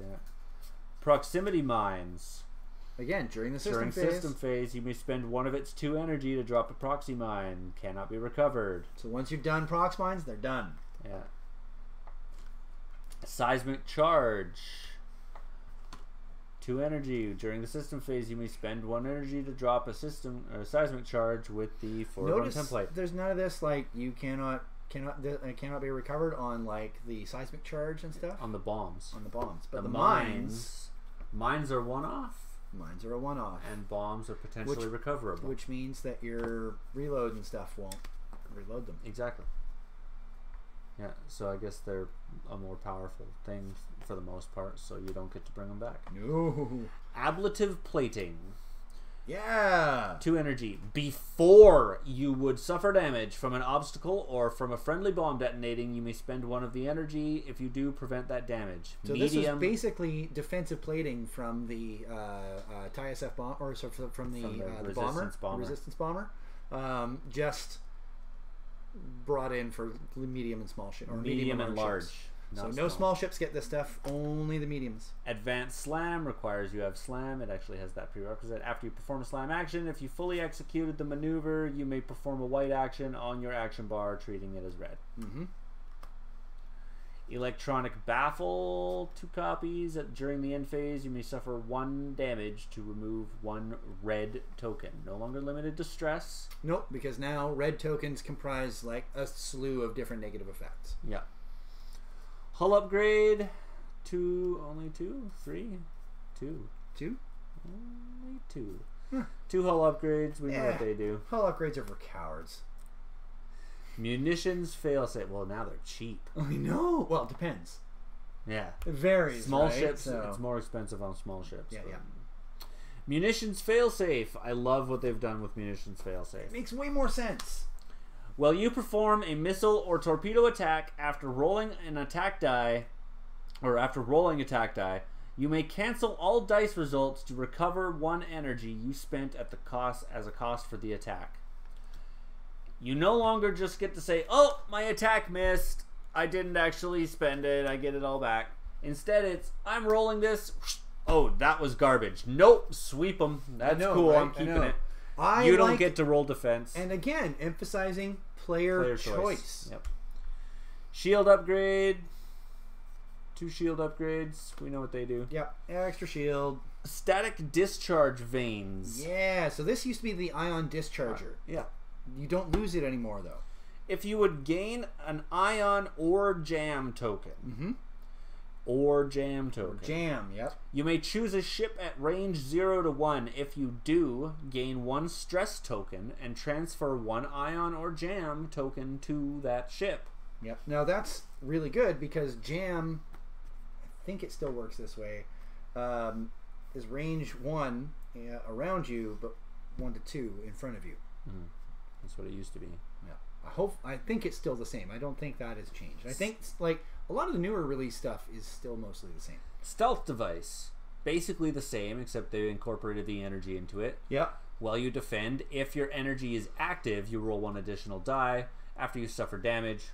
proximity mines. Again, during the system phase. During system phase, you may spend 1 of its 2 energy to drop a proxy mine. Cannot be recovered. So once you've done prox mines, they're done. Yeah. Seismic charge. 2 energy. During the system phase, you may spend 1 energy to drop a seismic charge with the forward template. There's none of this like you cannot be recovered on like the seismic charge and stuff. On the bombs. But the mines are one-off. Mines are a one-off. And bombs are potentially recoverable. Which means that your reload and stuff won't reload them. Exactly. Yeah, so I guess they're a more powerful thing for the most part, so you don't get to bring them back. No. Ablative plating. Yeah. 2 energy. Before you would suffer damage from an obstacle or from a friendly bomb detonating, you may spend 1 of the energy. If you do, prevent that damage. So this is basically defensive plating from the TISF bomb, or so from the resistance bomber. Just brought in for medium and small ships, or medium and large. So no small ships get this stuff, only the mediums. Advanced slam requires you have slam. It actually has that prerequisite. After you perform a slam action, if you fully executed the maneuver, you may perform a white action on your action bar, treating it as red. Electronic baffle, 2 copies. During the end phase, you may suffer 1 damage to remove 1 red token. No longer limited to stress. Nope, because now red tokens comprise like a slew of different negative effects. Yeah. Hull upgrade, 2, only 2, 3, 2. 2? Only 2. 2 hull upgrades, we know what they do. Hull upgrades are for cowards. Munitions failsafe. Well, now they're cheap. I know. Well, it depends. Yeah. It varies. Small right? ships, so. it's more expensive on small ships. Yeah, yeah. Munitions failsafe. I love what they've done with munitions failsafe. It makes way more sense. Well, you perform a missile or torpedo attack after rolling an attack die, or after rolling attack die, you may cancel all dice results to recover 1 energy you spent at the cost as a cost for the attack. You no longer just get to say, "Oh, my attack missed. I didn't actually spend it. I get it all back." Instead, it's, "I'm rolling this. Oh, that was garbage. Nope, sweep them. That's cool. I'm keeping it." You don't get to roll defense. And again, emphasizing player choice. Yep. Shield upgrade. 2 shield upgrades. We know what they do. Yep. Extra shield. Static discharge vanes. Yeah. So this used to be the ion discharger. Yeah. You don't lose it anymore, though. If you would gain an ion or jam token. Or jam token. Jam, yep. You may choose a ship at range 0 to 1. If you do, gain 1 stress token and transfer 1 ion or jam token to that ship. Yep. Now that's really good because jam, I think it still works this way, is range 1 around you, but 1 to 2 in front of you. That's what it used to be. Yeah. I think it's still the same. I don't think that has changed. I think like a lot of the newer release stuff is still mostly the same. Stealth device, basically the same, except they incorporated the energy into it. Yep. While you defend, if your energy is active, you roll 1 additional die. After you suffer damage,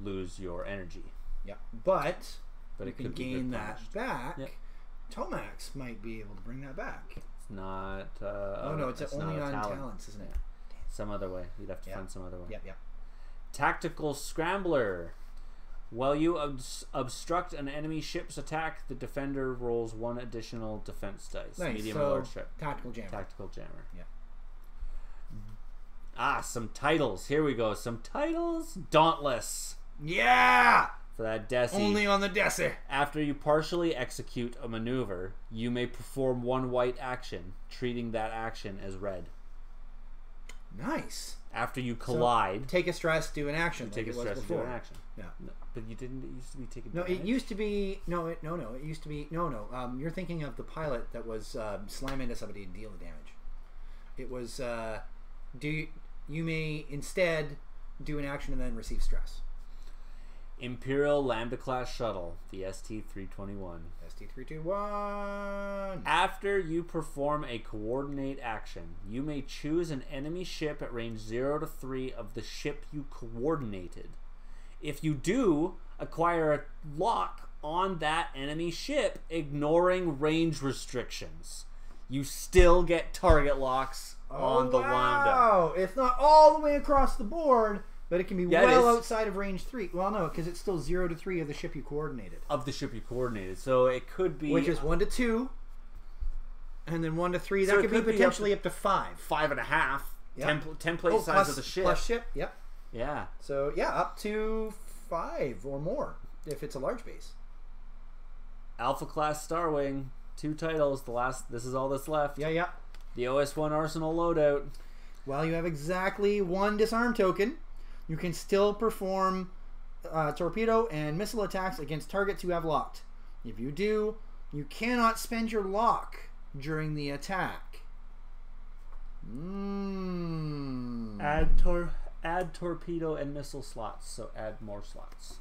lose your energy. Yep. But you it can could gain that back. Yep. Tomax might be able to bring that back. It's not. Oh no, it's only on talents, isn't it? Some other way. You'd have to find some other way. Yep. Tactical Scrambler. While you obstruct an enemy ship's attack, the defender rolls 1 additional defense dice. Nice. Medium so, and large ship. Tactical Jammer. Tactical Jammer. Yeah. Some titles. Here we go. Some titles. Dauntless. Yeah! For that Desi. Only on the Desi. After you partially execute a maneuver, you may perform one white action, treating that action as red. Nice. After you collide, so, take a stress, do an action. Take a stress, do an action. Yeah. No, but you didn't. It used to be taking. No, damage. it used to be. No, it used to be. No. You're thinking of the pilot that was slam into somebody and deal the damage. It was. You may instead do an action and then receive stress. Imperial Lambda class shuttle, the ST-321. ST-321. After you perform a coordinate action, you may choose an enemy ship at range 0 to 3 of the ship you coordinated. If you do, acquire a lock on that enemy ship, ignoring range restrictions. You still get target locks on the Lambda. Wow! It's not all the way across the board, but it can be well outside of range 3. Well, no, because it's still 0 to 3 of the ship you coordinated. Of the ship you coordinated. So it could be... Which is 1 to 2, and then 1 to 3. So that could be potentially up to 5. 5.5. Yep. Template size of the ship. Plus ship, yep. Yeah. So, yeah, up to 5 or more, if it's a large base. Alpha Class Starwing. 2 titles. This is all that's left. Yeah. The OS1 Arsenal loadout. While you have exactly 1 disarm token, you can still perform torpedo and missile attacks against targets you have locked. If you do, you cannot spend your lock during the attack. Add torpedo and missile slots, so add more slots.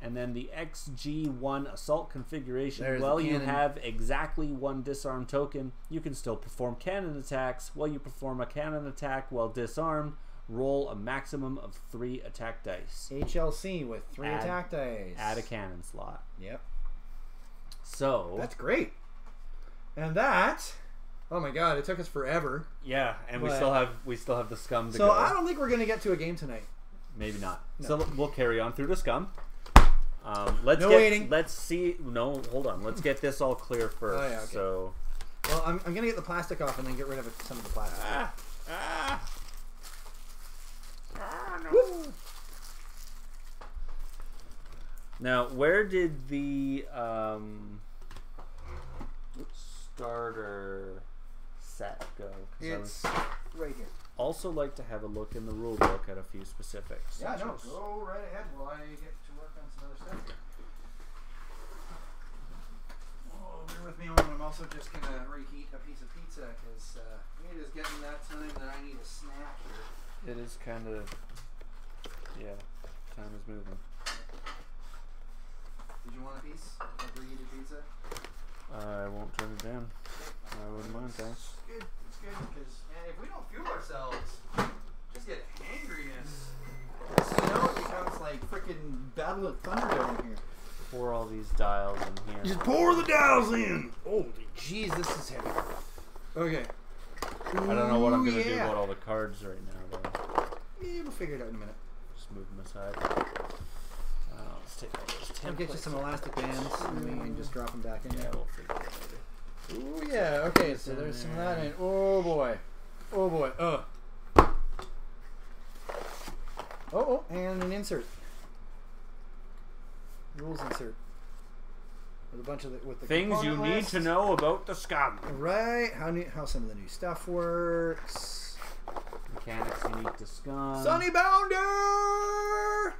And then the XG1 assault configuration. While you have exactly 1 disarm token, you can still perform cannon attacks. While you perform a cannon attack while disarmed, roll a maximum of 3 attack dice. HLC with 3 attack dice. Add a cannon slot. Yep. So that's great. And that, oh my god, it took us forever. Yeah, and we still have the Scum to go. So I don't think we're gonna get to a game tonight. Maybe not. No. So we'll carry on through the Scum. Waiting. Let's see. No, hold on. Let's get this all clear first. Oh, yeah, okay. So, well, I'm gonna get the plastic off and then get rid of some of the plastic. No. Now, where did the starter set go? It's right here. Also, like to have a look in the rule book at a few specifics. Yeah, no, go right ahead while I get to work on some other stuff here. Oh, bear with me a moment. I'm also just gonna reheat a piece of pizza because it is getting that time that I need a snack here. It is kind of, yeah, time is moving. Did you want a piece of reheated pizza? I won't turn it down. I wouldn't mind, thanks. It's good because, man, if we don't fuel ourselves, just get angriness. Snow becomes like freaking Battle of Thunderdome here. Pour all these dials in here. Just pour the dials in. Holy jeez, this is heavy. Okay. I don't know what I'm gonna do about all the cards right now, though. Yeah, we'll figure it out in a minute. Just move them aside. Let's take all those templates. I'll get you some elastic bands and we can just drop them back in. Yeah, we'll figure it out later. Ooh, yeah. Okay, so there's some of that in. Oh boy. Oh boy. Oh, and an insert. Rules insert. With a bunch of with the things you need to know about the Scum. Right. How some of the new stuff works. Mechanics unique to Scum. Sunny Bounder.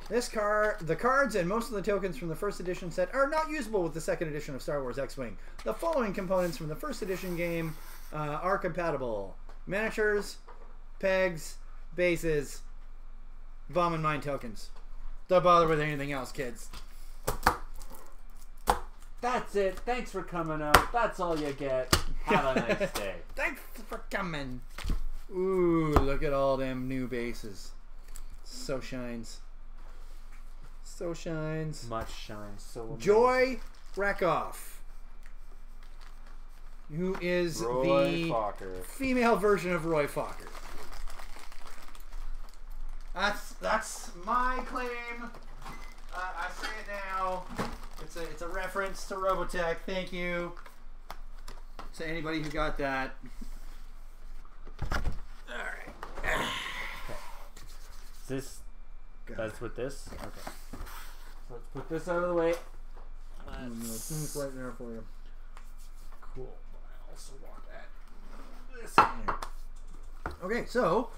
The cards and most of the tokens from the first edition set are not usable with the second edition of Star Wars X-Wing. The following components from the first edition game are compatible: miniatures, pegs, bases, bomb and mine tokens. Don't bother with anything else, kids. That's it. Thanks for coming out. That's all you get. Have a nice day. Thanks for coming. Ooh, look at all them new bases. So shines. So shines. Much shines. So amazing. Joy Rakoff, who is Roy the Fokker. Female version of Roy Fokker. That's my claim. I say it now. It's a reference to Robotech. Thank you to anybody who got that. All right. this... God. That's with this? Okay. So let's put this out of the way. It's right there for you. Cool. I also want that. This here. Okay, so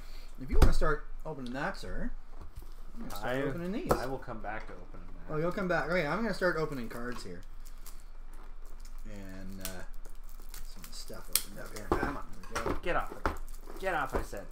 if you want to start opening that, sir, I'm gonna start opening these. I will come back to opening that. Oh, you'll come back. Okay, I'm going to start opening cards here. And some stuff opened up here. Come on. Get off it. Get off, I said.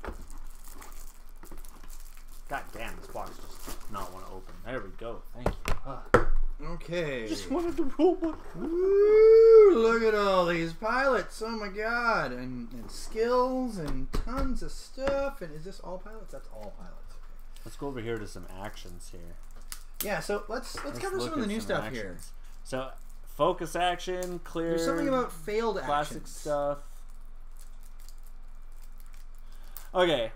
God damn, this box does not want to open. There we go. Thank you. Okay. Just wanted the rule book. Woo, look at all these pilots. Oh my god. And skills and tons of stuff. And is this all pilots? That's all pilots. Okay. Let's go over here to some actions here. Yeah, so let's cover look some of the at new some stuff actions. here. So, focus action, clear. There's something about failed classic actions. stuff. Okay.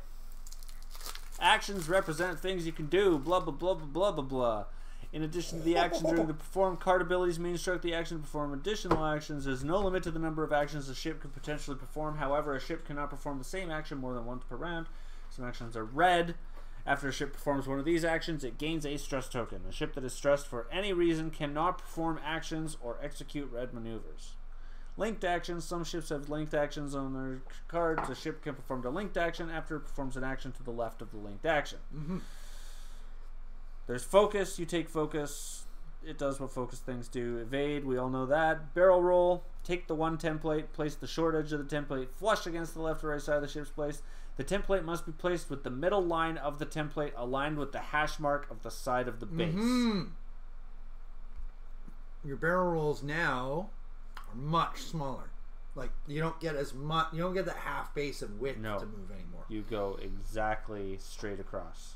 Actions represent things you can do. Blah, blah, blah, blah, blah, blah, blah. In addition to the action during the perform, card abilities may instruct the action to perform additional actions. There's no limit to the number of actions a ship could potentially perform. However, a ship cannot perform the same action more than once per round. Some actions are red. After a ship performs one of these actions, it gains a stress token. A ship that is stressed for any reason cannot perform actions or execute red maneuvers. Linked actions. Some ships have linked actions on their cards. A ship can perform a linked action after it performs an action to the left of the linked action. Mm-hmm. There's focus. You take focus. It does what focus things do. Evade. We all know that. Barrel roll. Take the one template. Place the short edge of the template flush against the left or right side of the ship's place. The template must be placed with the middle line of the template aligned with the hash mark of the side of the base. Mm-hmm. Your barrel rolls now are much smaller. Like you don't get as much. You don't get that half base of width to move anymore. You go exactly straight across.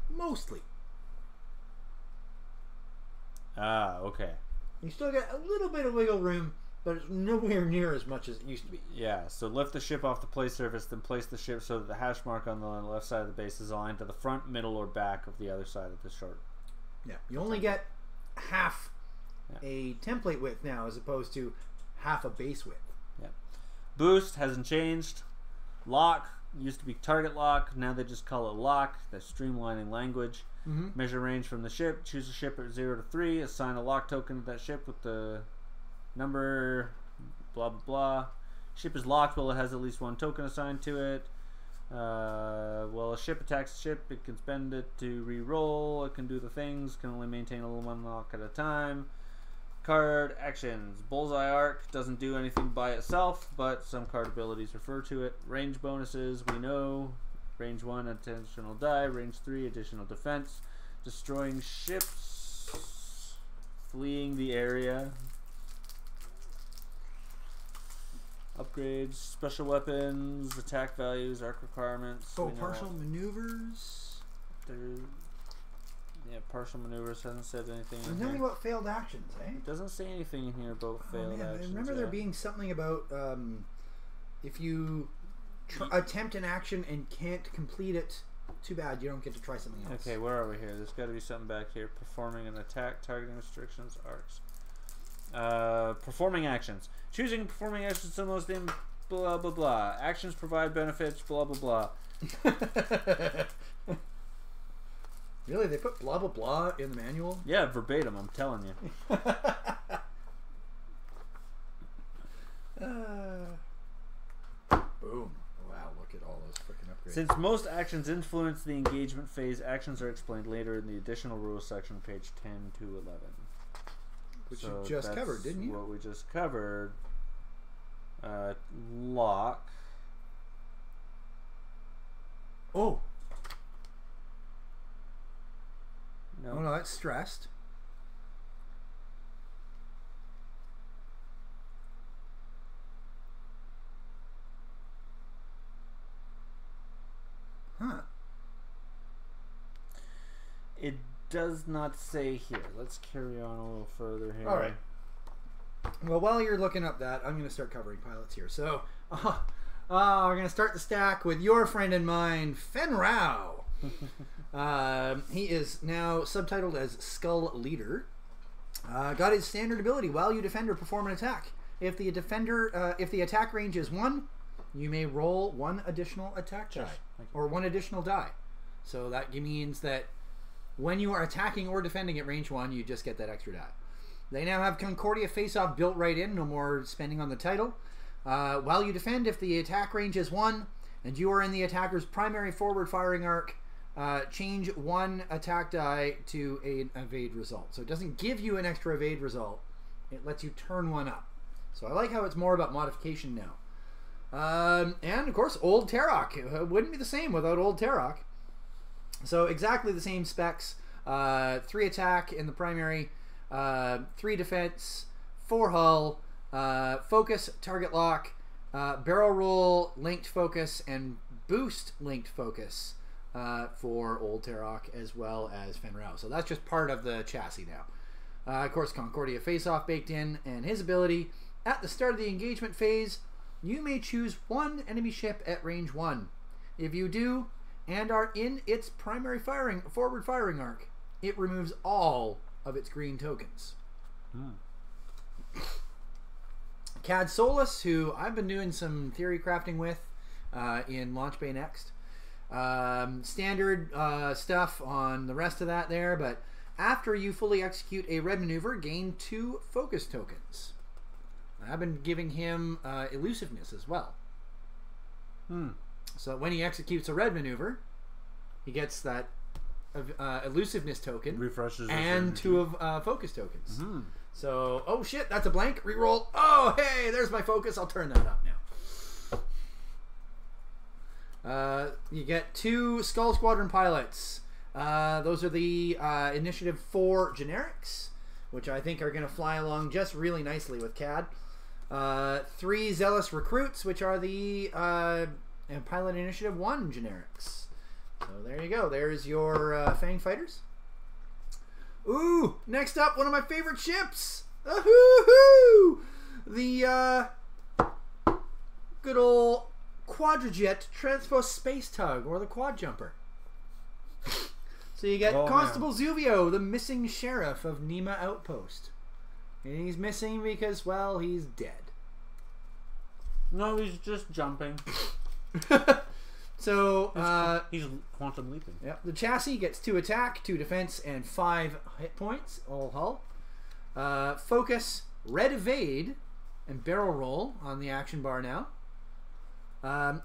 Mostly. Ah, okay. You still get a little bit of wiggle room, but it's nowhere near as much as it used to be. Yeah, so lift the ship off the play surface, then place the ship so that the hash mark on the left side of the base is aligned to the front, middle, or back of the other side of the short. Yeah, you only get half a template width now as opposed to half a base width. Yeah. Boost hasn't changed. Lock used to be target lock. Now they just call it lock. They're streamlining language. Mm-hmm. Measure range from the ship. Choose a ship at 0 to 3. Assign a lock token to that ship with the number. Blah blah blah. Ship is locked while it has at least one token assigned to it. While a ship attacks a ship, it can spend it to re-roll. It can do the things. Can only maintain a little one lock at a time. Card actions. Bullseye arc doesn't do anything by itself, but some card abilities refer to it. Range bonuses, we know. Range 1, additional die. Range 3, additional defense. Destroying ships. Fleeing the area. Upgrades, special weapons, attack values, arc requirements. Oh, partial maneuvers. Yeah, partial maneuvers hasn't said anything. There's nothing about failed actions, eh? It doesn't say anything in here about failed actions. I remember there being something about if you attempt an action and can't complete it, too bad, you don't get to try something else. Okay, where are we here? There's got to be something back here. Performing an attack, targeting restrictions, arcs. Performing actions. Choosing performing actions to the most in blah blah blah. Actions provide benefits, blah blah blah. Really? They put blah blah blah in the manual? Yeah, verbatim, I'm telling you. Boom. Wow, look at all those freaking upgrades. Since most actions influence the engagement phase, actions are explained later in the additional rules section, page 10 to 11. Which you just covered, didn't you? What we just covered. Lock. Oh. No. Oh, no, that's stressed. Huh. It does not say here. Let's carry on a little further here. All right. Well, while you're looking up that, I'm going to start covering pilots here. So, we're going to start the stack with your friend and mine, Fen Rao. He is now subtitled as Skull Leader. Got his standard ability. While you defend or perform an attack, if the attack range is 1, you may roll 1 additional attack die or 1 additional die. So that means that when you are attacking or defending at range 1, you just get that extra die. They now have Concordia face-off built right in, no more spending on the title. While you defend, if the attack range is 1 and you are in the attacker's primary forward firing arc, change 1 attack die to an evade result. So it doesn't give you an extra evade result. It lets you turn 1 up. So I like how it's more about modification now. And of course, Old Tarok. It wouldn't be the same without Old Tarok. So exactly the same specs. 3 attack in the primary, 3 defense, 4 hull, focus, target lock, barrel roll, linked focus, and boost linked focus for Old Tarok as well as Fenrau. So that's just part of the chassis now. Of course, Concordia face-off baked in, and his ability. At the start of the engagement phase, you may choose 1 enemy ship at range 1. If you do, and are in its primary forward firing arc, it removes all of its green tokens. Cad Solus, who I've been doing some theory crafting with in Launch Bay Next. Standard stuff on the rest of that there, but after you fully execute a red maneuver, gain 2 focus tokens. I've been giving him elusiveness as well. So when he executes a red maneuver, he gets that elusiveness token, refreshes, and 2 of focus tokens. So, oh shit, that's a blank. Reroll. Oh, hey, there's my focus. I'll turn that up now. You get 2 Skull Squadron pilots. Those are the Initiative 4 generics, which I think are going to fly along just really nicely with CAD. 3 Zealous recruits, which are the Pilot Initiative 1 generics. So there you go. There's your Fang Fighters. Ooh, next up, one of my favorite ships. Ahoo-hoo! The good old Quadrajet Transpo Space Tug, or the Quad Jumper. So you get Constable Zuvio, the missing sheriff of Nima Outpost. And he's missing because, well, he's dead. No, he's just jumping. So, he's quantum leaping. Yeah, the chassis gets 2 attack, 2 defense, and 5 hit points, all hull. Focus, red evade, and barrel roll on the action bar now.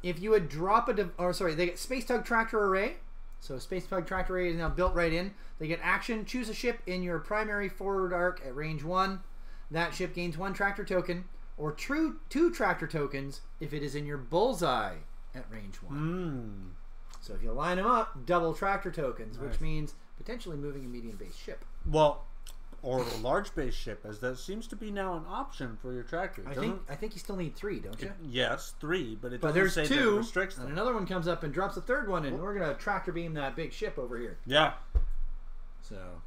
If you would drop they get Space Tug Tractor Array. So Space Tug Tractor Array is now built right in. They get action, choose a ship in your primary forward arc at range 1. That ship gains 1 tractor token, or 2 tractor tokens if it is in your bullseye at range 1. So if you line them up, double tractor tokens, which means potentially moving a medium base ship. Well, or a large base ship, as that seems to be now an option for your tractor. I think you still need 3, don't you? Yes, 3, but it but doesn't there's say 2, that it restricts them. And another one comes up and drops a 3rd one, and we're gonna tractor beam that big ship over here. Yeah. So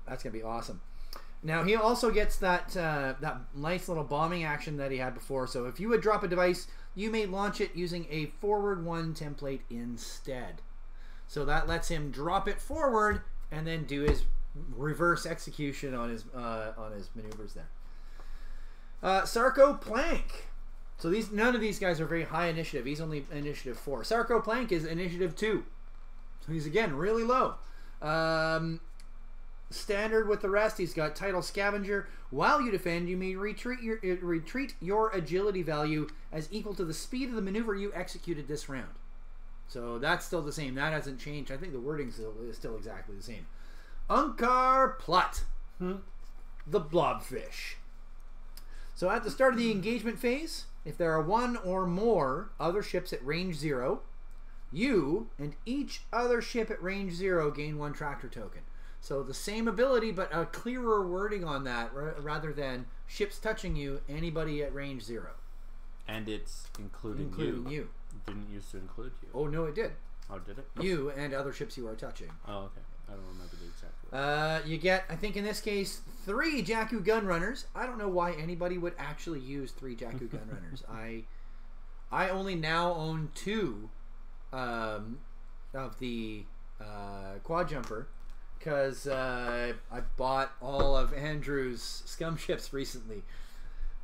that's gonna be awesome. Now he also gets that that nice little bombing action that he had before. So if you would drop a device, you may launch it using a forward 1 template instead. So that lets him drop it forward and then do his reverse execution on his maneuvers there. Sarko Plank. So none of these guys are very high initiative. He's only initiative 4. Sarko Plank is initiative 2. So he's again really low. Standard with the rest, he's got Title Scavenger. While you defend, you may retreat your agility value as equal to the speed of the maneuver you executed this round. So that's still the same. That hasn't changed. I think the wording is still exactly the same. Unkar Plut, the Blobfish. So at the start of the engagement phase, if there are 1 or more other ships at range 0, you and each other ship at range 0 gain 1 tractor token. So the same ability, but a clearer wording on that, rather than ships touching you, anybody at range 0. And it's including you. It didn't used to include you. Oh, no, it did. Oh, did it? You and other ships you are touching. Oh, okay. I don't remember the exact word. You get, I think in this case, 3 Jakku gun runners. I don't know why anybody would actually use 3 Jakku gun runners. I only now own 2 of the quad jumper, because I bought all of Andrew's Scum ships recently.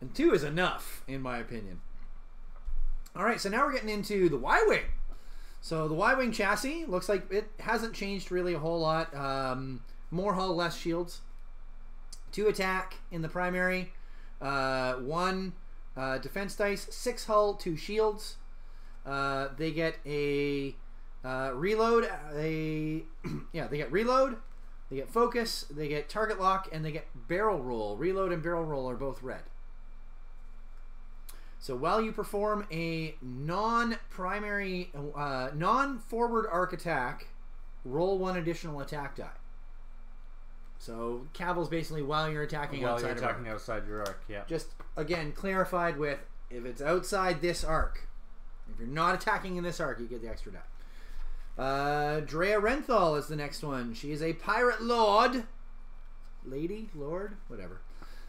And 2 is enough, in my opinion. Alright, so now we're getting into the Y-Wing. So the Y-Wing chassis looks like it hasn't changed really a whole lot. More hull, less shields. 2 attack in the primary. 1 defense dice. 6 hull, 2 shields. They get a reload. They get reload. They get focus. They get target lock, and they get barrel roll. Reload and barrel roll are both red. So while you perform a non-primary, non-forward arc attack, roll 1 additional attack die. So caval's basically while you're attacking outside your arc. Yeah. Just again clarified with if it's outside this arc. If you're not attacking in this arc, you get the extra die. Drea Renthal is the next one. She is a pirate lord, lady, lord, whatever.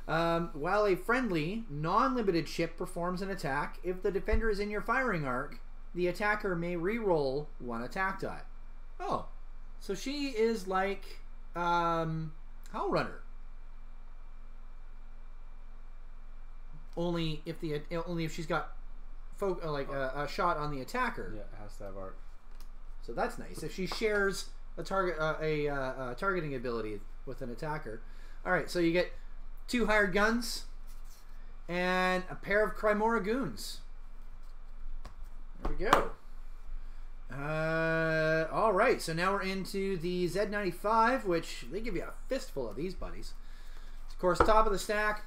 While a friendly, non-limited ship performs an attack, if the defender is in your firing arc, the attacker may re-roll 1 attack die. Oh, so she is like Hull Runner. Only if she's got a shot on the attacker. Yeah, it has to have arc. So that's nice. If she shares a target targeting ability with an attacker. All right, so you get 2 hired guns and a pair of Crymora goons. There we go. All right, so now we're into the Z95, which they give you a fistful of these buddies. Of course, top of the stack,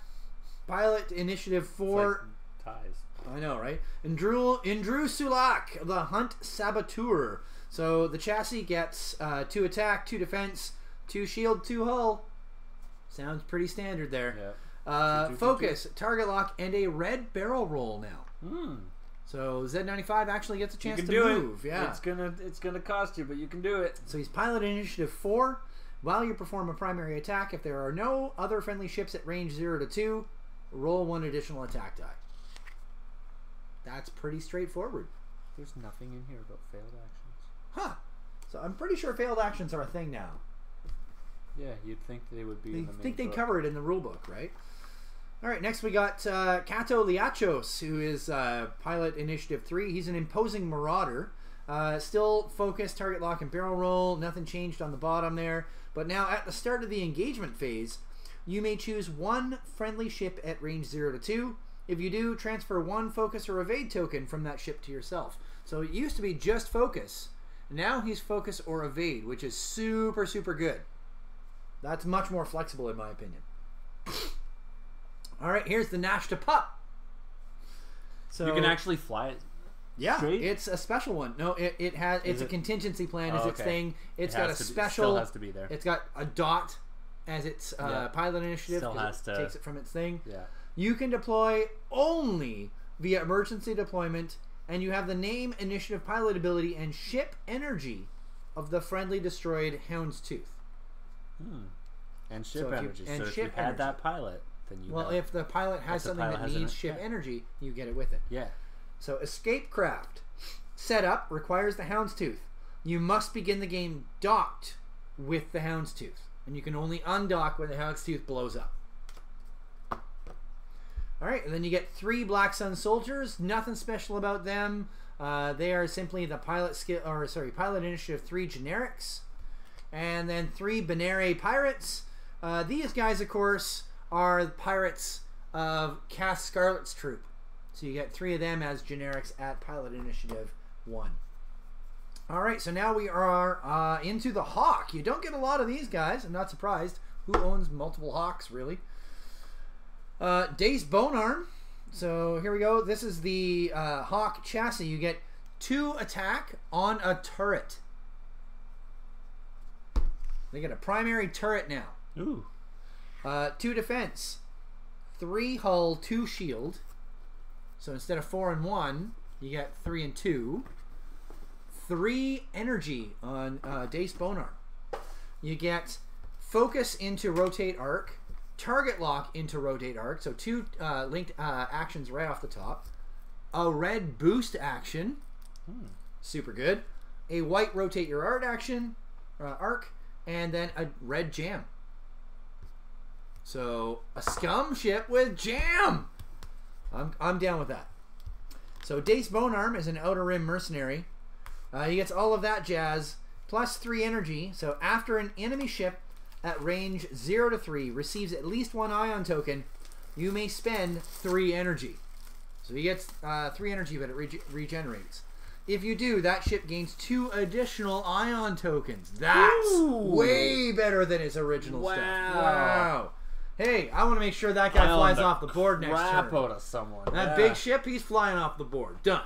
pilot initiative 4. It's like ties. I know, right? Indru Sulak, the Hunt Saboteur. So the chassis gets 2 attack, 2 defense, 2 shield, 2 hull. Sounds pretty standard there. Yeah. Focus, target lock, and a red barrel roll now. So Z95 actually gets a chance to move. Yeah, it's gonna cost you, but you can do it. So he's pilot initiative 4. While you perform a primary attack, if there are no other friendly ships at range 0 to 2, roll 1 additional attack die. That's pretty straightforward. There's nothing in here about failed actions. Huh. So I'm pretty sure failed actions are a thing now. Yeah, you'd think they would be. I think they cover it in the rulebook, right? All right, next we got Kato Liachos, who is pilot initiative 3. He's an imposing marauder. Still focus, target lock, and barrel roll. Nothing changed on the bottom there. But now at the start of the engagement phase, you may choose 1 friendly ship at range 0 to 2. If you do, transfer 1 focus or evade token from that ship to yourself. So it used to be just focus. Now he's focus or evade, which is super, super good. That's much more flexible in my opinion. All right, here's the Nash to Pup. So you can actually fly it. Yeah, straight? It's a special one. No, it's a contingency plan is its thing. It's got a special. Still has to be there. It's got a dot as its pilot initiative. Still has to takes it from its thing. Yeah. You can deploy only via emergency deployment, and you have the name, initiative, pilot ability, and ship energy of the friendly destroyed Houndstooth. And ship energy. And so ship if you had energy. that pilot, then you. Well, if the pilot has something that needs ship energy, you get it with it. Yeah. So escape craft setup requires the Houndstooth. You must begin the game docked with the Houndstooth, and you can only undock when the Houndstooth blows up. All right, and then you get 3 Black Sun soldiers. Nothing special about them. They are simply the pilot initiative 3 generics, and then 3 Benere pirates. These guys, of course, are pirates of Cass Scarlet's troop. So you get 3 of them as generics at pilot initiative 1. All right, so now we are into the Hawk. You don't get a lot of these guys. I'm not surprised. Who owns multiple Hawks, really? Dace Bonearm. So here we go. This is the Hawk chassis. You get 2 attack on a turret. They get a primary turret now. Ooh. 2 defense. 3 hull, 2 shield. So instead of 4 and 1, you get 3 and 2. 3 energy on Dace Bonearm. You get focus into rotate arc, target lock into rotate arc, so 2 linked actions right off the top. A red boost action, super good. A white rotate your art action, arc, and then a red jam. So a Scum ship with jam. I'm down with that. So Dace Bonearm is an Outer Rim mercenary. He gets all of that jazz, plus 3 energy. So after an enemy ship at range 0 to 3 receives at least 1 ion token, you may spend 3 energy. So he gets 3 energy, but it regenerates. If you do, that ship gains 2 additional ion tokens. That's way better than his original stuff. Wow. Hey, I want to make sure that guy flies off the board next turn. Crap out of someone. That big ship, he's flying off the board. Done.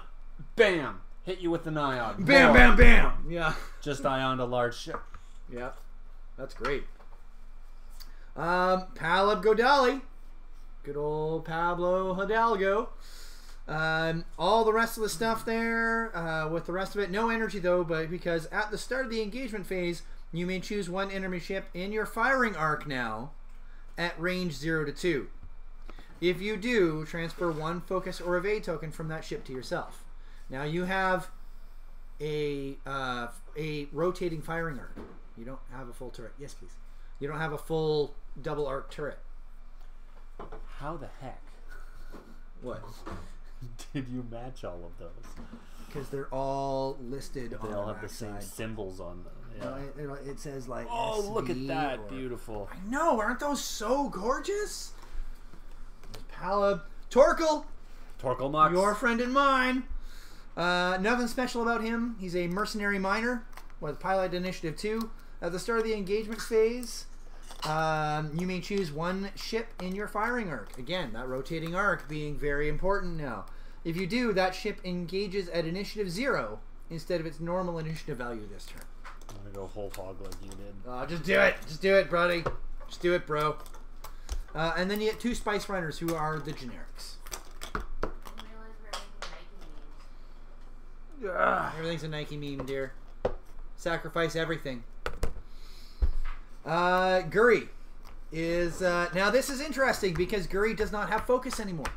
Bam. Hit you with an ion. Bam, bam, bam. Yeah. Just ioned a large ship. Yeah. That's great. Palab Godali. Good old Pablo Hidalgo. All the rest of the stuff there, with the rest of it, no energy though, but because at the start of the engagement phase, you may choose 1 enemy ship in your firing arc now at range 0 to 2. If you do, transfer 1 focus or evade token from that ship to yourself. Now you have a rotating firing arc. You don't have a full turret. Yes, please. You don't have a full double arc turret. How the heck? What? Did you match all of those? Because they're all listed on They all have the backside. same symbols on them. Yeah. It says like Oh, look at SV that. or... Beautiful. I know, aren't those so gorgeous? Palab. Torkel, Torkelmux. your friend and mine. Nothing special about him. He's a mercenary miner with pilot initiative 2. At the start of the engagement phase, you may choose 1 ship in your firing arc. Again, that rotating arc being very important now. If you do, that ship engages at initiative 0 instead of its normal initiative value this turn. I'm going to go whole hog like you did. Just do it. Just do it, buddy. Just do it, bro. And then you get 2 Spice Runners who are the generics. Everything's a Nike meme, dear. Sacrifice everything. Guri is... now this is interesting because Guri does not have focus anymore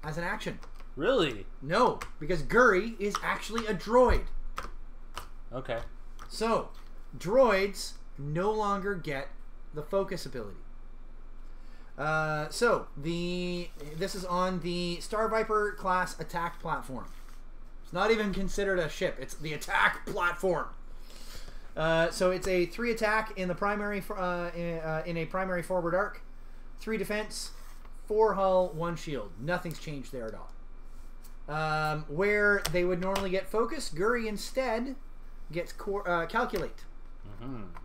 as an action. Really? No, because Guri is actually a droid. Okay. So, droids no longer get the focus ability. This is on the Star Viper class attack platform. It's not even considered a ship. It's the attack platform. So it's a 3 attack in the primary in a primary forward arc, 3 defense, 4 hull, 1 shield. Nothing's changed there at all. Where they would normally get focus, Guri instead gets calculate,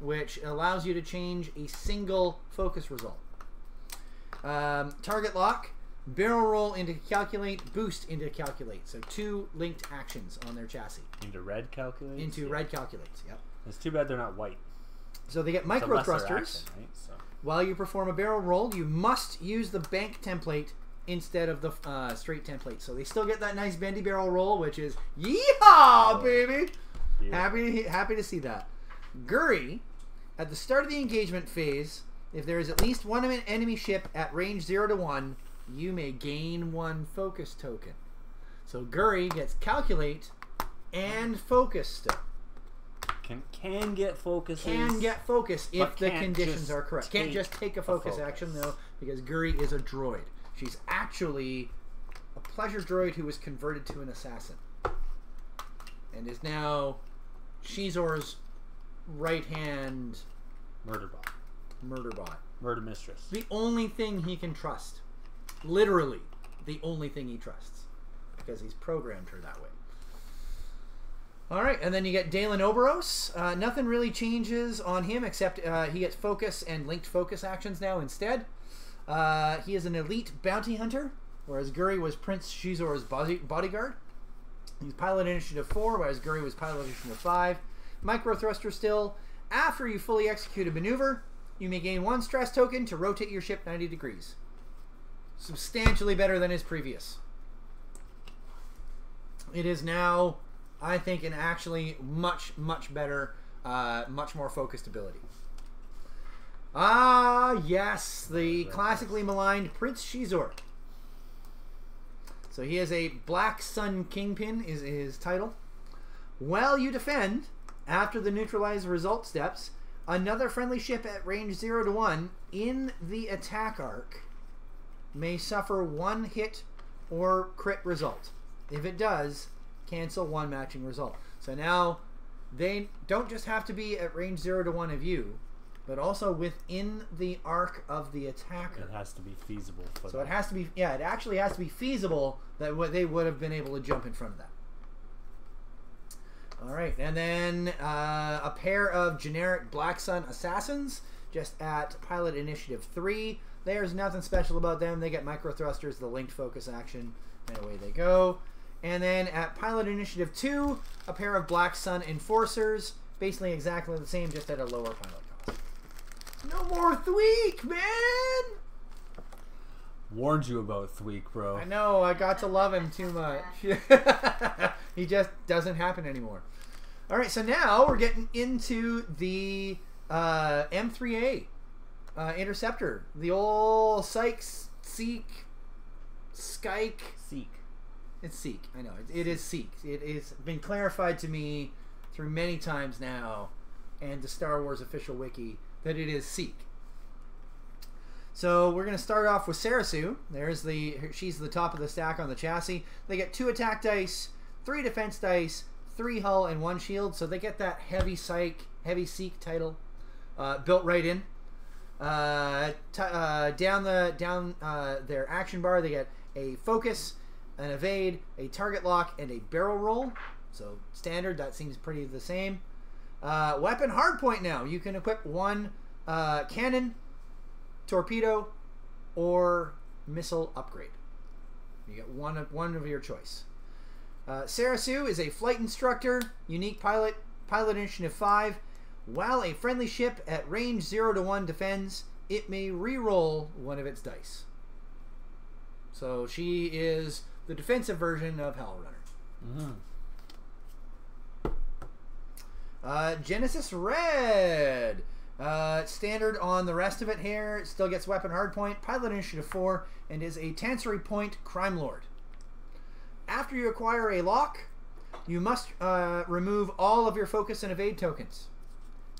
which allows you to change a single focus result. Target lock, barrel roll into calculate, boost into calculate. So 2 linked actions on their chassis. Into red calculates? Into red calculates, yep. It's too bad they're not white. So they get micro thrusters. Action, right? So. While you perform a barrel roll, you must use the bank template instead of the straight template. So they still get that nice bendy barrel roll, which is yeehaw, baby! Happy to see that. Guri, at the start of the engagement phase, if there is at least 1 enemy ship at range 0 to 1, you may gain 1 focus token. So Guri gets calculate and focus still. Can get focus. Can get focus if the conditions are correct. Can't just take a focus action though, because Guri is a droid. She's actually a pleasure droid who was converted to an assassin, and is now Shizor's right-hand murder bot. Murder mistress. The only thing he can trust. Literally, the only thing he trusts, because he's programmed her that way. All right, and then you get Dalen Oberos. Nothing really changes on him except he gets focus and linked focus actions now instead. He is an elite bounty hunter, whereas Guri was Prince Shizor's bodyguard. He's pilot initiative 4, whereas Guri was pilot initiative 5. Micro thruster still. After you fully execute a maneuver, you may gain 1 stress token to rotate your ship 90 degrees. Substantially better than his previous. It is now, I think, an actually much better, much more focused ability. Ah, yes, the classically maligned Prince Shizor. So he is a Black Sun Kingpin, is his title. While you defend, after the neutralize result steps, another friendly ship at range 0 to 1 in the attack arc may suffer 1 hit or crit result. If it does, cancel 1 matching result. So now they don't just have to be at range 0 to 1 of you, but also within the arc of the attacker. It has to be feasible for So them. it has to be, yeah, it actually has to be feasible that they would have been able to jump in front of that. All right, and then a pair of generic Black Sun Assassins, just at Pilot Initiative 3. There's nothing special about them. They get micro thrusters, the linked focus action, and away they go. And then at Pilot Initiative 2, a pair of Black Sun Enforcers, basically exactly the same, just at a lower pilot cost. No more Thweek, man! Warned you about Thweek, bro. I know, I got to love him too much. He just doesn't happen anymore. All right, so now we're getting into the M3A Interceptor. The old Sykes, Skyke. Seek. It's Seek. I know. It is Seek. It has been clarified to me through many times now, and the Star Wars official wiki, that it is Seek. So we're going to start off with Sarasu. She's the top of the stack on the chassis. They get 2 attack dice, 3 defense dice, 3 hull, and 1 shield. So they get that heavy Seek title built right in. Down their action bar, they get a focus, an evade, a target lock, and a barrel roll. So standard, that seems pretty the same. Weapon hardpoint now. You can equip 1 cannon, torpedo, or missile upgrade. You get one of your choice. Sarasu is a flight instructor, unique pilot initiative 5. While a friendly ship at range 0 to 1 defends, it may re-roll one of its dice. So she is the defensive version of Hell Runner. Genesis Red. Standard on the rest of it here. It still gets weapon hardpoint, pilot initiative 4, and is a Tancery Point crime lord. After you acquire a lock, you must remove all of your focus and evade tokens.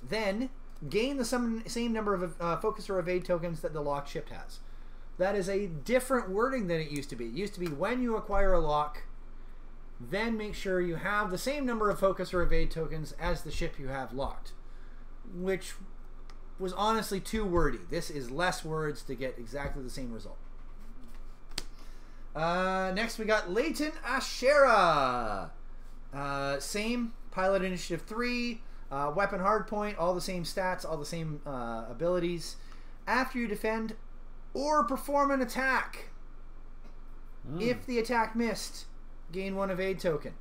Then gain the same number of focus or evade tokens that the lock ship has. That is a different wording than it used to be. It used to be when you acquire a lock, then make sure you have the same number of focus or evade tokens as the ship you have locked, which was honestly too wordy. This is less words to get exactly the same result. Next we got Leighton Ashera. Same, pilot initiative 3, weapon hardpoint, all the same stats, all the same abilities. After you defend or perform an attack, if the attack missed, gain 1 evade token.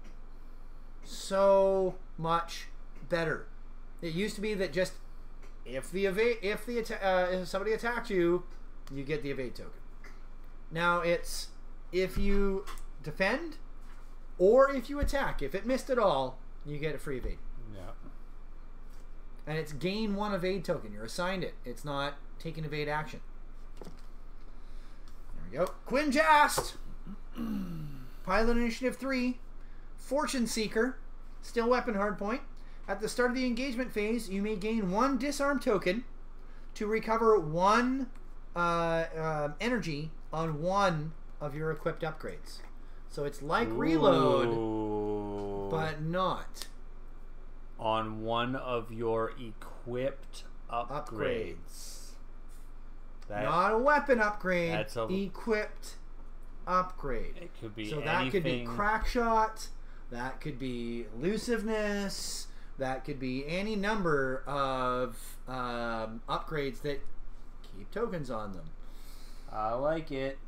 So much better. It used to be that just if somebody attacked you, you get the evade token. Now it's if you defend or if you attack. If it missed at all, you get a free evade. Yeah. And it's gain 1 evade token. You're assigned it. It's not taking evade action. There we go. Quinn Jast. Pilot initiative 3. Fortune Seeker. Still weapon hardpoint. At the start of the engagement phase, you may gain 1 disarm token to recover 1 energy on 1 of your equipped upgrades. So it's like reload, but not. On 1 of your equipped upgrades. Not a weapon upgrade, That's a equipped upgrade. It could be so anything. That could be crack shot, that could be elusiveness, that could be any number of upgrades that keep tokens on them. I like it.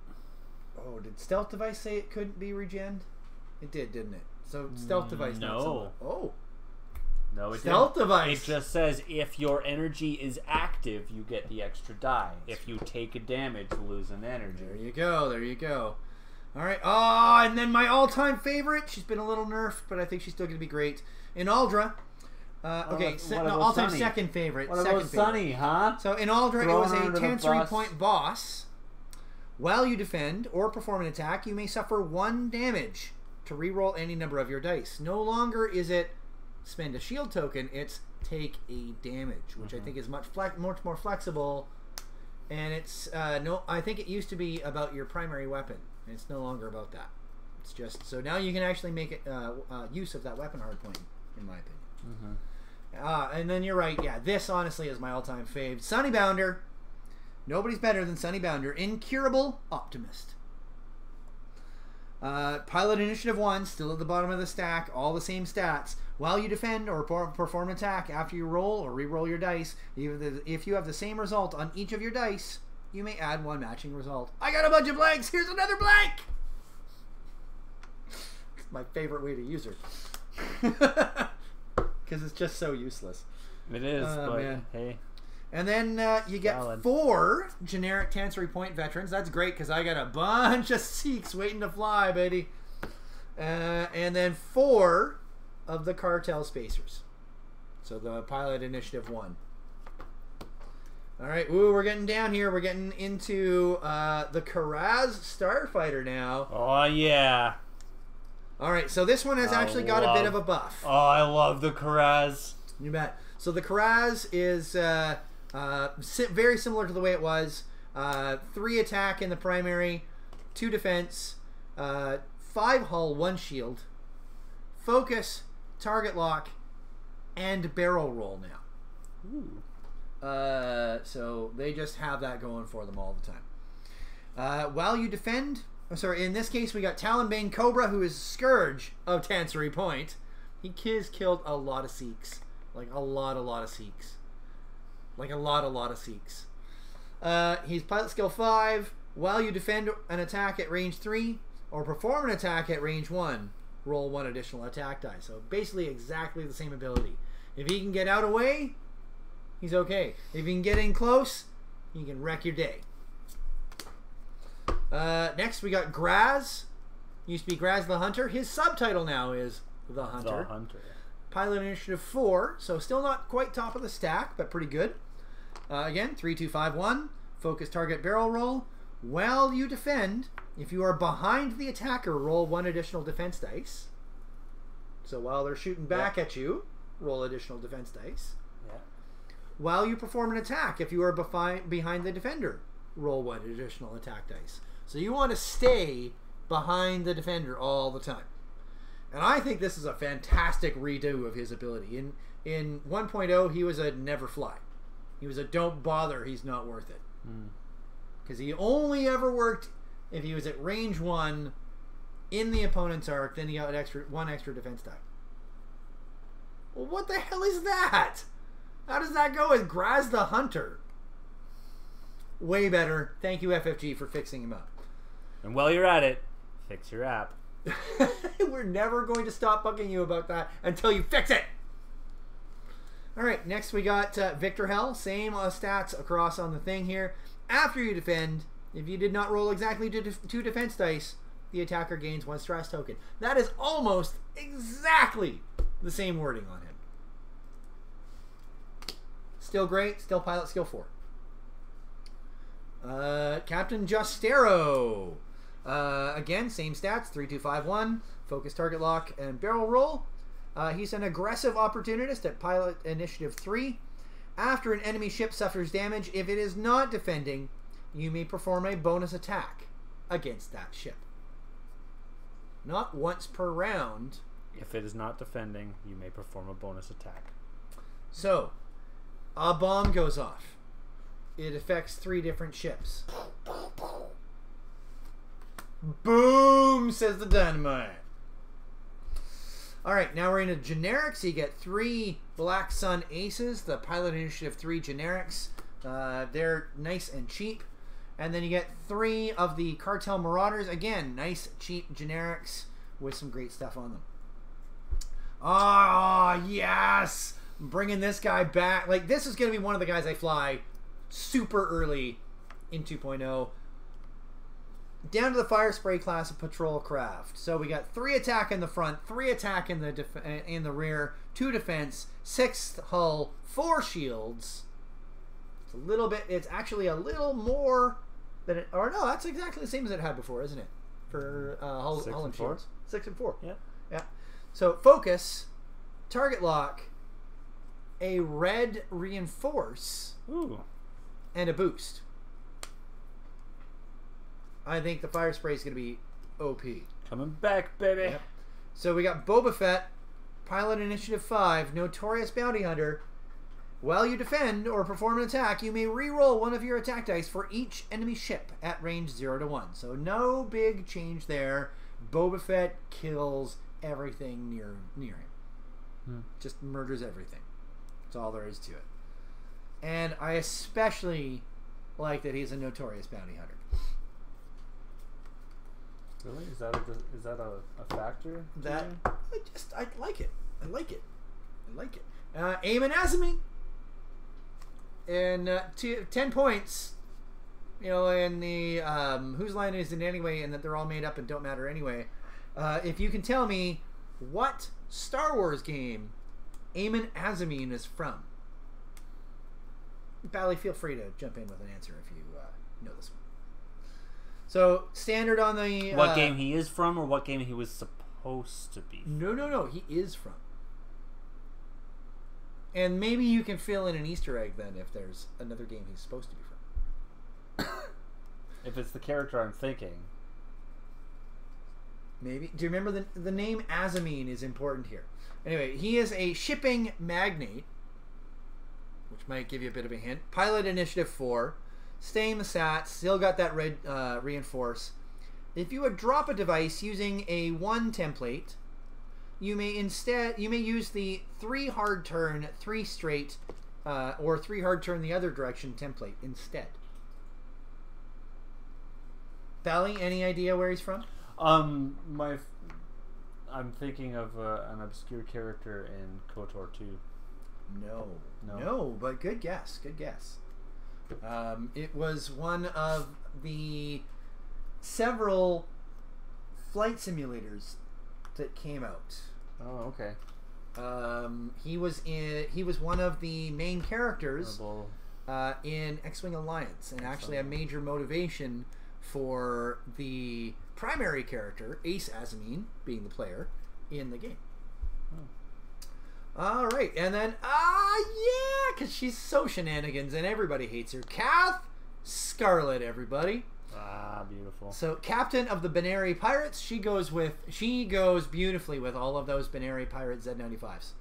Oh, did Stealth Device say it couldn't be regened? It did, didn't it? So Stealth Device. No. Not so oh. No, it Stealth didn't. Device. It just says if your energy is active, you get the extra die. If you take a damage, lose an energy. There you go. There you go. All right. Oh, and then my all-time favorite. She's been a little nerfed, but I think she's still going to be great. Inaldra. Okay, all-time second favorite. What about Sunny, huh? So Inaldra, it was a Thrown under the Tancery bus. Point boss. While you defend or perform an attack, you may suffer 1 damage to reroll any number of your dice. No longer is it spend a shield token, it's take a damage, which I think is much more flexible. And it's I think it used to be about your primary weapon, and it's no longer about that. It's just so now you can actually make it use of that weapon hardpoint in my opinion. And then you're right. Yeah, this honestly is my all-time fave. Sunny Bounder. Nobody's better than Sunny Bounder. Incurable Optimist. Pilot Initiative 1, still at the bottom of the stack, all the same stats. While you defend or perform an attack after you roll or re-roll your dice, if you have the same result on each of your dice, you may add one matching result. I got a bunch of blanks! Here's another blank! It's my favorite way to use her. Because it's just so useless. It is, but man. Hey. And then you get 4 generic Tansory Point veterans. That's great because I got a bunch of Seeks waiting to fly, baby. And then 4 of the Cartel Spacers. So the Pilot Initiative 1. All right, ooh, we're getting down here. We're getting into the Karaz Starfighter now. Oh, yeah. All right, so this one has actually got a bit of a buff. Oh, I love the Karaz. You bet. So the Karaz is very similar to the way it was. 3 attack in the primary, 2 defense, 5 hull, 1 shield, focus, target lock, and barrel roll now. Ooh. So they just have that going for them all the time. While you defend, in this case we got Talonbane Cobra, who is Scourge of Tansory Point. He killed a lot of Seeks. Like a lot of Seeks. Like a lot of Seeks. He's Pilot Skill 5. While you defend an attack at range 3 or perform an attack at range 1, roll 1 additional attack die. So basically exactly the same ability. If he can get out of way, he's okay. If he can get in close, he can wreck your day. Next we got Graz. Used to be Graz the Hunter. His subtitle now is The Hunter. The Hunter. Pilot Initiative 4, so still not quite top of the stack, but pretty good. Again, 3, 2, 5, 1. Focus, target, barrel roll. While you defend, if you are behind the attacker, roll 1 additional defense dice. So while they're shooting back at you, roll additional defense dice. Yeah. While you perform an attack, if you are behind the defender, roll 1 additional attack dice. So you want to stay behind the defender all the time. And I think this is a fantastic redo of his ability. In 1.0, he was a never fly. He was a don't bother, he's not worth it. Because he only ever worked if he was at range 1 in the opponent's arc, then he got one extra defense die. Well, what the hell is that? How does that go with Graz the Hunter? Way better. Thank you, FFG, for fixing him up. And while you're at it, fix your app. We're never going to stop bugging you about that until you fix it. Alright, next we got Victor Hell. Same stats across on the thing here. After you defend, if you did not roll exactly 2 defense dice, the attacker gains 1 stress token. That is almost exactly the same wording on him. Still great. Still Pilot Skill 4. Captain Justero. Again, same stats, 3, 2, 5, 1. Focus, target lock, and barrel roll. He's an aggressive opportunist at Pilot Initiative 3. After an enemy ship suffers damage, if it is not defending, you may perform a bonus attack against that ship. Not once per round. If it is not defending, you may perform a bonus attack. So, a bomb goes off. It affects 3 different ships. Boom, says the dynamite. Alright, now we're into generics. You get 3 Black Sun Aces, the Pilot Initiative 3 generics. They're nice and cheap. And then you get 3 of the Cartel Marauders. Again, nice, cheap generics with some great stuff on them. Ah, yes! I'm bringing this guy back. Like, this is going to be one of the guys I fly super early in 2.0. Down to the Fire Spray class of Patrol Craft. So we got 3 attack in the front, 3 attack in the rear, 2 defense, 6 hull, 4 shields. It's a little bit. It's actually a little more than it. Or no, that's exactly the same as it had before, isn't it? For hull and shields. 6 and 4. Yeah. Yeah. So focus, target lock, a red reinforce, Ooh. and a boost. I think the Fire Spray is going to be OP. Coming back, baby. Yep. So we got Boba Fett, Pilot Initiative 5, Notorious Bounty Hunter. While you defend or perform an attack, you may re-roll one of your attack dice for each enemy ship at range 0 to 1. So no big change there. Boba Fett kills everything near him. Just murders everything. That's all there is to it. And I especially like that he's a notorious bounty hunter. Really? Is that a factor? That I like it. I like it. I like it. Eamon Azami. And 10 points. You know, in the whose line is it anyway, and that they're all made up and don't matter anyway. If you can tell me what Star Wars game Eamon Azami is from. Bally, feel free to jump in with an answer if you know this one. So, standard on the... what game he is from, or what game he was supposed to be from? No. He is from. And maybe you can fill in an Easter egg then if there's another game he's supposed to be from. If it's the character I'm thinking. Maybe. Do you remember the name Azamine is important here. Anyway, he is a shipping magnate, which might give you a bit of a hint. Pilot Initiative 4. Staying the sats. Still got that red reinforce. If you would drop a device using a 1 template, you may use the 3 hard turn, 3 straight, or 3 hard turn the other direction template instead. Bally, any idea where he's from? I'm thinking of an obscure character in KOTOR 2. No, but good guess. Good guess. It was one of the several flight simulators that came out. Oh, okay. He was one of the main characters in X-Wing Alliance, and actually a major motivation for the primary character, Ace Azamine, being the player in the game. All right, and then because she's so shenanigans and everybody hates her. Kath Scarlet, everybody. Beautiful. So, captain of the Benary Pirates, she goes beautifully with all of those Benary Pirate Z95s.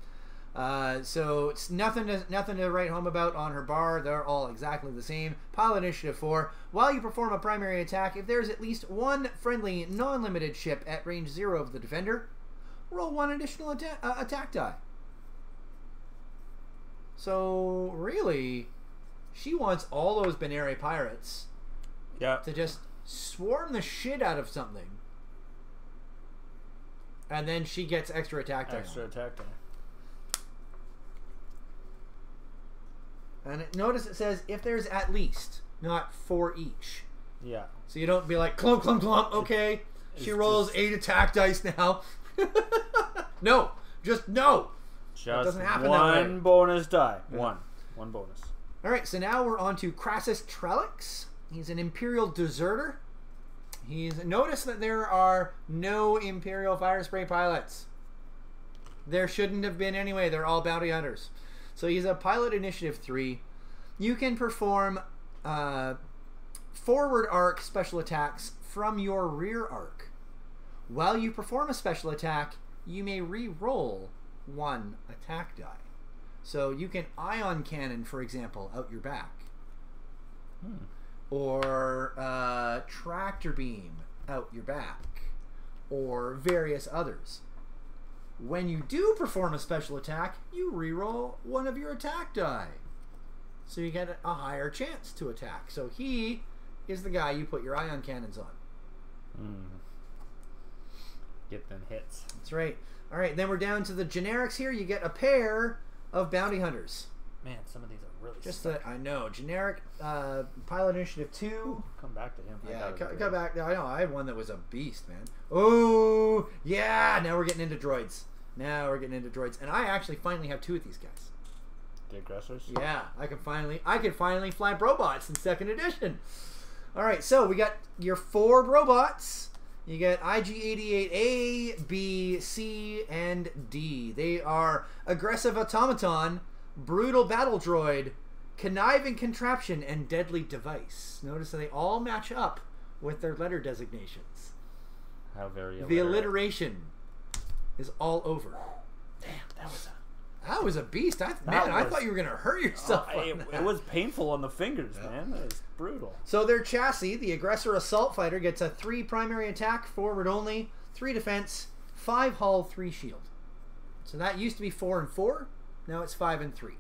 So it's nothing to write home about on her bar. They're all exactly the same. Pilot Initiative 4. While you perform a primary attack, if there's at least one friendly non-limited ship at range 0 of the defender, roll 1 additional attack die. So really, she wants all those Benary pirates to just swarm the shit out of something, and then she gets extra attack die. And notice it says if there's at least, not for each. Yeah. So you don't be like clunk clunk clunk. Okay, she rolls 8 attack dice now. No, just no. Just doesn't happen one that way. bonus die. Yeah. One bonus. All right, so now we're on to Crassus Trellix. He's an Imperial deserter. Notice that there are no Imperial fire spray pilots. There shouldn't have been anyway. They're all bounty hunters. So he's a Pilot Initiative 3. You can perform forward arc special attacks from your rear arc. While you perform a special attack, you may re-roll 1 attack die. So you can ion cannon, for example, out your back. Or tractor beam out your back. Or various others. When you do perform a special attack, you re-roll 1 of your attack die. So you get a higher chance to attack. So he is the guy you put your ion cannons on. Get them hits. That's right. All right, then we're down to the generics here. You get a pair of bounty hunters. Man, some of these are really I know. Generic Pilot Initiative 2. Come back to him. Yeah, come back. I know. I had one that was a beast, man. Oh, yeah. Now we're getting into droids. And I actually finally have 2 of these guys. The aggressors? Yeah, I can finally fly robots in 2nd edition. All right, so we got your 4 robots. You get IG-88A, B, C, and D. They are Aggressive Automaton, Brutal Battle Droid, Conniving Contraption, and Deadly Device. Notice that they all match up with their letter designations. How very The alliteration is all over. Damn. That was a beast. I thought you were going to hurt yourself. It was painful on the fingers, man. That was brutal. So their chassis, the Aggressor Assault Fighter, gets a 3 primary attack, forward only, 3 defense, 5 hull, 3 shield. So that used to be 4 and 4. Now it's 5 and 3.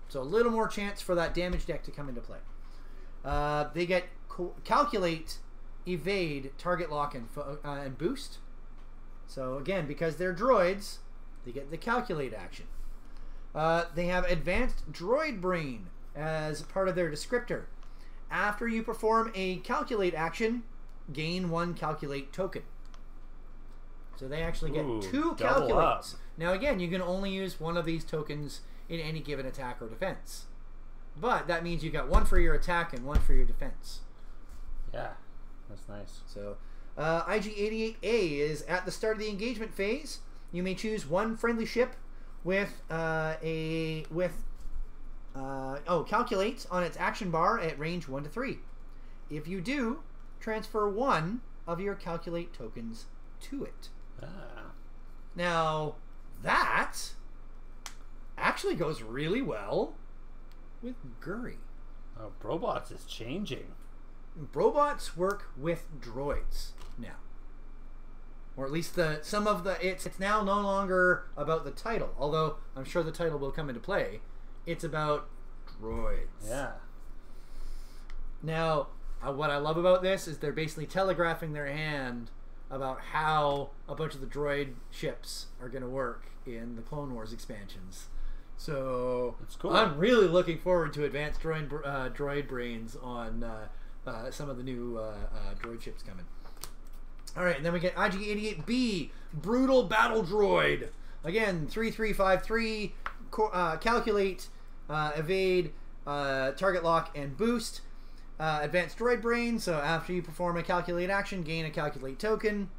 So a little more chance for that damage deck to come into play. They get Calculate, Evade, Target Lock, and Boost. So again, because they're droids, they get the Calculate action. They have Advanced Droid Brain as part of their descriptor. After you perform a Calculate action, gain 1 Calculate token. So they actually get 2 Calculates. Now again, you can only use one of these tokens in any given attack or defense. But that means you got 1 for your attack and 1 for your defense. Yeah, that's nice. So IG-88A is at the start of the engagement phase. You may choose 1 friendly ship with calculate on its action bar at range 1 to 3. If you do, transfer 1 of your calculate tokens to it. Now that actually goes really well with Guri. Oh, Brobots is changing. Brobots work with droids now. Or at least it's now no longer about the title, although I'm sure the title will come into play. It's about droids. Yeah. Now, what I love about this is they're basically telegraphing their hand about how a bunch of the droid ships are going to work in the Clone Wars expansions. So that's cool. I'm really looking forward to advanced droid brains on some of the new droid ships coming. All right, and then we get IG-88B, Brutal Battle Droid. Again, 3353, calculate, evade, target lock, and boost. Advanced Droid Brain, so after you perform a calculate action, gain a calculate token.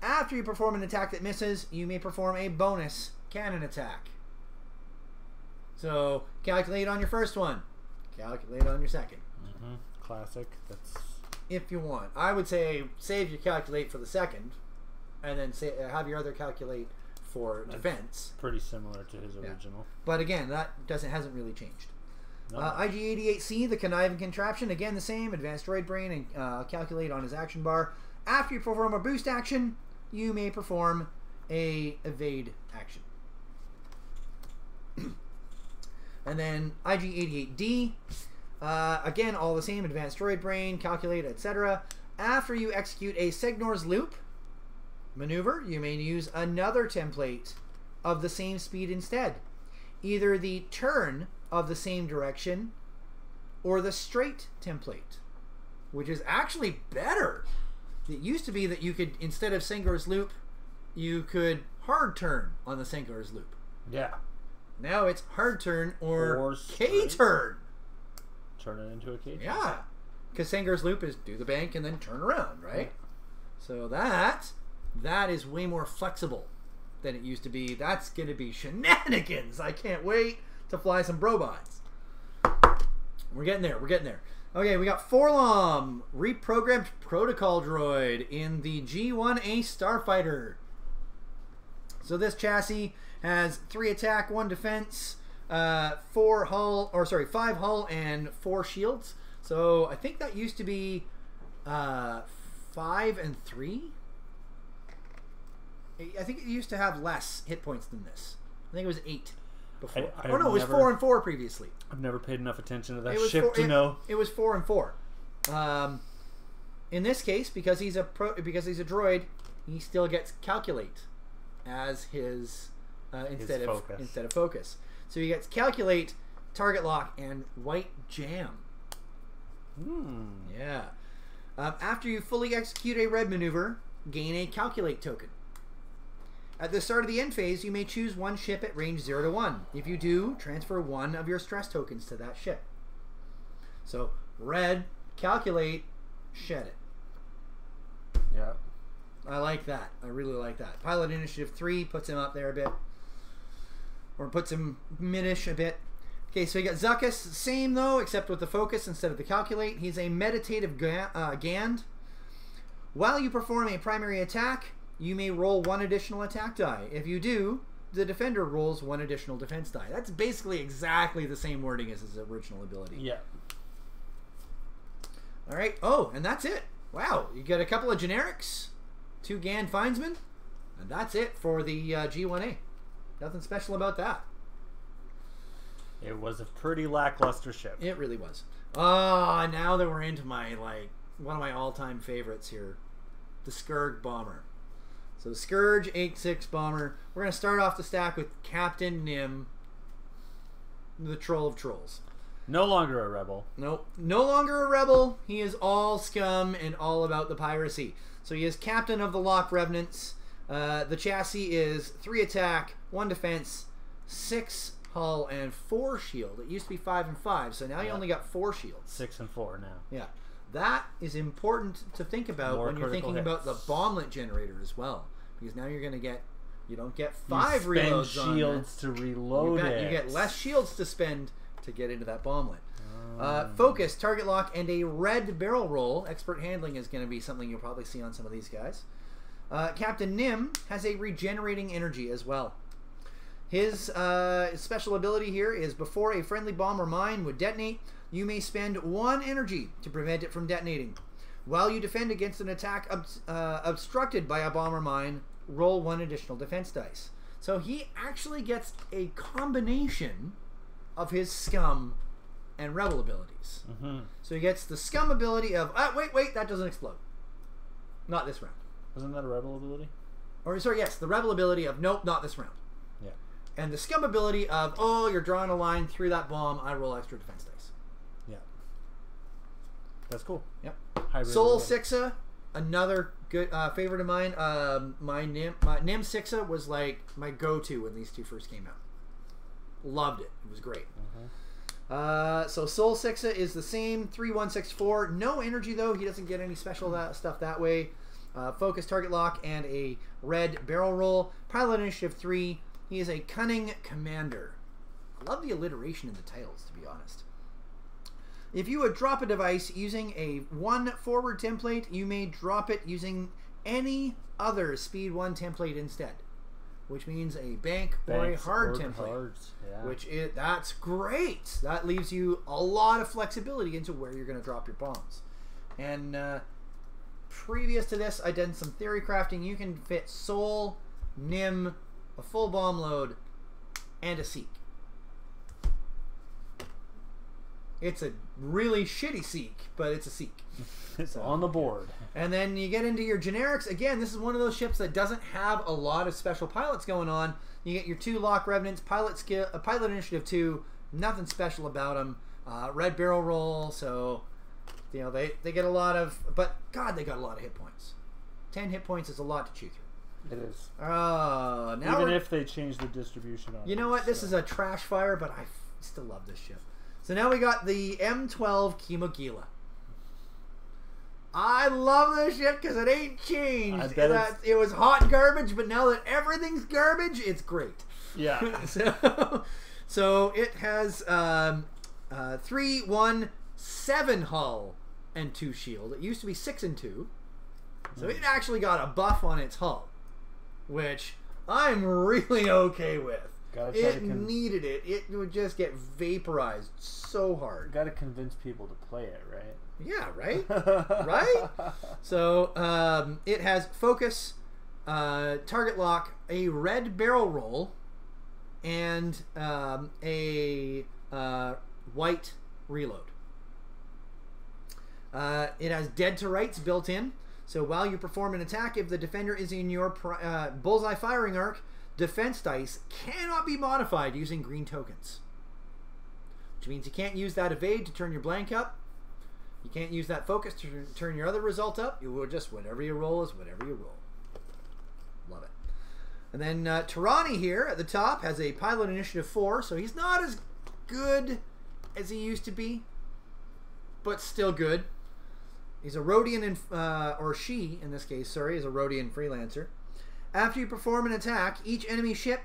After you perform an attack that misses, you may perform a bonus cannon attack. So, calculate on your first one. Calculate on your second. Classic. That's... If you want. I would say save your calculate for the second, and then have your other calculate for defense. Pretty similar to his original. But again, that hasn't really changed. No. IG-88C, the Conniving Contraption, again the same. Advanced Droid Brain and calculate on his action bar. After you perform a boost action, you may perform a evade action. And then IG-88D, again all the same. Advanced Droid Brain, calculate, etc. After you execute a Segnor's Loop maneuver, you may use another template of the same speed instead. Either the turn of the same direction or the straight template, which is actually better. It used to be that you could, instead of Segnor's Loop, you could hard turn on the Segnor's Loop. Yeah. Now it's hard turn or straight. K-turn. Turn it into a K-turn. Yeah. Because Segnor's Loop is do the bank and then turn around, right? So that is way more flexible than it used to be. That's going to be shenanigans. I can't wait to fly some Brobots. We're getting there. We're getting there. Okay, we got Forlom, reprogrammed protocol droid in the G1A Starfighter. So this chassis has 3 attack, 1 defense, 5 hull, and 4 shields. So I think that used to be 5 and 3. I think it used to have less hit points than this. I think it was 8 before. It was 4 and 4 previously. I've never paid enough attention to that ship to know. It was 4 and 4. In this case, because he's a droid, he still gets calculate as his instead of focus. So he gets calculate, target lock, and white jam. Yeah. After you fully execute a red maneuver, gain a calculate token. At the start of the end phase, you may choose 1 ship at range 0 to 1. If you do, transfer 1 of your stress tokens to that ship. So, red, calculate, shed it. Yeah. I like that. I really like that. Pilot Initiative 3 puts him up there a bit. Or puts him mid-ish a bit. Okay, so you got Zuckuss, same though, except with the focus instead of the calculate. He's a meditative Gand. While you perform a primary attack, you may roll 1 additional attack die. If you do, the defender rolls 1 additional defense die. That's basically exactly the same wording as his original ability. Yeah. All right. Oh, and that's it. Wow. You get a couple of generics, 2 Gan Findsmen, and that's it for the G1A. Nothing special about that. It was a pretty lackluster ship. It really was. Ah, now that we're into my, one of my all-time favorites here, the Scourge Bomber. So Scourge 8-6 Bomber. We're going to start off the stack with Captain Nim, the Troll of Trolls. No longer a rebel. Nope. No longer a rebel. He is all scum and all about the piracy. So he is Captain of the Loch Revenants. The chassis is 3 attack, 1 defense, 6 hull, and 4 shield. It used to be 5 and 5, so now you only got 4 shields. 6 and 4 now. Yeah. That is important to think about when you're thinking about the bomblet generator as well. Because now you're going to get, you don't get 5 reloads on shields to reload it. You get less shields to spend to get into that bomblet. Focus, target lock, and a red barrel roll. Expert handling is going to be something you'll probably see on some of these guys. Captain Nim has a regenerating energy as well. His special ability here is before a friendly bomb or mine would detonate, you may spend 1 energy to prevent it from detonating. While you defend against an attack obstructed by a bomb or mine, roll 1 additional defense dice. So he actually gets a combination of his Scum and Rebel abilities. So he gets the Scum ability of, wait, that doesn't explode. Not this round. Wasn't that a rebel ability? Or, sorry, yes, the Rebel ability of, nope, not this round. Yeah. And the Scum ability of, oh, you're drawing a line through that bomb, I roll extra defense dice. Yeah. That's cool. Yep. Hybrid Soul ability. Sixa, another good favorite of mine. My Nim Sixa was like my go-to when these 2 first came out. Loved it. It was great. So Soul Sixa is the same, 3-1-6-4. No energy though. He doesn't get any special stuff that way. Focus, target lock, and a red barrel roll. Pilot initiative 3. He is a cunning commander. I love the alliteration in the titles, to be honest. If you would drop a device using a 1 forward template, you may drop it using any other speed 1 template instead, which means a bank or a hard template. Yeah. That's great. That leaves you a lot of flexibility into where you're going to drop your bombs. And previous to this, I did some theory crafting. You can fit Soul, Nim, a full bomb load, and a Seek. It's a really shitty Seek, but it's a Seek. It's on the board. And then you get into your generics. Again, this is one of those ships that doesn't have a lot of special pilots going on. You get your 2 Loch Revenants, pilot initiative 2, nothing special about them. Red barrel roll, so you know they get a lot of, but God, they got a lot of hit points. 10 hit points is a lot to chew through. It is. Now even if they change the distribution on it. You know what? This is a trash fire, but I still love this ship. So now we got the M12 Kimogila. I love this ship because it ain't changed. It was hot garbage, but now that everything's garbage, it's great. Yeah. So it has 3, 1, 7 hull and 2 shield. It used to be 6 and 2. So it actually got a buff on its hull, which I'm really okay with. It needed it. It would just get vaporized so hard. Got to convince people to play it, right? Yeah, right? Right? So it has focus, target lock, a red barrel roll, and a white reload. It has dead to rights built in. So while you perform an attack, if the defender is in your bullseye firing arc, defense dice cannot be modified using green tokens. Which means you can't use that evade to turn your blank up. You can't use that focus to turn your other result up. You will just, whatever you roll is whatever you roll. Love it. And then Tirani here at the top has a pilot initiative 4, so he's not as good as he used to be, but still good. He's a Rhodian, or she, in this case, sorry, is a Rhodian freelancer. After you perform an attack, each enemy ship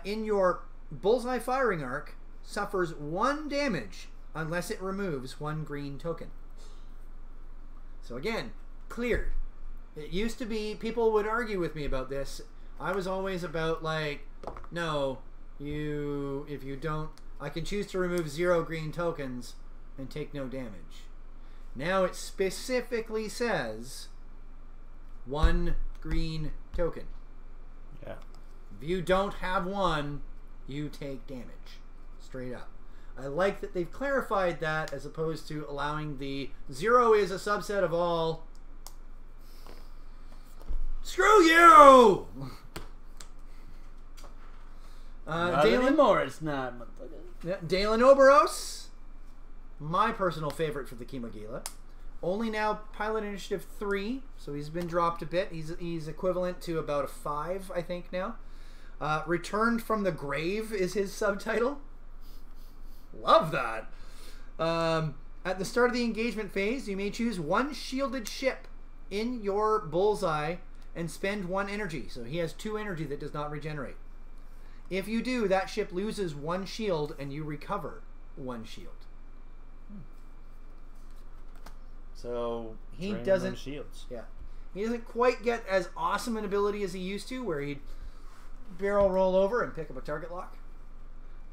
in your bullseye firing arc suffers 1 damage unless it removes 1 green token. So again, cleared. It used to be, people would argue with me about this. I was always about like, No, if you don't, I can choose to remove 0 green tokens and take no damage. Now it specifically says 1 green token. Yeah. If you don't have 1, you take damage. Straight up. I like that they've clarified that as opposed to allowing the 0 is a subset of all. Screw you! Not anymore, it's not. Yeah, Dalen Oberos, my personal favorite for the Kimagila. Only now pilot initiative 3, so he's been dropped a bit. He's equivalent to about a 5, I think now. Returned from the Grave is his subtitle. Love that. At the start of the engagement phase, you may choose 1 shielded ship in your bullseye and spend 1 energy. So he has 2 energy that does not regenerate. If you do, that ship loses 1 shield and you recover 1 shield. So he doesn't. Shields. Yeah, he doesn't quite get as awesome an ability as he used to, where he'd barrel roll over and pick up a target lock.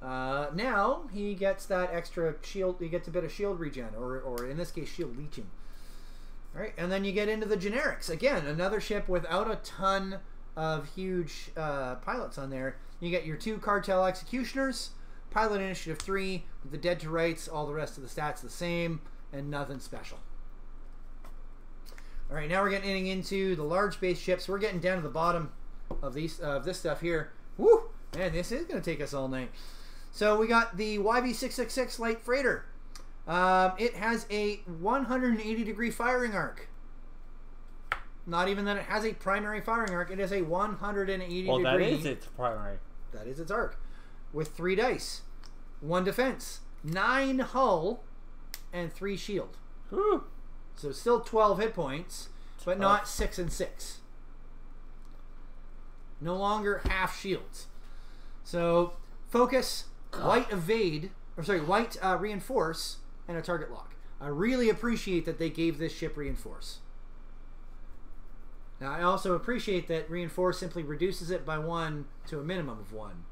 Now he gets that extra shield. He gets a bit of shield regen, or in this case, shield leeching. All right, and then you get into the generics again. Another ship without a ton of huge pilots on there. You get your 2 cartel executioners, pilot initiative 3 with the dead to rights. All the rest of the stats the same, and nothing special. All right, now we're getting into the large base ships. We're getting down to the bottom of this stuff here. Woo! Man, this is going to take us all night. So we got the YV666 light freighter. It has a 180-degree firing arc. Not even that it has a primary firing arc. It has a 180-degree. Well, that is its primary. That is its arc. With 3 dice, 1 defense, 9 hull, and 3 shield. Whew. So still 12 hit points, but not 6 and 6. No longer half shields. So focus, white evade, or sorry, white reinforce, and a target lock. I really appreciate that they gave this ship reinforce. Now I also appreciate that reinforce simply reduces it by 1 to a minimum of 1.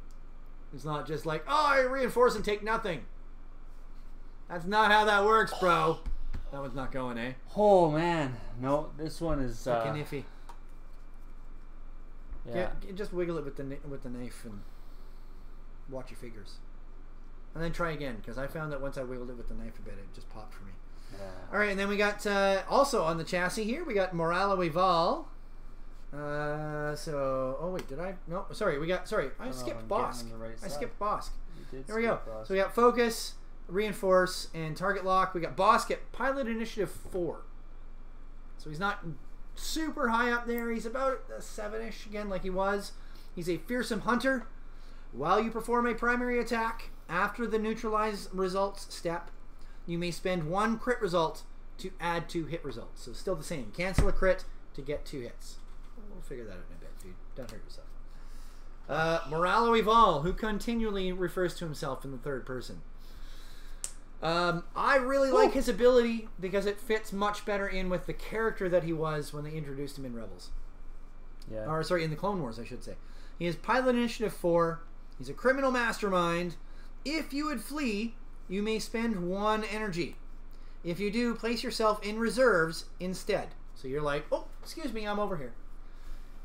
It's not just like, oh, I reinforce and take nothing. That's not how that works, bro. That one's not going, eh? Oh man, no, this one is Fucking iffy. Yeah. Just wiggle it with the knife and watch your figures, and then try again, because I found that once I wiggled it with the knife a bit, it just popped for me. Yeah. All right, and then we got also on the chassis here, we got Moralo Eval. Oh wait, did I? No, sorry, I skipped Bosk. I skipped Bosk. There we go. Bosk. So we got focus, reinforce, and target lock. We got Bosk at pilot initiative 4. So he's not super high up there. He's about a 7-ish again, like he was. He's a fearsome hunter. While you perform a primary attack, after the neutralize results step, you may spend 1 crit result to add 2 hit results. So still the same. Cancel a crit to get 2 hits. We'll figure that out in a bit, dude. Don't hurt yourself. Moralo Eval, who continually refers to himself in the 3rd person. I really like his ability because it fits much better in with the character that he was when they introduced him in Rebels. Yeah. Or sorry, in the Clone Wars, I should say. He is pilot initiative 4. He's a criminal mastermind. If you would flee, you may spend 1 energy. If you do, place yourself in reserves instead. So you're like, oh, excuse me, I'm over here.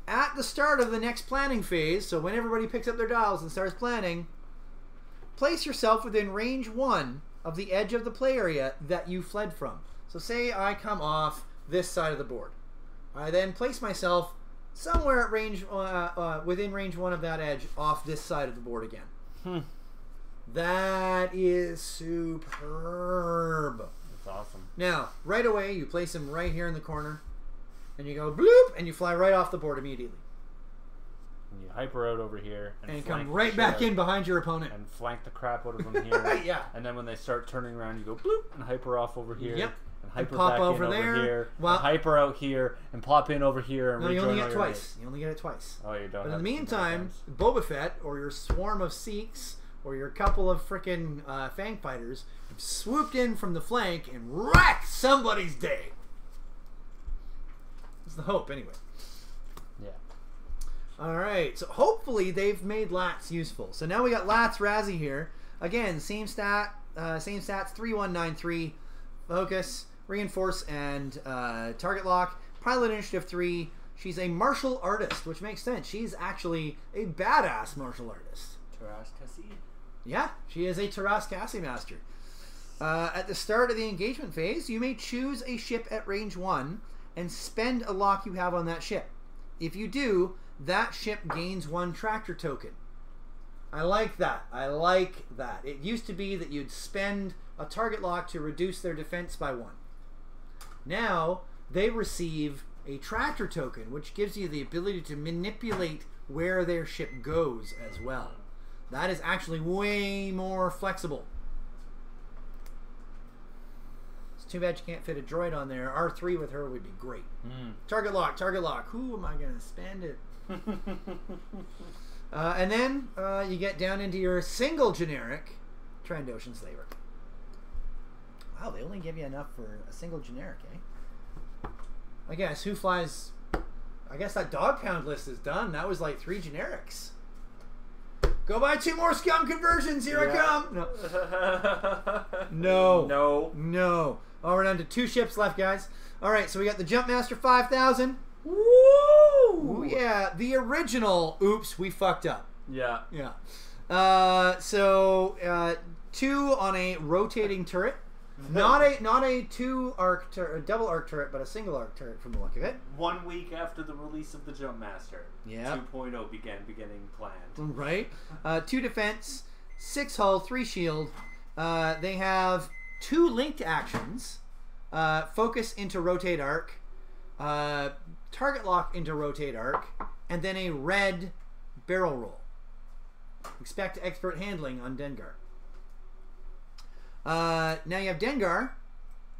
At the start of the next planning phase, so when everybody picks up their dials and starts planning, place yourself within range 1 of the edge of the play area that you fled from. So say I come off this side of the board. I then place myself somewhere at range, within range 1 of that edge off this side of the board again. That is superb. That's awesome. Now, right away, you place him right here in the corner, and you go bloop, and you fly right off the board immediately. And you hyper out over here and come right back in behind your opponent. And flank the crap out of them here. Yeah. And then when they start turning around, you go bloop and hyper off over here. Yep. And hyper pop back over in there. over here. Well, and hyper out here and pop in over here and no, you rejoin only get all your twice. mates. You only get it twice. Oh, you don't. But in have the to meantime, sometimes. Boba Fett or your swarm of Sikhs or your couple of frickin' Fang fighters have swooped in from the flank and wrecked somebody's day. It's the hope, anyway. Yeah. All right, so hopefully they've made Lats useful. So now we got Lats Razzie here. Again, same stats, 3193, focus, reinforce, and target lock. Pilot initiative 3. She's a martial artist, which makes sense. She's actually a badass martial artist. Taras Kassi. Yeah, she is a Taras Kassi master. At the start of the engagement phase, you may choose a ship at range 1 and spend a lock you have on that ship. If you do, that ship gains 1 tractor token. I like that. I like that. It used to be that you'd spend a target lock to reduce their defense by 1. Now, they receive a tractor token, which gives you the ability to manipulate where their ship goes as well. That is actually way more flexible. It's too bad you can't fit a droid on there. R3 with her would be great. Target lock, target lock. Who am I going to spend it? And then you get down into your single generic Trandoshan Slaver. Wow, they only give you enough for a single generic, eh? I guess who flies... I guess that dog pound list is done. That was like 3 generics. Go buy 2 more Scum conversions. Here I come. No. No. No. Oh, we're down to 2 ships left, guys. All right, so we got the Jumpmaster 5000. Woo! Ooh, yeah, the original. Oops, we fucked up. Yeah. Yeah. 2 on a rotating turret. Not a double arc turret, but a single arc turret from the look of it. 1 week after the release of the Jumpmaster. Yeah. 2.0 beginning planned. Right. 2 defense, 6 hull, 3 shield. They have 2 linked actions. Focus into rotate arc. Target lock into rotate arc. And then a red barrel roll. Expect expert handling on Dengar. Now you have Dengar,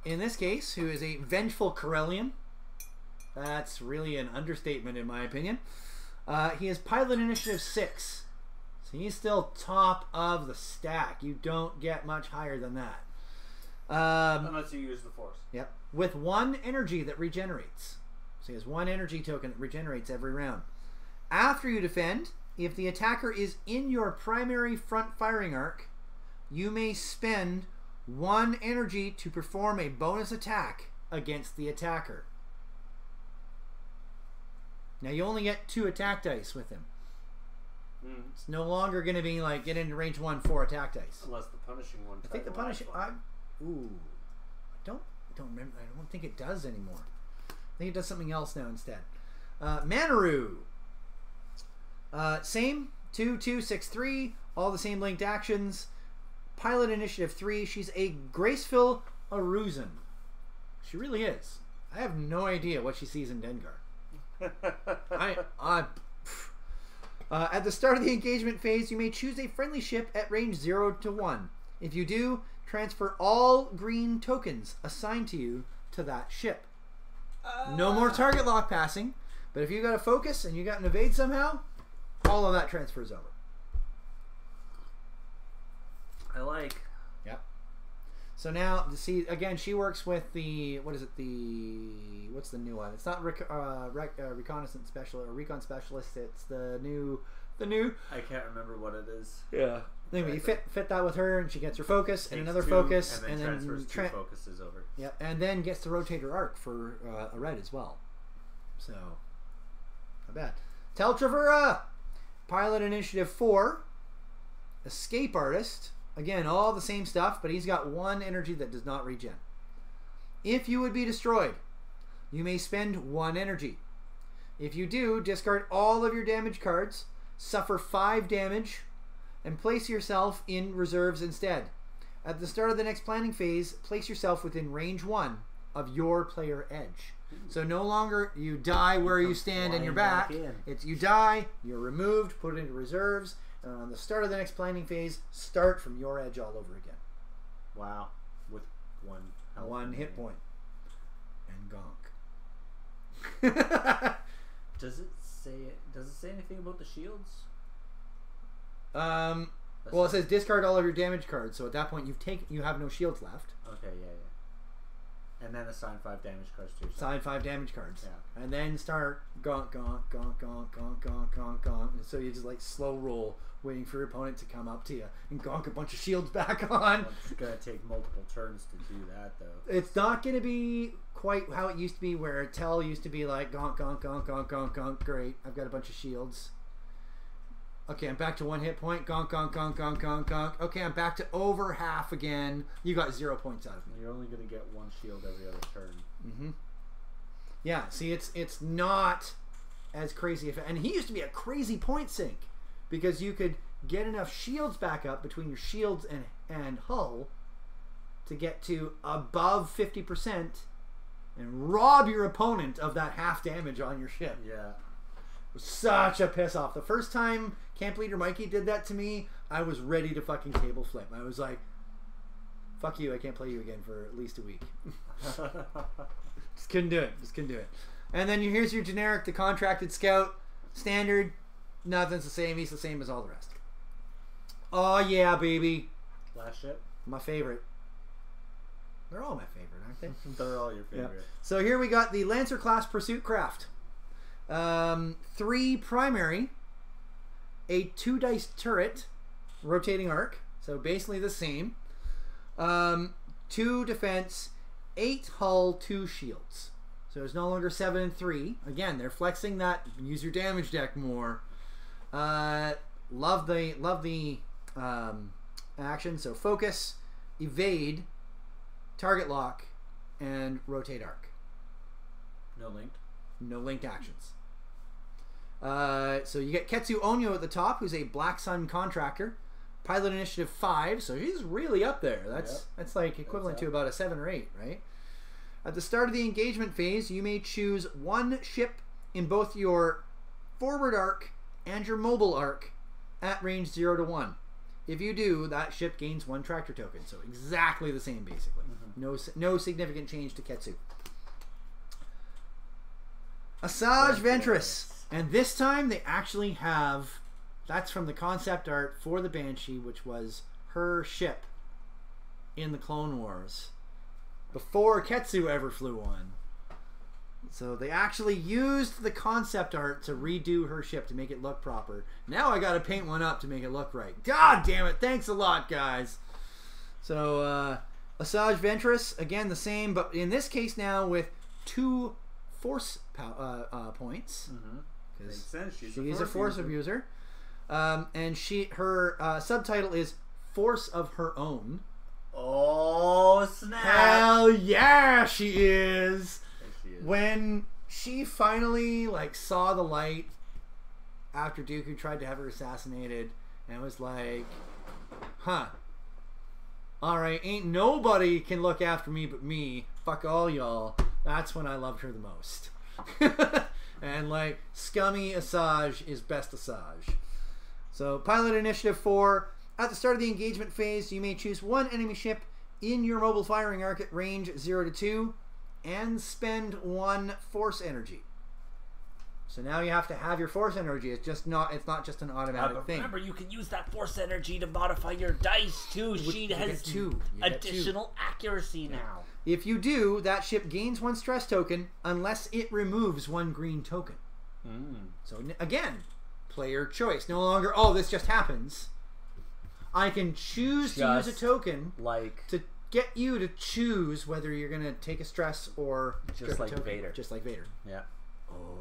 in this case, who is a vengeful Corellian. That's really an understatement in my opinion. He has pilot initiative 6. So he's still top of the stack. You don't get much higher than that. Unless you use the Force. Yep. With 1 energy that regenerates. So he has 1 energy token that regenerates every round. After you defend, if the attacker is in your primary front firing arc, you may spend 1 energy to perform a bonus attack against the attacker. Now you only get 2 attack dice with him. It's no longer going to be like get into range 1 4 attack dice. Unless the punishing one. I think the punishing. I don't remember. I don't think it does anymore. I think it does something else now instead. Manaru. Same 2 2 6 3. All the same linked actions. Pilot initiative 3. She's a graceful Aruzan. She really is. I have no idea what she sees in Dengar. At the start of the engagement phase, you may choose a friendly ship at range 0 to 1. If you do, transfer all green tokens assigned to you to that ship. No more target lock passing, but if you got a focus and you got an evade somehow, all of that transfers over. I like. Yep. So now, see, again, she works with the, what is it, what's the new one? It's not reconnaissance special or recon specialist. It's the new. I can't remember what it is. Yeah. Anyway, you fit that with her, and she gets her focus and another 2, focus, and then transfers 2 focuses over. Yeah, and then gets to rotate her arc for a red as well. So, not bad. Teltravera, pilot initiative 4, escape artist. Again, all the same stuff, but he's got 1 energy that does not regen. If you would be destroyed, you may spend 1 energy. If you do, discard all of your damage cards, suffer 5 damage, and place yourself in reserves instead. At the start of the next planning phase, place yourself within range 1 of your player edge. So no longer you die where you stand and you're back. It's you die, you're removed, put into reserves. On the start of the next planning phase, start from your edge all over again. Wow. With 1 health. 1 hit point. And gonk. Does it say anything about the shields? Well, it says discard all of your damage cards. So at that point, you have no shields left. Okay, yeah. And then assign 5 damage cards to yourself. Assign 5 damage cards. Yeah. And then start gonk, gonk, gonk, gonk, gonk, gonk, gonk, gonk. And so you just like slow roll, waiting for your opponent to come up to you and gonk a bunch of shields back on. Well, it's going to take multiple turns to do that, though. It's not going to be quite how it used to be, where Tell used to be like gonk, gonk, gonk, gonk, gonk, gonk. Great, I've got a bunch of shields. Okay, I'm back to 1 hit point. Gonk, gonk, gonk, gonk, gonk, gonk. Okay, I'm back to over half again. You got 0 points out of me. You're only going to get 1 shield every other turn. Mm-hmm. Yeah, see, it's not as crazy. And he used to be a crazy point sink, because you could get enough shields back up between your shields and hull to get to above 50% and rob your opponent of that half damage on your ship. Yeah. Such a piss off. The first time Camp Leader Mikey did that to me, I was ready to fucking table flip. I was like, fuck you, I can't play you again for at least a week. Just couldn't do it. Just couldn't do it. And then here's your generic, the contracted scout. Standard, nothing's the same. He's the same as all the rest. Oh yeah, baby. Last ship? My favorite. They're all my favorite, aren't they? They're all your favorite. Yeah. So here we got the Lancer class Pursuit Craft. 3 primary, a 2 dice turret, rotating arc, so basically the same. 2 defense, 8 hull, 2 shields. So it's no longer 7 and 3. Again, they're flexing that. Use your damage deck more. Love the action. So focus, evade, target lock, and rotate arc. No linked. No linked actions. So you get Ketsu Onyo at the top, who's a Black Sun contractor. Pilot initiative 5, so he's really up there. That's like equivalent to about a 7 or 8, right? At the start of the engagement phase, you may choose 1 ship in both your forward arc and your mobile arc at range 0 to 1. If you do, that ship gains 1 tractor token. So exactly the same, basically. No significant change to Ketsu. Asajj Ventress. And this time they actually have, that's from the concept art for the Banshee, which was her ship in the Clone Wars before Ketsu ever flew one. So they actually used the concept art to redo her ship to make it look proper. Now I gotta paint one up to make it look right. God damn it, thanks a lot, guys. So Asajj Ventress, again the same, but in this case now with 2 force points. Makes sense. She's a force abuser. And her subtitle is Force of Her Own. Oh, snap. Hell yeah, she is. Yes, she is. When she finally saw the light after Dooku tried to have her assassinated and was like, huh, alright, ain't nobody can look after me but me. Fuck all y'all. That's when I loved her the most. And scummy Asajj is best Asajj. So pilot initiative 4. At the start of the engagement phase, you may choose 1 enemy ship in your mobile firing arc at range 0 to 2 and spend 1 force energy. So now you have to have your force energy. It's not just an automatic thing. Remember, you can use that force energy to modify your dice too. She has additional accuracy now. If you do, that ship gains 1 stress token unless it removes 1 green token. So again, player choice. No longer, oh, this just happens. I can choose to use a token to get you to choose whether you're going to take a stress or just like Vader. Just like Vader. Yeah. Oh,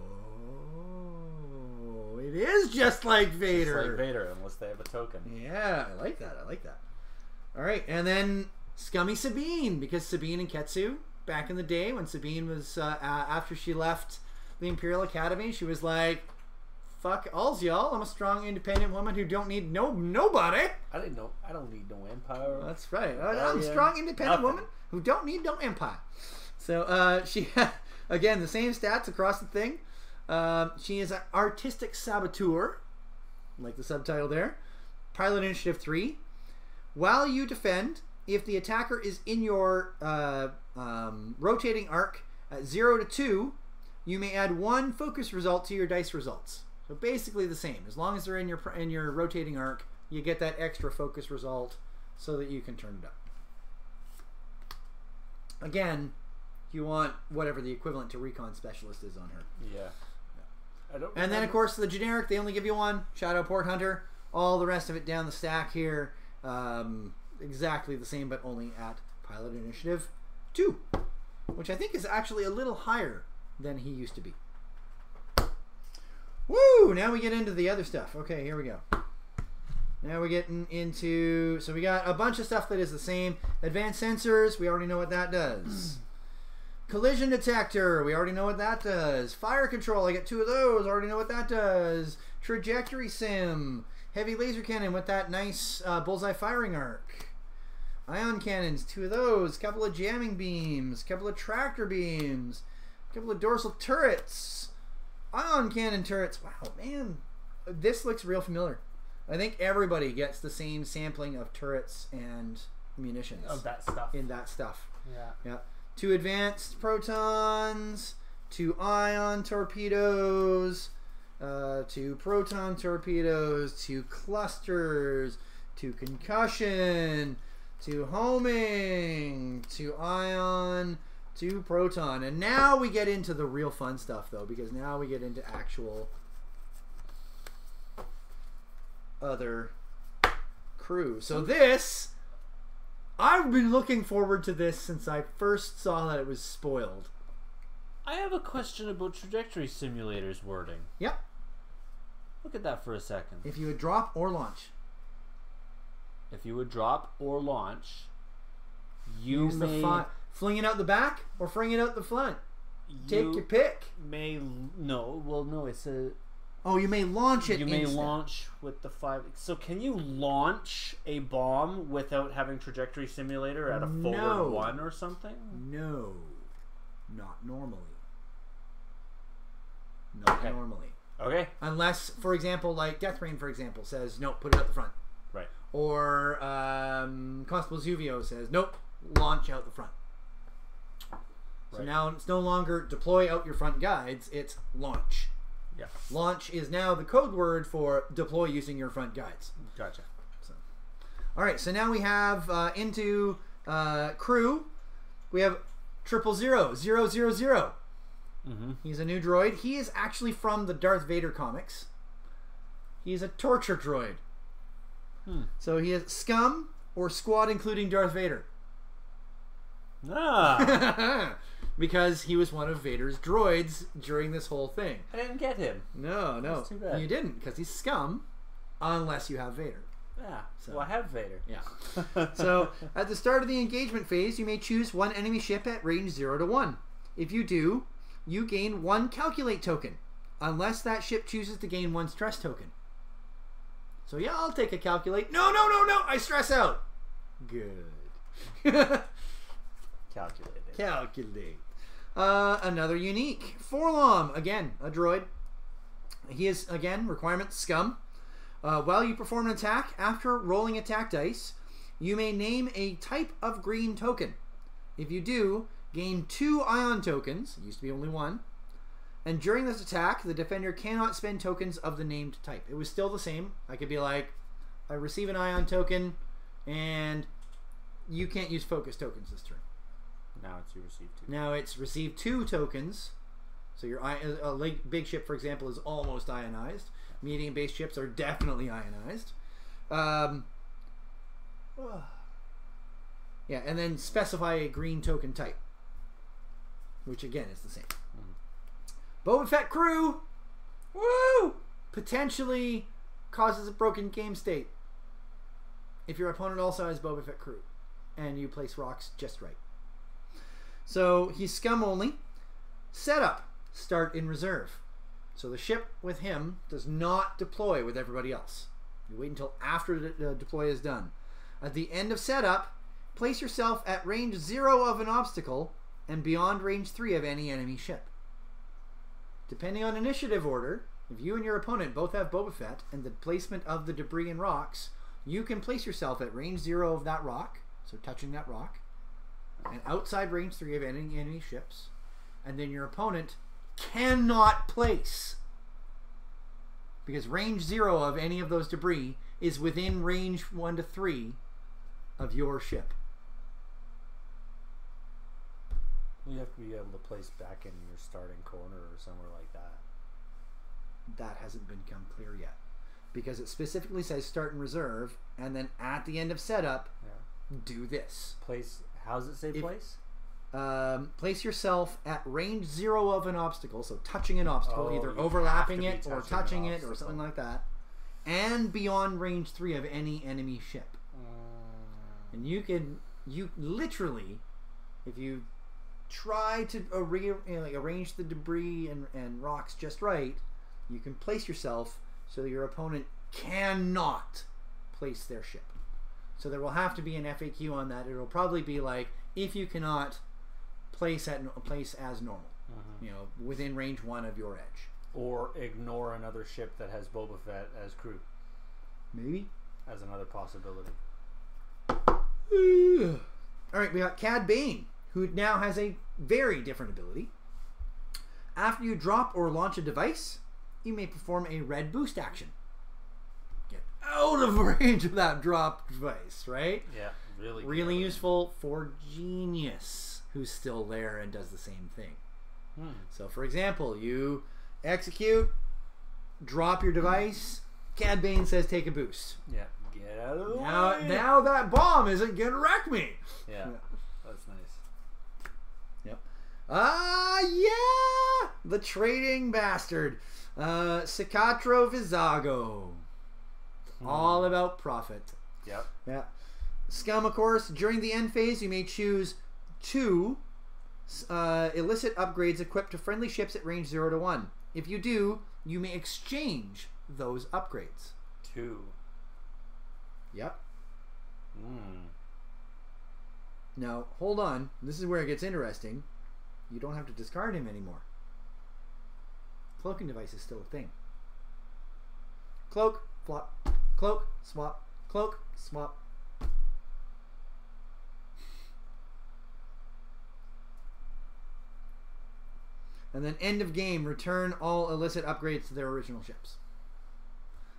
it is just like Vader. Just like Vader, unless they have a token. Yeah, I like that. All right, and then Scummy Sabine, because Sabine and Ketsu, back in the day when Sabine was, after she left the Imperial Academy, she was like, fuck alls y'all, I'm a strong independent woman who don't need nobody. I don't need no empire. That's right. I'm a strong independent woman who don't need no empire. So she had, again, the same stats across the thing. She is an artistic saboteur, like the subtitle there. Pilot initiative 3. While you defend, if the attacker is in your rotating arc at 0 to 2, you may add 1 focus result to your dice results. So basically the same. As long as they're in your rotating arc, you get that extra focus result so that you can turn it up. Again, you want whatever the equivalent to recon specialist is on her. Yeah. I don't. And then of course the generic, they only give you one Shadow Port Hunter. All the rest of it down the stack here, exactly the same, but only at Pilot Initiative 2, which I think is actually a little higher than he used to be. Woo! Now we get into the other stuff. Okay, here we go. Now we're getting into... So we got a bunch of stuff that is the same. Advanced Sensors, we already know what that does. Collision Detector, we already know what that does. Fire Control, I get 2 of those, already know what that does. Trajectory Sim. Heavy Laser Cannon with that nice bullseye firing arc. Ion Cannons, 2 of those. Couple of Jamming Beams. Couple of Tractor Beams. Couple of Dorsal Turrets. Ion Cannon Turrets. Wow, man. This looks real familiar. I think everybody gets the same sampling of turrets and munitions. Of that stuff. In that stuff. Yeah. Yeah. 2 advanced protons, 2 ion torpedoes, 2 proton torpedoes, 2 clusters, 2 concussion, 2 homing, 2 ion, 2 proton. And now we get into the real fun stuff, though, because now we get into actual other crew. So this, I've been looking forward to this since I first saw that it was spoiled. I have a question about Trajectory Simulator's wording. Yep. Look at that for a second. If you would drop or launch. If you would drop or launch, you Use may... fling it out the back or fling it out the front. Take your pick. No, it's a... Oh, you may launch it. You may launch with the 5... So can you launch a bomb without having Trajectory Simulator at a forward 1 or something? No. Not normally. Not normally. Okay. Unless, for example, like Death Rain, for example, says, nope, put it out the front. Right. Or Constable Zuvio says, nope, launch out the front. So now it's no longer deploy out your front guides, it's launch. Yeah. Launch is now the code word for deploy using your front guides. Gotcha. So, all right, so now we have into crew. We have 000. Mm-hmm. He's a new droid. He is actually from the Darth Vader comics. He's a torture droid. So he is Scum or Squad including Darth Vader. Ah. Because he was one of Vader's droids during this whole thing. I didn't get him. No. That's too bad. You didn't, because he's Scum, unless you have Vader. Yeah. So. Well, I have Vader. Yeah. So, at the start of the engagement phase, you may choose one enemy ship at range 0 to 1. If you do, you gain 1 calculate token, unless that ship chooses to gain 1 stress token. So yeah, I'll take a calculate. No, I stress out. Good. Calculate. Another unique. Forlom, again, a droid. He is, again, requirement Scum. While you perform an attack, after rolling attack dice, you may name a type of green token. If you do, gain 2 ion tokens. It used to be only 1. And during this attack, the defender cannot spend tokens of the named type. It was still the same. I could be like, I receive an ion token, and you can't use focus tokens this turn. Now it's you receive 2. Now it's receive 2 tokens. So your big ship, for example, is almost ionized. Medium base ships are definitely ionized. Yeah, and then specify a green token type, which again is the same. Boba Fett crew, woo! Potentially causes a broken game state if your opponent also has Boba Fett crew and you place rocks just right. So he's Scum only. Setup, start in reserve. So the ship with him does not deploy with everybody else. You wait until after the deploy is done. At the end of setup, place yourself at range 0 of an obstacle and beyond range 3 of any enemy ship. Depending on initiative order, if you and your opponent both have Boba Fett and the placement of the debris and rocks, you can place yourself at range 0 of that rock, so touching that rock, and outside range 3 of any enemy ships, and then your opponent cannot place, because range 0 of any of those debris is within range 1 to 3 of your ship. You have to be able to place back in your starting corner or somewhere like that. That hasn't become clear yet. Because it specifically says start in reserve, and then at the end of setup, do this. Place. How does it say place? Place yourself at range 0 of an obstacle, so touching an obstacle, either overlapping it or touching it or something like that, and beyond range 3 of any enemy ship. And you literally, if you try to arrange the debris and rocks just right, you can place yourself so that your opponent cannot place their ship. So there will have to be an FAQ on that. It'll probably be like, if you cannot place as normal, within range 1 of your edge. Or ignore another ship that has Boba Fett as crew. Maybe. As another possibility. Alright, we got Cad Bane, who now has a very different ability. After you drop or launch a device, you may perform a red boost action. Get out of range of that drop device, right? Yeah, really useful for Genius, who's still there and does the same thing. So, for example, you execute, drop your device, Cad Bane says take a boost. Yeah, get out of the way. Now that bomb isn't gonna wreck me. Yeah, that's nice. Yep. Yeah! The trading bastard. Cicatro Vizago. All about profit. Yep. Yeah. Scum, of course. During the end phase, you may choose 2 illicit upgrades equipped to friendly ships at range 0 to 1. If you do, you may exchange those upgrades. 2. Yep. Now, hold on. This is where it gets interesting. You don't have to discard him anymore. Cloaking device is still a thing. Cloak, flop, cloak, swap, cloak, swap. And then end of game, return all illicit upgrades to their original ships.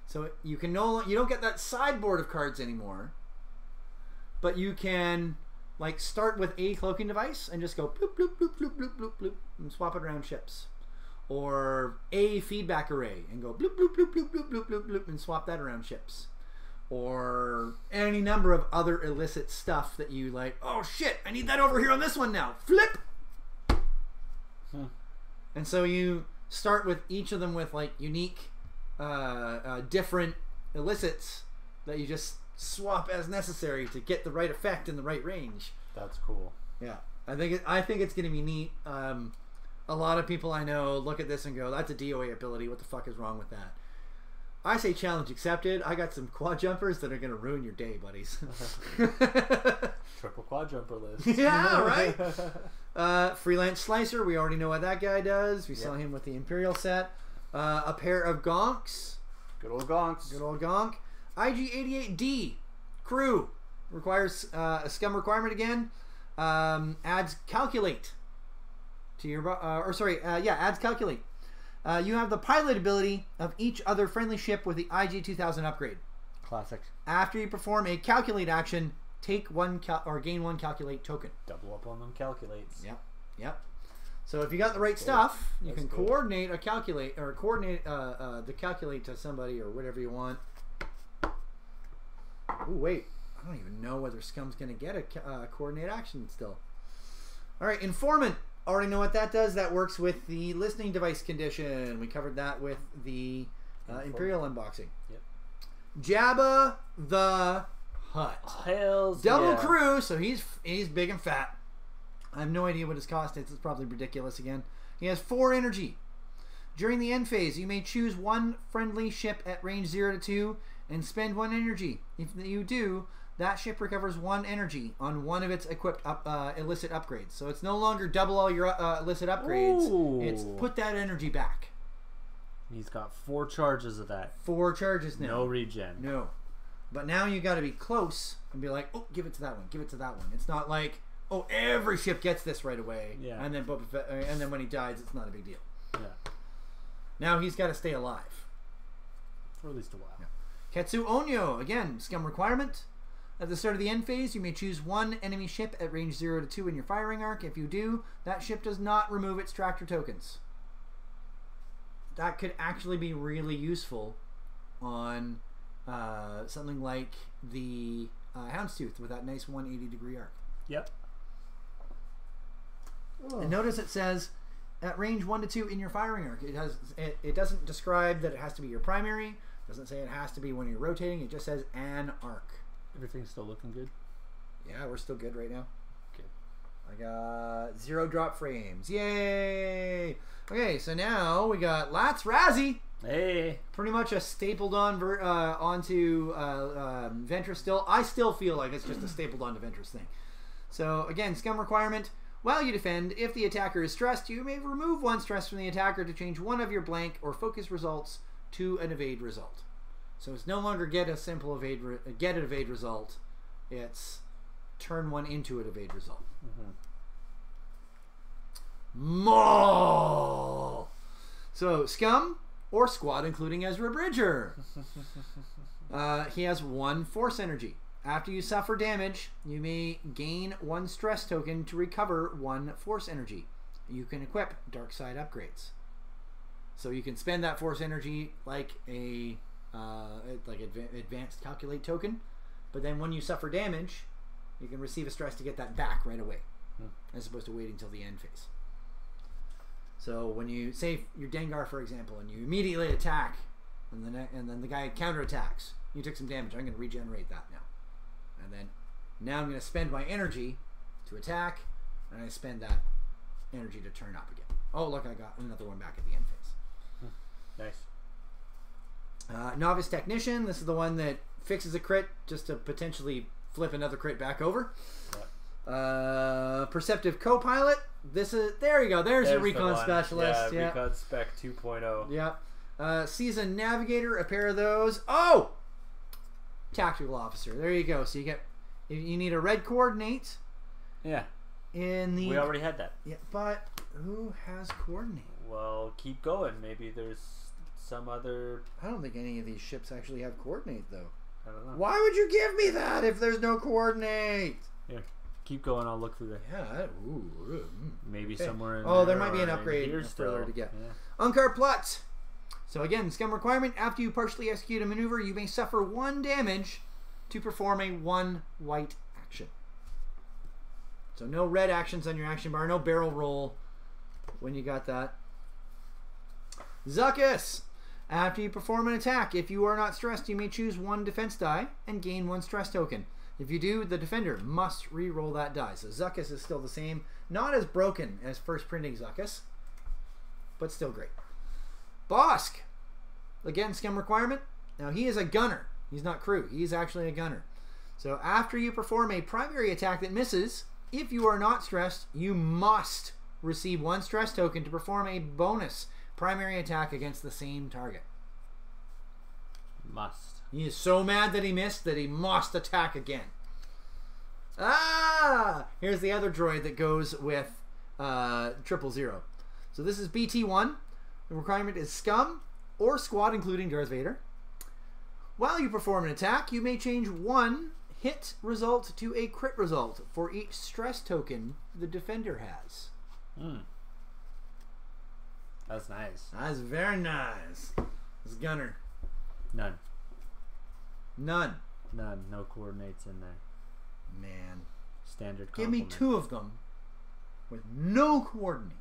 So you can you don't get that sideboard of cards anymore, but you can like start with a cloaking device and just go bloop bloop bloop bloop bloop bloop bloop and swap it around ships. Or a feedback array and go bloop bloop bloop bloop bloop bloop bloop bloop and swap that around ships. Or any number of other illicit stuff that you like, oh shit, I need that over here on this one now. Flip! And so you start with each of them with like unique different illicits that you just swap as necessary to get the right effect in the right range. That's cool. Yeah. I think it's going to be neat. A lot of people I know look at this and go, that's a DOA ability. What the fuck is wrong with that? I say challenge accepted. I got some quad jumpers that are going to ruin your day, buddies. Triple quad jumper list. Yeah, right? Freelance Slicer. We already know what that guy does. We saw him with the Imperial set. A pair of Gonks. Good old Gonks. Good old Gonk. IG-88D. Crew. Requires a Scum requirement again. Adds Calculate. To your adds Calculate. You have the pilot ability of each other friendly ship with the IG-2000 upgrade. Classic. After you perform a Calculate action, take one gain 1 Calculate token. Double up on them calculates. Yep. So if you got the right stuff, you can coordinate a Calculate or coordinate the Calculate to somebody or whatever you want. Oh wait, I don't even know whether Scum's going to get a coordinate action still. All right, Informant. Already know what that does. That works with the listening device condition. We covered that with the Imperial unboxing. Yep. Jabba the Hutt. Hells Double yeah. crew, so he's big and fat. I have no idea what his cost is. It's probably ridiculous again. He has 4 energy. During the end phase, you may choose 1 friendly ship at range 0 to 2 and spend 1 energy. If you do, that ship recovers 1 energy on one of its equipped illicit upgrades. So it's no longer double all your illicit upgrades. Ooh. It's put that energy back. He's got 4 charges of that. 4 charges now. No regen. No. But now you got to be close and be like, oh, give it to that one. Give it to that one. It's not like, oh, every ship gets this right away. Yeah. And then when he dies, it's not a big deal. Yeah. Now he's got to stay alive. For at least a while. Yeah. Ketsu Onyo, again, Scum requirement. At the start of the end phase, you may choose one enemy ship at range 0 to 2 in your firing arc. If you do, that ship does not remove its tractor tokens. That could actually be really useful on something like the Houndstooth with that nice 180-degree arc. Yep. And notice it says at range 1 to 2 in your firing arc. It doesn't describe that it has to be your primary. It doesn't say it has to be when you're rotating. It just says an arc. Everything's still looking good? Yeah, we're still good right now. Okay. I got 0 drop frames. Yay! Okay, so now we got Lats Razzie. Hey! Pretty much a stapled on onto Ventress still. I still feel like it's just a stapled onto Ventress thing. So again, Scum requirement. While you defend, if the attacker is stressed, you may remove 1 stress from the attacker to change one of your blank or focus results to an evade result. So it's no longer get a simple evade result. It's turn 1 into an evade result. Maul! So Scum or squad, including Ezra Bridger. He has 1 force energy. After you suffer damage, you may gain 1 stress token to recover 1 force energy. You can equip dark side upgrades. So you can spend that force energy like a advanced calculate token, but then when you suffer damage, you can receive a stress to get that back right away, as opposed to waiting till the end phase. So when you say your Dengar, for example, and you immediately attack, and then the guy counterattacks, you took some damage. I'm going to regenerate that now, and then now I'm going to spend my energy to attack, and I spend that energy to turn up again. Oh, look, I got another one back at the end phase. Nice. Novice Technician. This is the one that fixes a crit just to potentially flip another crit back over. Yep. Perceptive Co-Pilot. This is there you go. There's your Recon Specialist. Yeah, Recon Spec 2.0. Yeah. Seasoned Navigator. A pair of those. Oh, Tactical Officer. There you go. So you get you need a red coordinate. Yeah. We already had that. Yeah, but who has coordinate? Well, keep going. Maybe there's some other... I don't think any of these ships actually have coordinate, though. I don't know. Why would you give me that if there's no coordinate? Yeah, keep going. I'll look through the... Yeah. Maybe somewhere in there might be an upgrade further to get. Yeah. Unkar Plutz. So again, Scum requirement. After you partially execute a maneuver, you may suffer 1 damage to perform a 1 white action. So no red actions on your action bar. No barrel roll when you got that. Zuckus. After you perform an attack, if you are not stressed, you may choose 1 defense die and gain 1 stress token. If you do, the defender must re-roll that die. So Zuckus is still the same. Not as broken as first printing Zuckus, but still great. Bosk. Again, Scum requirement. Now he is a gunner. He's not crew. He's actually a gunner. So after you perform a primary attack that misses, if you are not stressed, you must receive 1 stress token to perform a bonus primary attack against the same target. Must. He is so mad that he missed that he must attack again. Ah! Here's the other droid that goes with 000. So this is BT-1. The requirement is Scum or squad, including Darth Vader. While you perform an attack, you may change 1 hit result to a crit result for each stress token the defender has. That's nice. That's very nice. This gunner. None. No coordinates in there. Man. Standard Give me complement. 2 of them with no coordinate.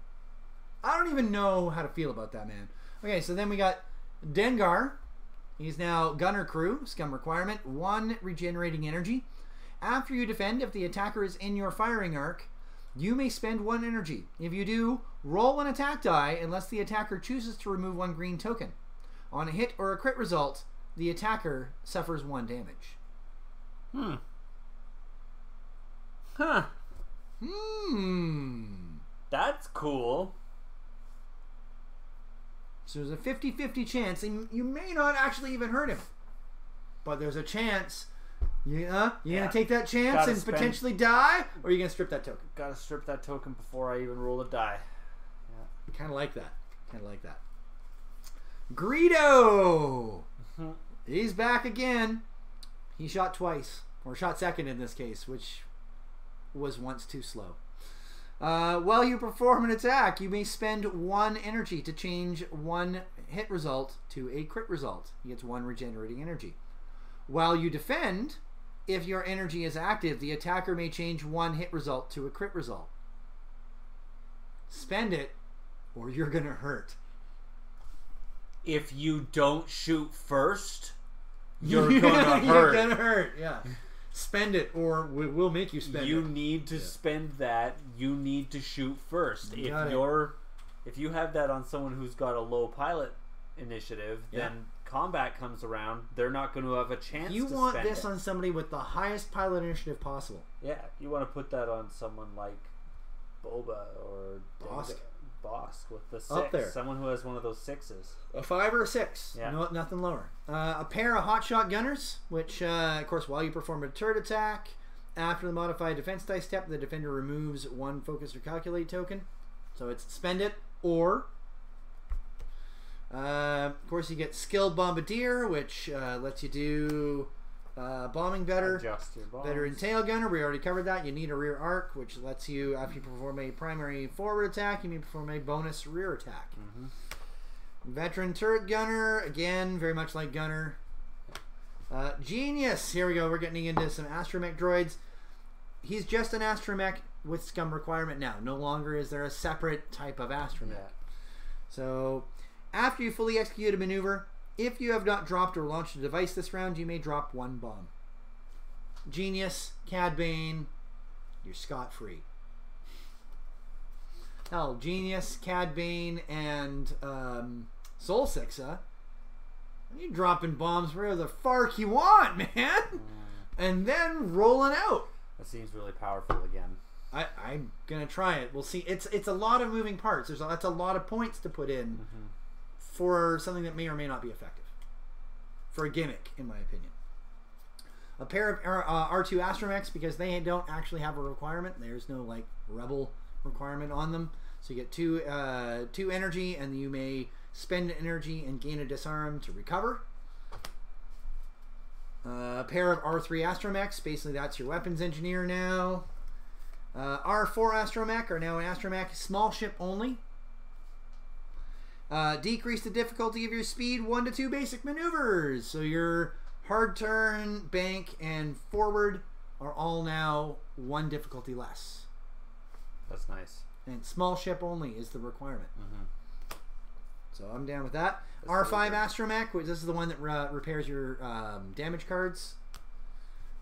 I don't even know how to feel about that, man. Okay, so then we got Dengar. He's now gunner crew. Scum requirement. 1 regenerating energy. After you defend, if the attacker is in your firing arc, you may spend 1 energy. If you do, roll an attack die unless the attacker chooses to remove 1 green token. On a hit or a crit result, the attacker suffers 1 damage. That's cool. So there's a 50-50 chance, and you may not actually even hurt him. But there's a chance. You gonna take that chance and potentially die, or are you gonna strip that token? Gotta strip that token before I even roll a die. Yeah. Kind of like that. Greedo! He's back again. He shot twice. or shot second in this case, which was once too slow. While you perform an attack, you may spend 1 energy to change 1 hit result to a crit result. He gets 1 regenerating energy. While you defend, if your energy is active, the attacker may change 1 hit result to a crit result. Spend it, or you're gonna hurt. If you don't shoot first, you're gonna hurt. You're gonna hurt, yeah. Spend it, or we'll make you spend it. You need to spend that. You need to shoot first. If you have that on someone who's got a low pilot initiative, then combat comes around, they're not going to have a chance you to want spend this it. on somebody with the highest pilot initiative possible. Yeah, you want to put that on someone like Boba or Bosk with the 6. Up there. Someone who has one of those 6s. A 5 or a 6. Yeah. No, nothing lower. A pair of hotshot gunners, which, of course, while you perform a turret attack, after the modified defense dice step, the defender removes 1 focus or calculate token. So it's spend it, or... of course, you get skilled bombardier, which lets you do bombing better. Adjust your bombs. Veteran tail gunner, we already covered that. You need a rear arc, which lets you, after you perform a primary forward attack, you may perform a bonus rear attack. Veteran turret gunner, again, very much like gunner. Genius, here we go. We're getting into some astromech droids. He's just an astromech with scum requirement now. No longer is there a separate type of astromech. So, after you fully execute a maneuver, if you have not dropped or launched a device this round, you may drop 1 bomb. Genius, Cad Bane, you're scot-free. Hell, Genius, Cad Bane, and Soul Sixa, you're dropping bombs where the fark you want, man! And then rolling out. That seems really powerful again. I'm gonna try it. We'll see. It's a lot of moving parts. That's a lot of points to put in for something that may or may not be effective. For a gimmick, in my opinion. A pair of R2 astromechs, because they don't actually have a requirement. There's no like rebel requirement on them. So you get 2 energy, and you may spend energy and gain a disarm to recover. A pair of R3 astromechs, basically that's your weapons engineer now. R4 astromech are now an astromech small ship only. Decrease the difficulty of your speed 1 to 2 basic maneuvers. So your hard turn, bank, and forward are all now 1 difficulty less. That's nice. And small ship only is the requirement. So I'm down with that. That's R5 astromech, which this is the one that repairs your damage cards.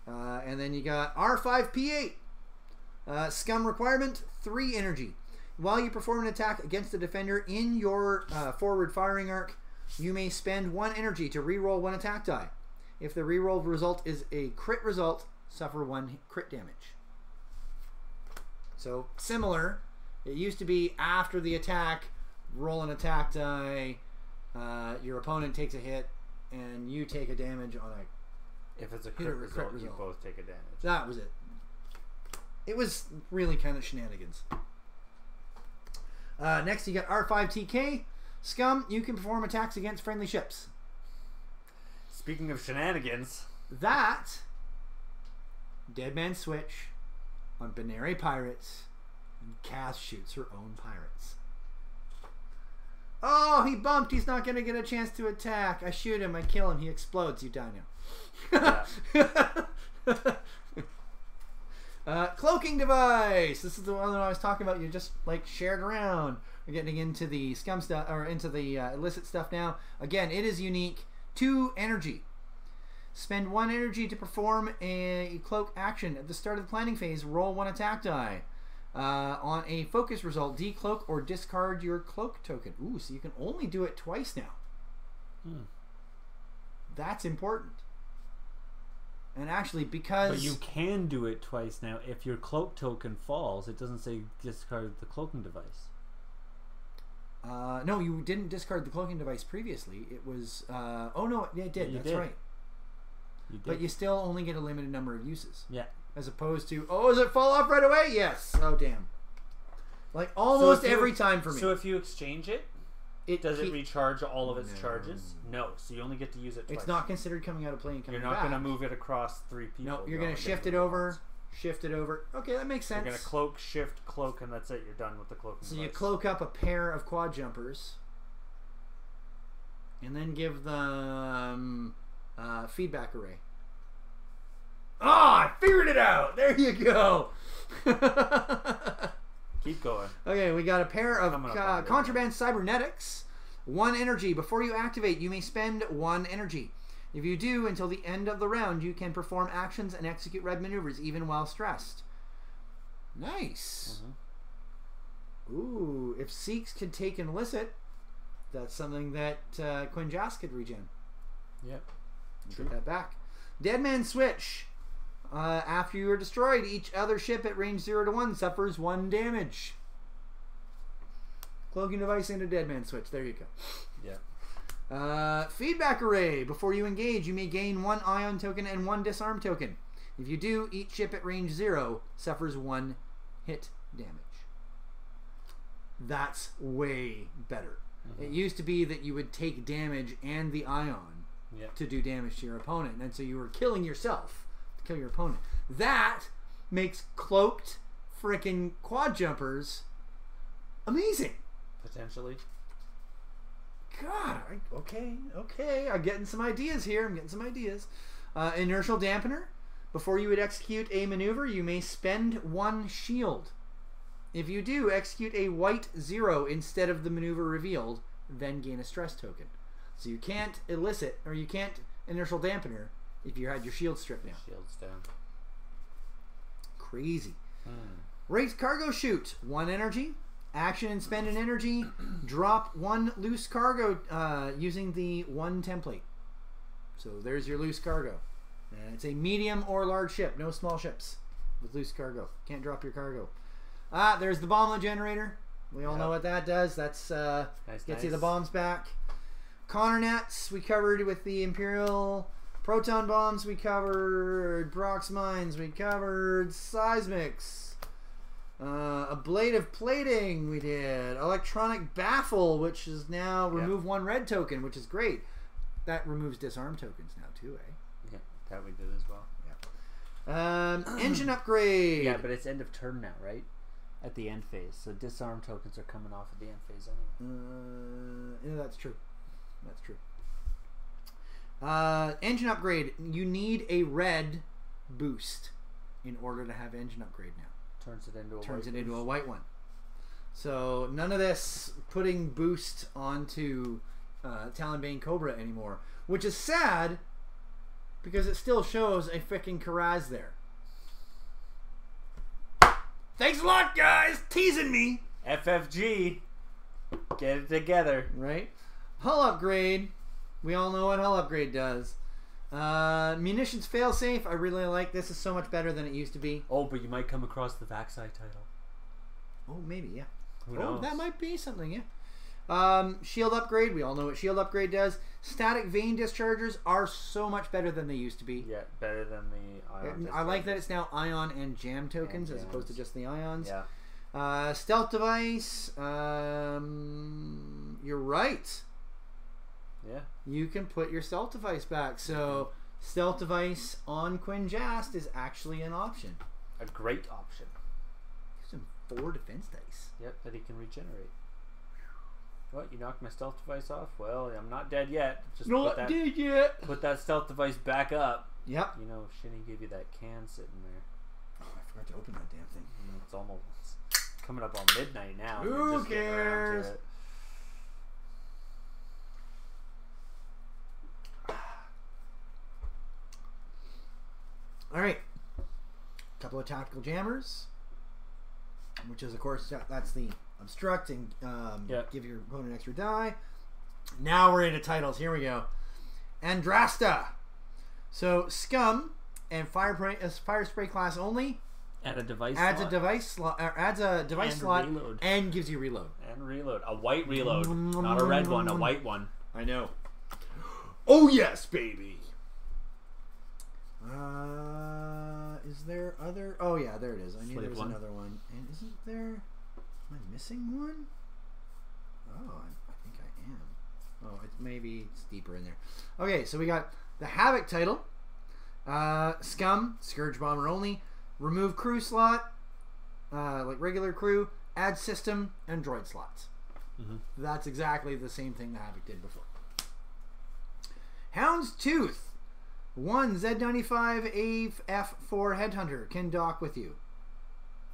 And then you got R5 P8. Scum requirement, 3 energy. While you perform an attack against the defender in your forward firing arc, you may spend 1 energy to reroll 1 attack die. If the rerolled result is a crit result, suffer 1 crit damage. So similar, it used to be after the attack, roll an attack die, your opponent takes a hit, and you take a damage on a... If it's a crit result, you both take a damage. That was it. It was really kind of shenanigans. Next, you got R5 TK. Scum, you can perform attacks against friendly ships. Speaking of shenanigans, that Dead Man Switch on Binary Pirates, and Cass shoots her own pirates. Oh, he bumped. He's not going to get a chance to attack. I shoot him. I kill him. He explodes. You die now. Cloaking device. This is the one that I was talking about. You just like shared around. We're getting into the scum stuff, or into the illicit stuff now. Again, it is unique. 2 energy. Spend 1 energy to perform a cloak action at the start of the planning phase. Roll 1 attack die. On a focus result, decloak or discard your cloak token. Ooh, so you can only do it twice now. That's important. And actually, because... But you can do it twice now. If your cloak token falls, it doesn't say discard the cloaking device. No, you didn't discard the cloaking device previously. It was... oh, no, it did. You That's did. right. You did. But you still only get a limited number of uses. Yeah. As opposed to, oh, does it fall off right away? Yes. Oh, damn. Like, almost every time for me. So if you exchange it, Does it recharge all of its charges? No. So you only get to use it twice. It's not considered coming out of play and coming You're not back. going to move it across 3 people. No, you're going to shift it over. Shift it over. Okay, that makes sense. You're going to cloak, shift, cloak, and that's it. You're done with the cloaking So device. you cloak up a pair of quad jumpers. And then give them feedback array. I figured it out! There you go! Keep going. Okay, we got a pair of contraband cybernetics. 1 energy. Before you activate, you may spend 1 energy. If you do, until the end of the round, you can perform actions and execute red maneuvers, even while stressed. Nice. Ooh, if Seeks could take and illicit, that's something that Quinjas could regen. Yep. Get that back. Deadman Switch. After you are destroyed, each other ship at range 0 to 1 suffers 1 damage. Cloaking device and a Deadman Switch. There you go. Yeah. Feedback array. Before you engage, you may gain 1 ion token and 1 disarm token. If you do, each ship at range 0 suffers 1 hit damage. That's way better. It used to be that you would take damage and the ion to do damage to your opponent, and so you were killing yourself to kill your opponent. That makes cloaked frickin' quad jumpers amazing. Potentially. God, okay. I'm getting some ideas here. Inertial dampener. Before you would execute a maneuver, you may spend 1 shield. If you do, execute a white 0 instead of the maneuver revealed, then gain a stress token. So you can't illicit, or you can't inertial dampener if you had your shield stripped down. Shields down. Crazy. Race cargo chute. 1 energy. Action and spend an energy. Drop 1 loose cargo using the 1 template. So there's your loose cargo. And it's a medium or large ship. No small ships with loose cargo. Can't drop your cargo. There's the bomblet generator. We all know what that does. That's gets you the bombs back. Connor nets we covered with the Imperial. Proton bombs we covered. Brox mines we covered. Seismics. Ablative plating we did. Electronic baffle, which is now remove 1 red token, which is great. That removes disarm tokens now too, eh? Yeah, that we did as well. Engine upgrade. Yeah, but it's end of turn now, right? At the end phase, so disarm tokens are coming off at the end phase anyway. Yeah, that's true. Engine upgrade. You need a red boost in order to have engine upgrade now. Turns it into a white one. So none of this putting boost onto Talonbane Cobra anymore, which is sad because it still shows a freaking Karaz there. Thanks a lot, guys. Teasing me. FFG. Get it together. Right? Hull upgrade. We all know what hull upgrade does. Munitions failsafe. I really like this. Is so much better than it used to be. Oh, but you might come across the Vaxi title. Oh, maybe, yeah. Who knows? That might be something, yeah. Shield upgrade. We all know what shield upgrade does. Static vein dischargers are so much better than they used to be. Yeah, better than the ion. I like that it's now ion and jam tokens as opposed to just the ions. Yeah. Stealth device. You're right. Yeah. You can put your stealth device back. So stealth device on Quinjast is actually an option. A great option. Gives him 4 defense dice. Yep, that he can regenerate. What? You knocked my stealth device off? Well, I'm not dead yet. Just dead yet. Put that stealth device back up. Yep. You know, Shinny gave you that can sitting there. Oh, I forgot to open that damn thing. It's almost coming up on midnight now. Who cares? All right. A couple of tactical jammers, which is, of course, that's the obstruct and give your opponent an extra die. Now we're into titles. Here we go. Andrasta. So Scum and fire spray class only. Add a device. Adds a device slot. Adds a device slot reload. And gives you reload. And reload. A white reload, not a red one. A white one. I know. Oh yes, baby. Is there other? Oh yeah, there it is. I knew there was another one. And isn't there? Am I missing one? Oh, I think I Oh, maybe it's deeper in there. Okay, so we got the Havoc title. Scum, Scourge Bomber only. Remove crew slot, like regular crew. Add system and droid slots. That's exactly the same thing the Havoc did before. Hound's Tooth. 1 Z95 AF4 Headhunter can dock with you.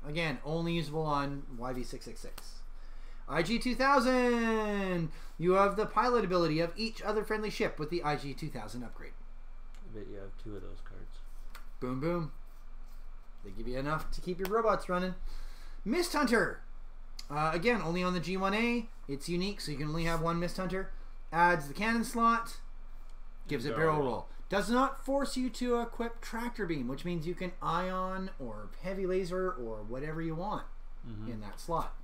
Again, only usable on YV666. IG-2000. You have the pilot ability of each other friendly ship with the IG-2000 upgrade. I bet you have 2 of those cards. Boom, boom. They give you enough to keep your robots running. Mist Hunter. Again, only on the G1A. It's unique, so you can only have 1 Mist Hunter. Adds the cannon slot. Gives it barrel roll. Does not force you to equip Tractor Beam, which means you can ion or heavy laser or whatever you want in that slot.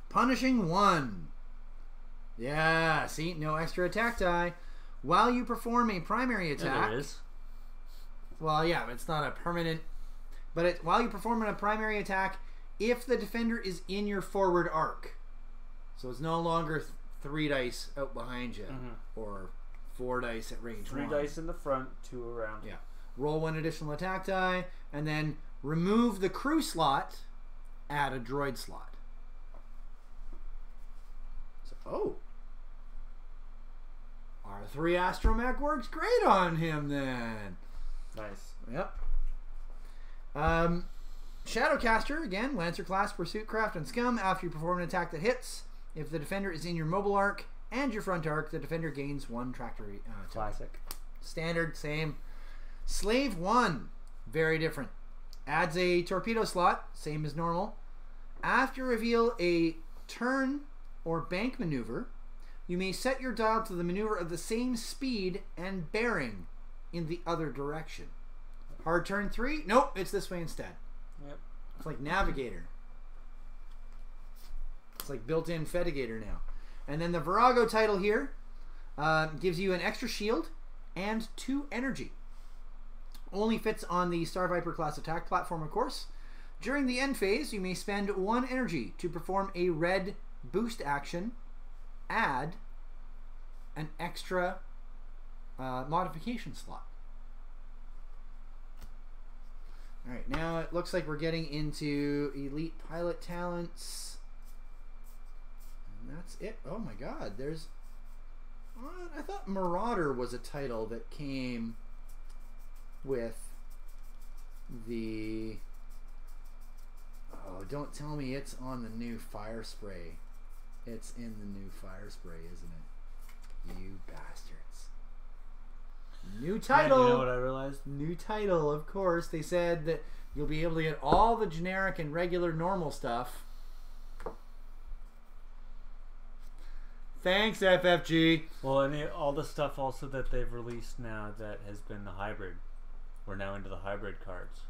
Punishing 1. Yeah, see, no extra attack die. While you perform a primary attack. Yeah, there is. Well, yeah, it's not a permanent. But while you perform a primary attack, if the defender is in your forward arc, so it's no longer 3 dice out behind you or 4 dice at range 3 1. dice in the front, 2 around. Yeah. Roll 1 additional attack die, and then remove the crew slot, add a droid slot. So, R3 Astromech works great on him then. Nice. Yep. Shadowcaster, again, Lancer class, Pursuit Craft, and Scum. After you perform an attack that hits, if the defender is in your mobile arc and your front arc, the defender gains 1 tractor. Classic. Standard, same. Slave 1, very different. Adds a torpedo slot, same as normal. After you reveal a turn or bank maneuver, you may set your dial to the maneuver of the same speed and bearing in the other direction. Hard turn 3? Nope, it's this way instead. Yep. It's like Navigator. It's like built-in Fedigator now. And then the Virago title here gives you an extra shield and 2 energy. Only fits on the Star Viper class attack platform, of course. During the end phase, you may spend 1 energy to perform a red boost action. Add an extra modification slot. Alright, now it looks like we're getting into elite pilot talents. And that's it. Oh my god, there's... I thought Marauder was a title that came with the... Oh, don't tell me it's on the new Fire Spray. It's in the new Fire Spray, isn't it? You bastards. New title. You know what I realized? New title, of course. They said that you'll be able to get all the generic and regular normal stuff. Thanks, FFG. Well, and all the stuff also that they've released now that has been the hybrid. We're now into the hybrid cards.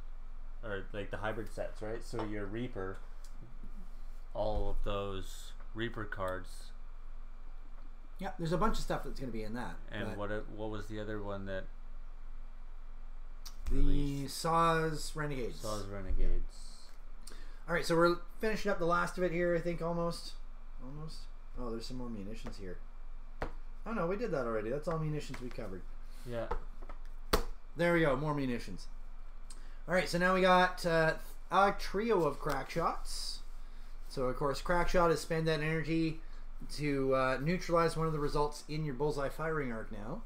Or like the hybrid sets, right? So your Reaper, all of those Reaper cards. Yeah, there's a bunch of stuff that's going to be in that. And what was the other one that... The Saws Renegades. Saws Renegades. Alright, so we're finishing up the last of it here, I think, almost. Almost. Oh, there's some more munitions here. Oh no, we did that already. That's all munitions we covered. Yeah. There we go, more munitions. Alright, so now we got a trio of crack shots. So, of course, crack shot is spend that energy to neutralize one of the results in your bullseye firing arc now.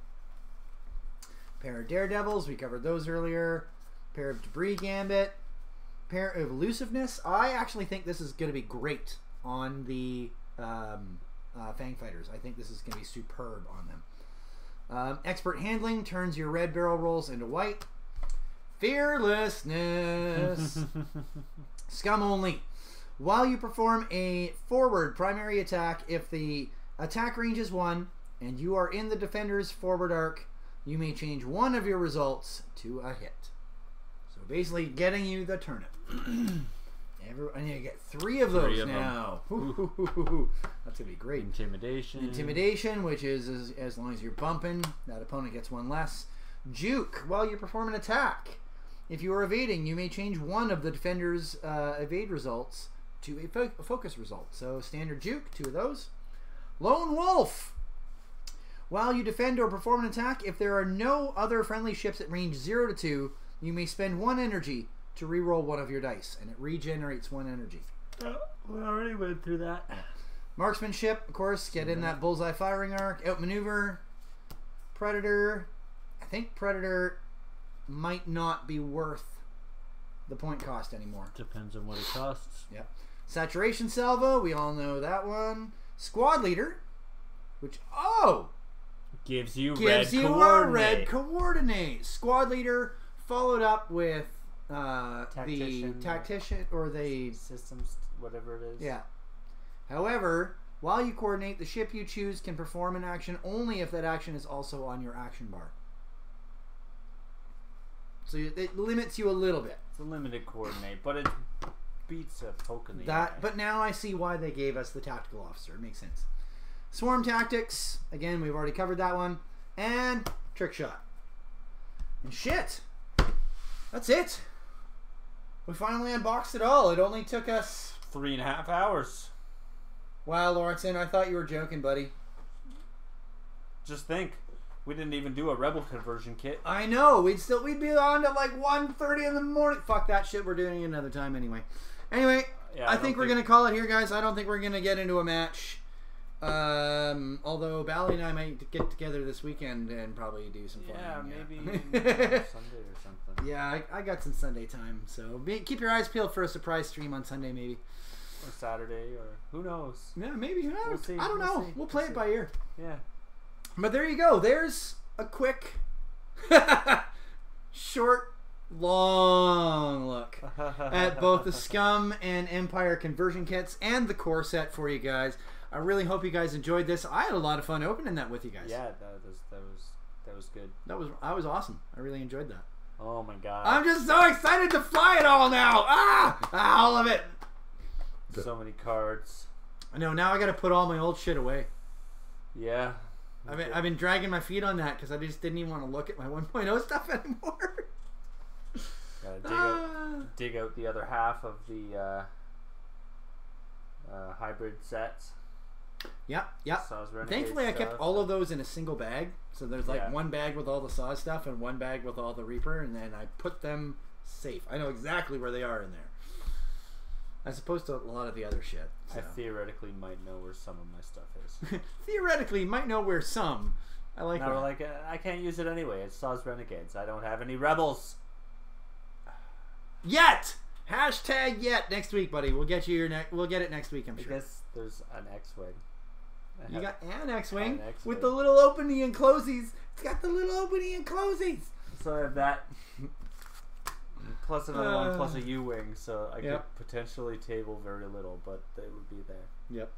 Pair of Daredevils, we covered those earlier. Pair of Debris Gambit. Pair of Elusiveness. I actually think this is going to be great on the Fang Fighters. I think this is going to be superb on them. Expert Handling turns your red barrel rolls into white. Fearlessness. Scum only. While you perform a forward primary attack, if the attack range is 1 and you are in the defender's forward arc, you may change one of your results to a hit. So basically getting you the turnip. And you get 3 of those now. That's going to be great. Intimidation. Intimidation, which is as long as you're bumping, that opponent gets 1 less. Juke. While you perform an attack, if you are evading, you may change one of the defender's evade results to a focus result. So standard juke, 2 of those. Lone Wolf. While you defend or perform an attack, if there are no other friendly ships at range 0 to 2, you may spend 1 energy to reroll one of your dice, and it regenerates 1 energy. We already went through that. Marksmanship, of course, get in that bullseye firing arc. Outmaneuver. Predator. I think Predator might not be worth the point cost anymore. Depends on what it costs. Yep. Saturation Salvo, we all know that one. Squad Leader, which, gives you a red coordinate. Squad Leader followed up with the Tactician, or the systems, whatever it is. Yeah. However, while you coordinate, the ship you choose can perform an action only if that action is also on your action bar. So it limits you a little bit. It's a limited coordinate, but it beats a poke in the eye. But now I see why they gave us the tactical officer. It makes sense. Swarm Tactics. Again, we've already covered that one. And Trick Shot. And shit. That's it. We finally unboxed it all. It only took us 3.5 hours. Wow, Lawrenson, I thought you were joking, buddy. Just think. We didn't even do a Rebel conversion kit. I know. We'd be on at like 1:30 in the morning. Fuck that shit. We're doing it another time anyway. Anyway, yeah, I think we're going to call it here, guys. I don't think we're going to get into a match. Although Bally and I might get together this weekend and probably do some fun. Yeah, maybe Sunday or something. Yeah, I got some Sunday time. So keep your eyes peeled for a surprise stream on Sunday, maybe. Or Saturday, or who knows? Yeah, maybe. We'll see. I don't know. We'll play it by ear. Yeah. But there you go. There's a quick, short, long look at both the Scum and Empire conversion kits and the core set for you guys. I really hope you guys enjoyed this. I had a lot of fun opening that with you guys. Yeah, that was good. That was awesome. I really enjoyed that. Oh my god. I'm just so excited to fly it all now. All of it. So many cards. I know. Now I got to put all my old shit away. Yeah. I've been dragging my feet on that because I just didn't even want to look at my 1.0 stuff anymore. Gotta dig out the other half of the hybrid sets. Yep. Thankfully, I kept all of those in a single bag. So there's like one bag with all the Saw stuff and one bag with all the Reaper, and then I put them safe. I know exactly where they are in there, as opposed to a lot of the other shit. So. I theoretically might know where some of my stuff is. Theoretically, might know where some. I like that. We're like, I can't use it anyway. It's Saw's Renegades. I don't have any Rebels. Yet! Hashtag yet next week, buddy. We'll get you your we'll get it next week, I'm sure. I guess there's an X-Wing. You got an X-Wing with the little opening and closies. It's got the little opening and closies. So I have that. Plus another one, plus a U-Wing, so I could potentially table very little, but they would be there. Yep.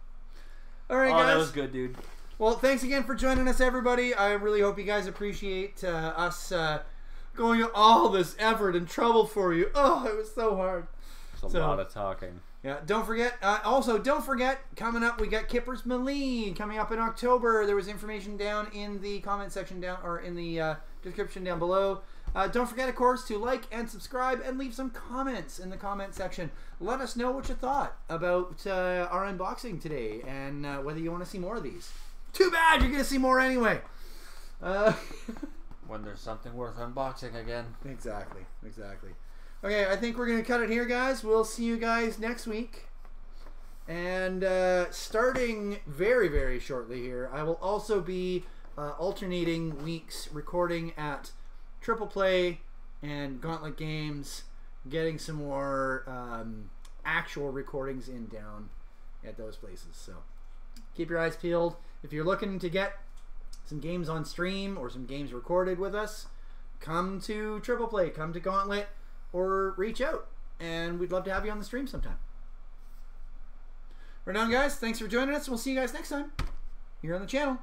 All right, guys. That was good, dude. Well, thanks again for joining us, everybody. I really hope you guys appreciate us going to all this effort and trouble for you. Oh, it was so hard. It's a lot of talking. Yeah, don't forget. Also, don't forget, coming up, we got Kippers Melee coming up in October. There was information down in the comment section or in the description down below. Don't forget, of course, to like and subscribe and leave some comments in the comment section. Let us know what you thought about our unboxing today and whether you want to see more of these. Too bad, you're going to see more anyway. When there's something worth unboxing again. Exactly. Okay, I think we're going to cut it here, guys. We'll see you guys next week. And starting very, very shortly here, I will also be alternating weeks recording at Triple Play and Gauntlet Games, getting some more actual recordings in down at those places. So keep your eyes peeled. If you're looking to get some games on stream or some games recorded with us, come to Triple Play, come to Gauntlet, or reach out, and we'd love to have you on the stream sometime. We're done, guys. Thanks for joining us. We'll see you guys next time here on the channel.